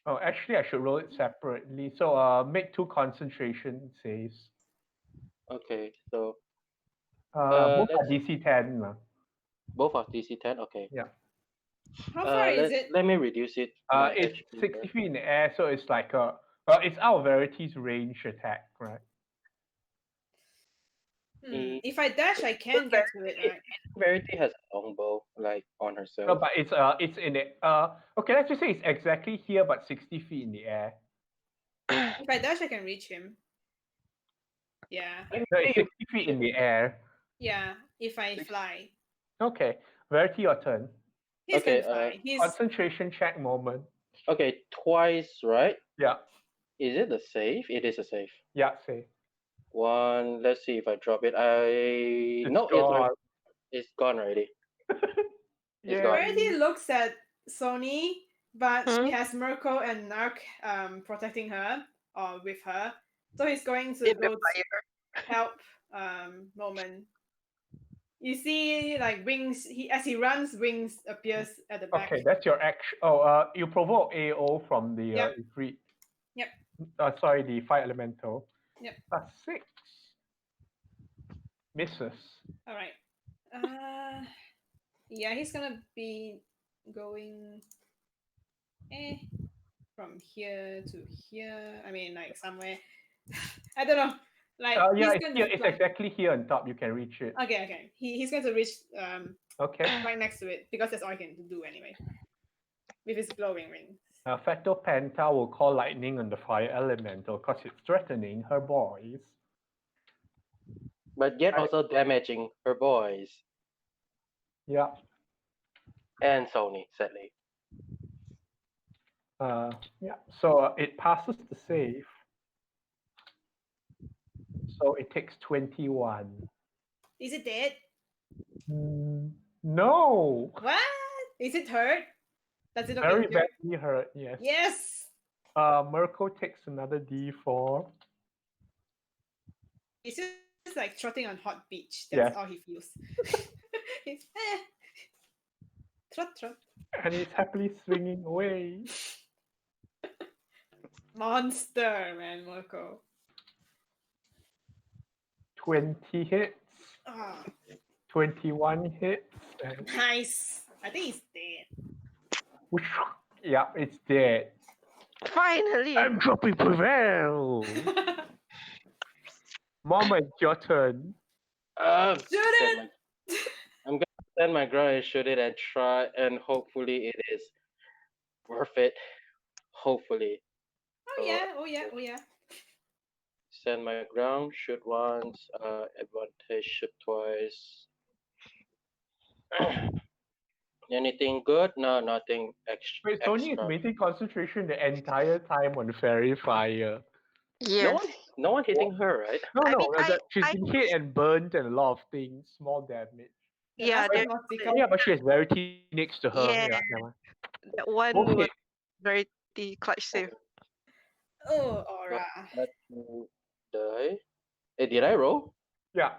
Oh, actually, I should roll it separately. So, make 2 concentration saves. Okay, so Both are let's- DC 10. both are DC 10. Okay. Yeah. How far is let, it? let me reduce it. my It's HP 60 first. feet in the air, so it's like it's our Verity's range attack, right? If I dash, I can get to it, right? Verity has a longbow. like on No, herself? but it's in the okay, let's just say it's exactly here but 60 feet in the air. If I dash, I can reach him. Yeah. I No, it's think 60 feet in the air. Yeah. If I fly. Okay. Verity, your turn. He's Okay, gonna fly. He's Concentration check moment. okay, twice, right? Yeah. Is it a save? It is a save. Yeah, say. One. Let's see if I drop it. It's No, gone. it's gone already. It's Yeah. gone. Verity looks at Sony, but Hmm? she has Mirko and Nark protecting her or with her. So he's going to In the go fire. help moment. You see like wings as he runs, wings appears at the back. Okay, that's your action. You provoke AO from the Yep. Ifrit. Yep. Sorry, the fire elemental. Yep. That's 6. Misses. Alright. Yeah, he's gonna be going from here to here. I mean like somewhere. I don't know. Like Yeah, he's it's going here. to It's fly. exactly here on top. You can reach it. Okay. He's going to reach Okay. right next to it because that's all he can do anyway. With his glowing ring. Factor Penta will call lightning on the fire elemental because it's threatening her boys. But yet also damaging her boys Yeah. and Sony, sadly. Yeah. So it passes the save. So it takes 21. Is it dead? No. What? Is it hurt? Does it look Very injured? badly hurt. Yes. Yes. Mirko takes another D4. He's just like trotting on hot beach. Yes. That's all he feels. He's trot. And he's happily swinging away. Monster, man, Marco. 20 hits. Ah, 21 hits. And nice. I think he's dead. whoosh, yeah, it's dead. Finally. Entropy prevails. Mama, it's your turn. Shoot stand it! I'm gonna stand my ground and shoot it and try, and hopefully it is worth it. Hopefully. Oh yeah. Stand my ground, shoot once, advantage, shoot twice. Anything good? No, nothing Wait, Sony is extra. maintaining concentration the entire time on fairy fire. Yes. No one hitting her, right? No, I no, mean, she's I- been hit and burnt and a lot of things, small damage. The Yeah, last one there- was Oh, because yeah, but she has Verity next to her. Yeah. Yeah, never mind. that one Both was hit. very the clutch save. oh aura. Let me die. Hey, did I roll? Yeah,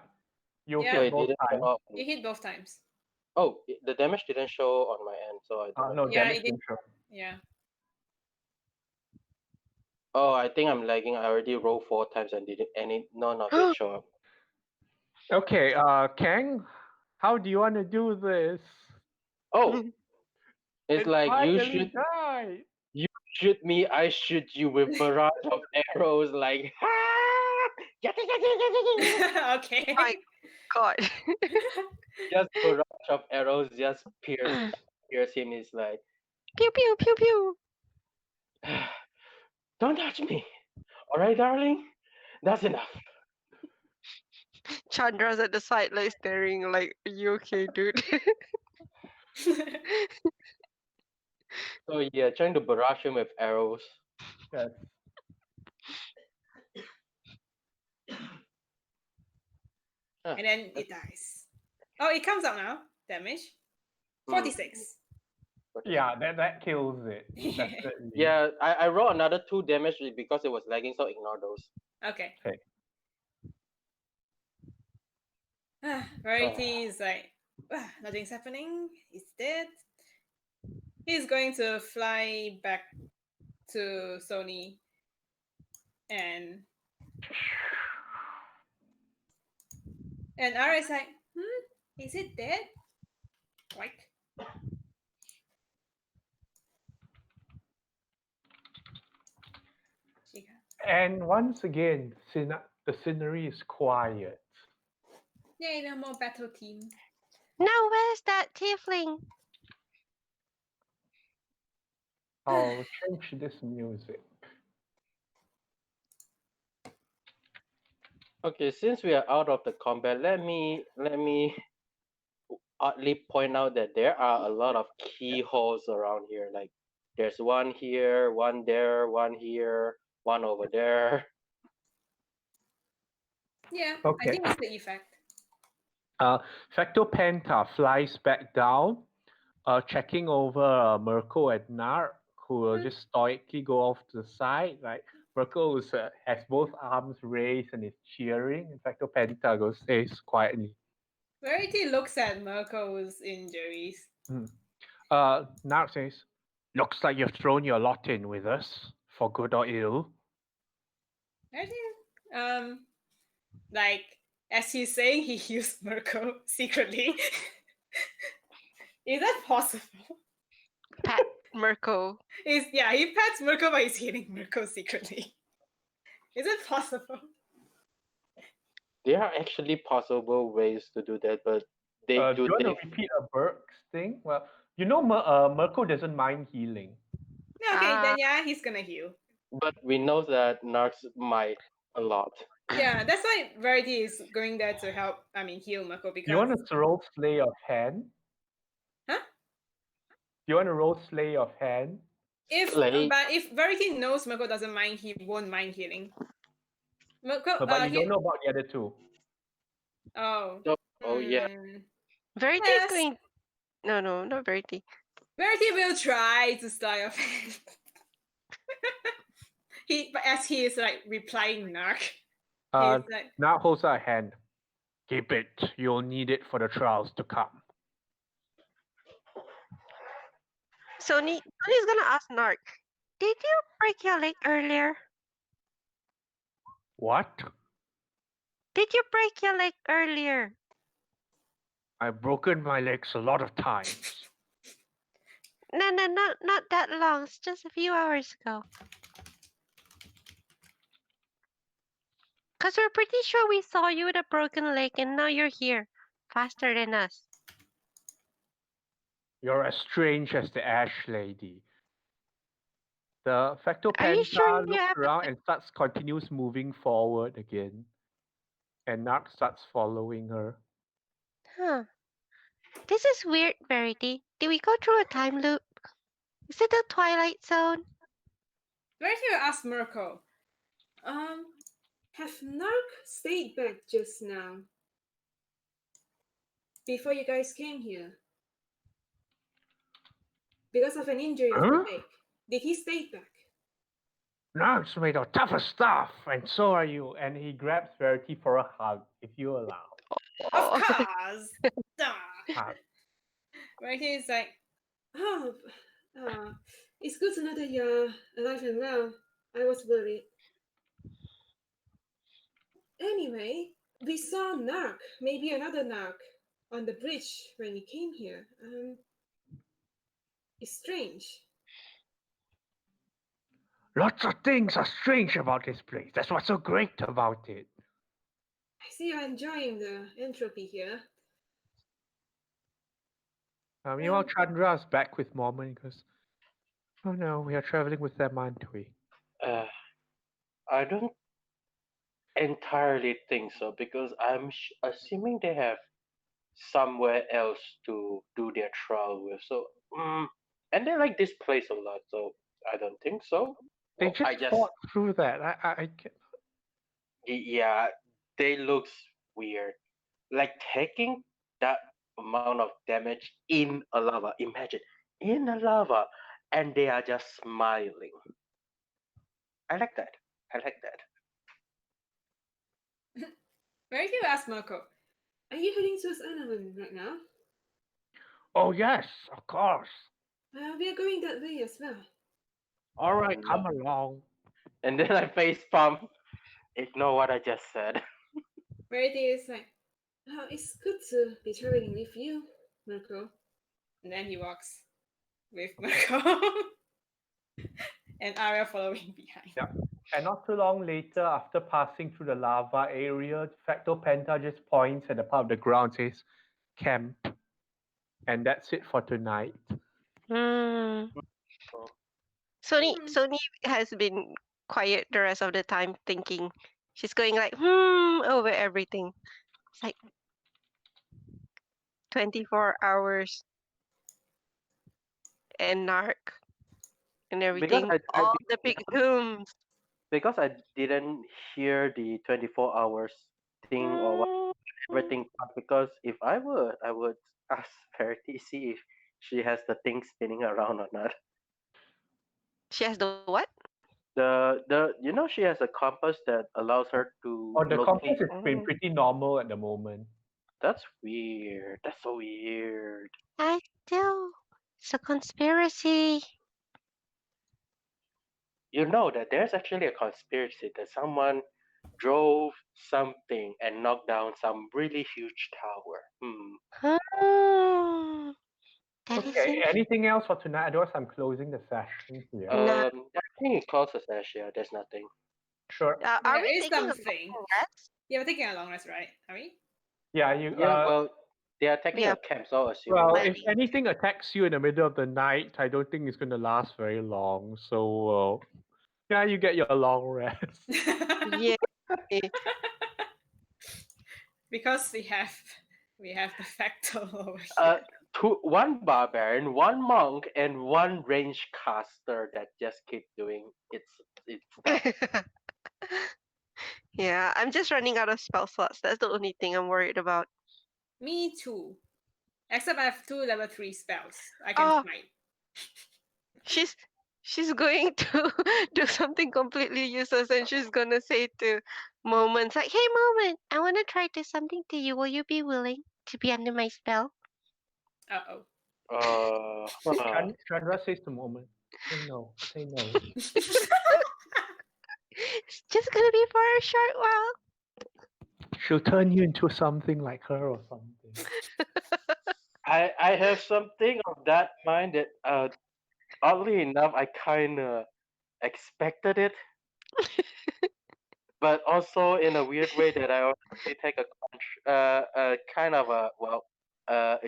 you Yeah. Oh, hit it both didn't times. come up. You hit both times. Oh, the damage didn't show on my end, so I don't know. No, Yeah, damage it did. didn't show. Yeah. Oh, I think I'm lagging. I already rolled 4 times and none of it show up. Okay, Kang, how do you want to do this? Oh, it's like you finally should died. shoot me, I shoot you with barrage of arrows. Like, Okay. My God. just barrage of arrows, just pierce him. Is like, Pew pew pew pew. don't touch me. All right, darling, that's enough. Chandra's at the side, like staring, like, "Are you okay, dude?" So yeah, trying to barrage him with arrows. Yes. And then it dies. Oh, it comes up now. Damage. Hmm. 46. Yeah, that kills it. Definitely. Yeah, I rolled another 2 damage because it was lagging, so ignore those. Okay. Okay. Verity is like, nothing's happening. He's dead. He's going to fly back to Sony and Ara is like, is it dead? Like, And once again, the scenery is quiet. yay, no more battle team. Now where's that tiefling? I'll change this music. Okay, since we are out of the combat, let me oddly point out that there are a lot of keyholes around here. Like there's one here, one there, one here, one over there. Yeah, I Okay. think it's the effect. Facto Penta flies back down, checking over Mirko and Nar, who will just stoically go off to the side. Like Mirko has both arms raised and is cheering. And Facto Penta says quietly. Verity looks at Mirko's injuries. Nar says, "Looks like you've thrown your lot in with us, for good or ill." Verity, like as he's saying, he heals Mirko secretly. Is that possible? Pat Mirko. He pats Mirko, but he's healing Mirko secretly. Is it possible? There are actually possible ways to do that, but they Do do you want they to repeat a Burks thing? Well, Mirko doesn't mind healing. Okay, then yeah, he's gonna heal. but we know that Narcs might a lot. Yeah, that's why Verity is going there to help. Heal Mirko because. You want to roll Slay of Hand? Huh? You want to roll Slay of Hand? But if Verity knows Mirko doesn't mind, he won't mind healing. Mirko, But you don't know about the other two. Oh. Oh yeah. Verity is going. No, not Verity. Verity will try to start off. As he is like replying Narc. Now holds out a hand. Keep it. You'll need it for the trials to come. So Nini's gonna ask Narc, did you break your leg earlier? What? Did you break your leg earlier? I've broken my legs a lot of times. No, not that long. It's just a few hours ago. Because we're pretty sure we saw you with a broken leg and now you're here. Faster than us. You're as strange as the Ash Lady. The Facto Are you Penta sure you looks have around and continues moving forward again. And Narc starts following her. Huh. This is weird, Verity. Did we go through a time loop? Is it the Twilight Zone? Verity will ask Mirko. Have Narc stayed back just now? Before you guys came here? Because of an injury of the leg. Did he stay back? Narc's made of tougher stuff, and so are you. And he grabs Verity for a hug, if you allow. Of course. Verity is like, it's good to know that you're alive and well. I was worried. Anyway, we saw Narc, maybe another Narc, on the bridge when we came here. It's strange. Lots of things are strange about this place. That's what's so great about it. I see you're enjoying the entropy here. Meanwhile, Chandra's back with Mormon and goes, "Oh no, we are traveling with them, aren't we?" I don't entirely think so because I'm assuming they have somewhere else to do their trial with. So, and they like this place a lot. So I don't think so. They just fought through that. I Yeah, they looks weird. Like taking that amount of damage in a lava. Imagine in a lava, and they are just smiling. I like that. Verity will ask Mirko. Are you heading towards Anaheim right now? Oh yes, of course. We are going that way as well. All right, come along. And then I face palm. Ignore what I just said. Verity is like, it's good to be traveling with you, Mirko. And then he walks with Mirko. And Arya following behind. Yeah. And not too long later, after passing through the lava area, Facto Penta just points at the part of the ground and says, "Camp." And that's it for tonight. Hmm. Sony has been quiet the rest of the time, thinking. She's going like over everything. It's like 24 hours and narc and Because everything. I All the big rooms. because I didn't hear the 24 hours thing or everything part, because if I would ask Verity, see if she has the thing spinning around or not. She has the what? She has a compass that allows her to Oh, the locate. compass has been pretty normal at the moment. That's weird. That's so weird. I still. It's a conspiracy. You know that there's actually a conspiracy that someone drove something and knocked down some really huge tower. Hmm. That is Okay, anything else for tonight? Otherwise, I'm closing the session here. No. I think it closes Asia. There's nothing. Sure. Are There we is taking a something. long rest? Yeah, we're taking a long rest, right? Are we? Yeah, you. Yeah, well, they are taking Yeah. a camp, so assuming. Well, Well, if anything attacks you in the middle of the night, I don't think it's going to last very long. So, yeah, you get your long rest. Yeah. Because we have the factor over here. One barbarian, one monk, and one range caster that just keep doing its stuff. Yeah, I'm just running out of spell slots. That's the only thing I'm worried about. Me too. Except I have 2 level 3 spells. I can Oh, smite. she's going to do something completely useless, and she's gonna say to Moments like, "Hey, Moment, I want to try to something to you. Will you be willing to be under my spell?" Uh-oh. Chandra says the moment. Say no. Say no. It's just gonna be for a short while. She'll turn you into something like her or something. I have something of that mind that oddly enough I kinda expected it, but also in a weird way that I already take a kind of a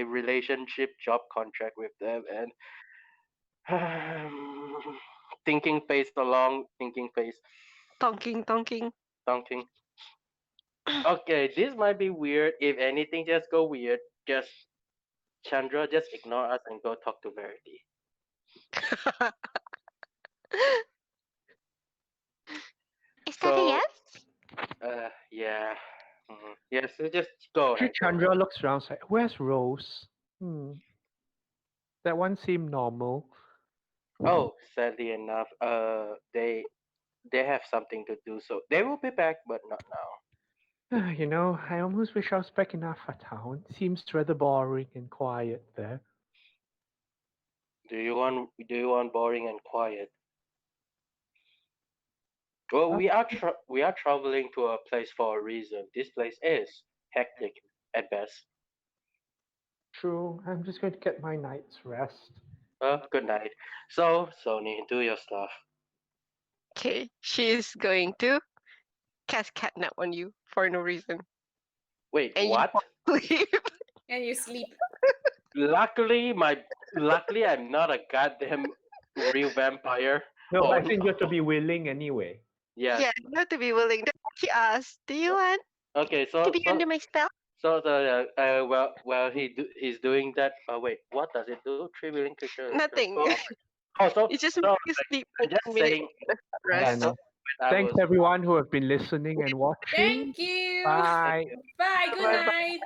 relationship job contract with them, and thinking phase along thinking phase Tonking. thinking. Okay, this might be weird. If anything just go weird, just Chandra, just ignore us and go talk to Verity. Is that a So yes? yeah. Yes, so just go Actually, ahead. Chandra looks around and like, where's Rose? That one seemed normal. Oh, sadly enough, they have something to do, so they will be back, but not now. You know, I almost wish I was back in Afatown. Seems rather boring and quiet there. Do you want boring and quiet? Well, we are traveling to a place for a reason. This place is hectic at best. True, I'm just going to get my night's rest. Good night. So, Sony, do your stuff. Okay, she's going to cast catnap on you for no reason. Wait, And what? you sleep. And you sleep. Luckily, I'm not a goddamn real vampire. No, Oh, I think you have to be willing anyway. yeah. Yeah, you have to be willing. That's what she asked. Do you want Okay, to be under my spell? he's doing that. Wait, what does it do? 3 willing creatures. Nothing. Oh, so It just so makes you sleep for I'm just 1 minute. saying. Yeah, Rest. no. I Thanks was everyone who have been listening and watching. Thank you. Bye. Bye. Good Bye-bye. night.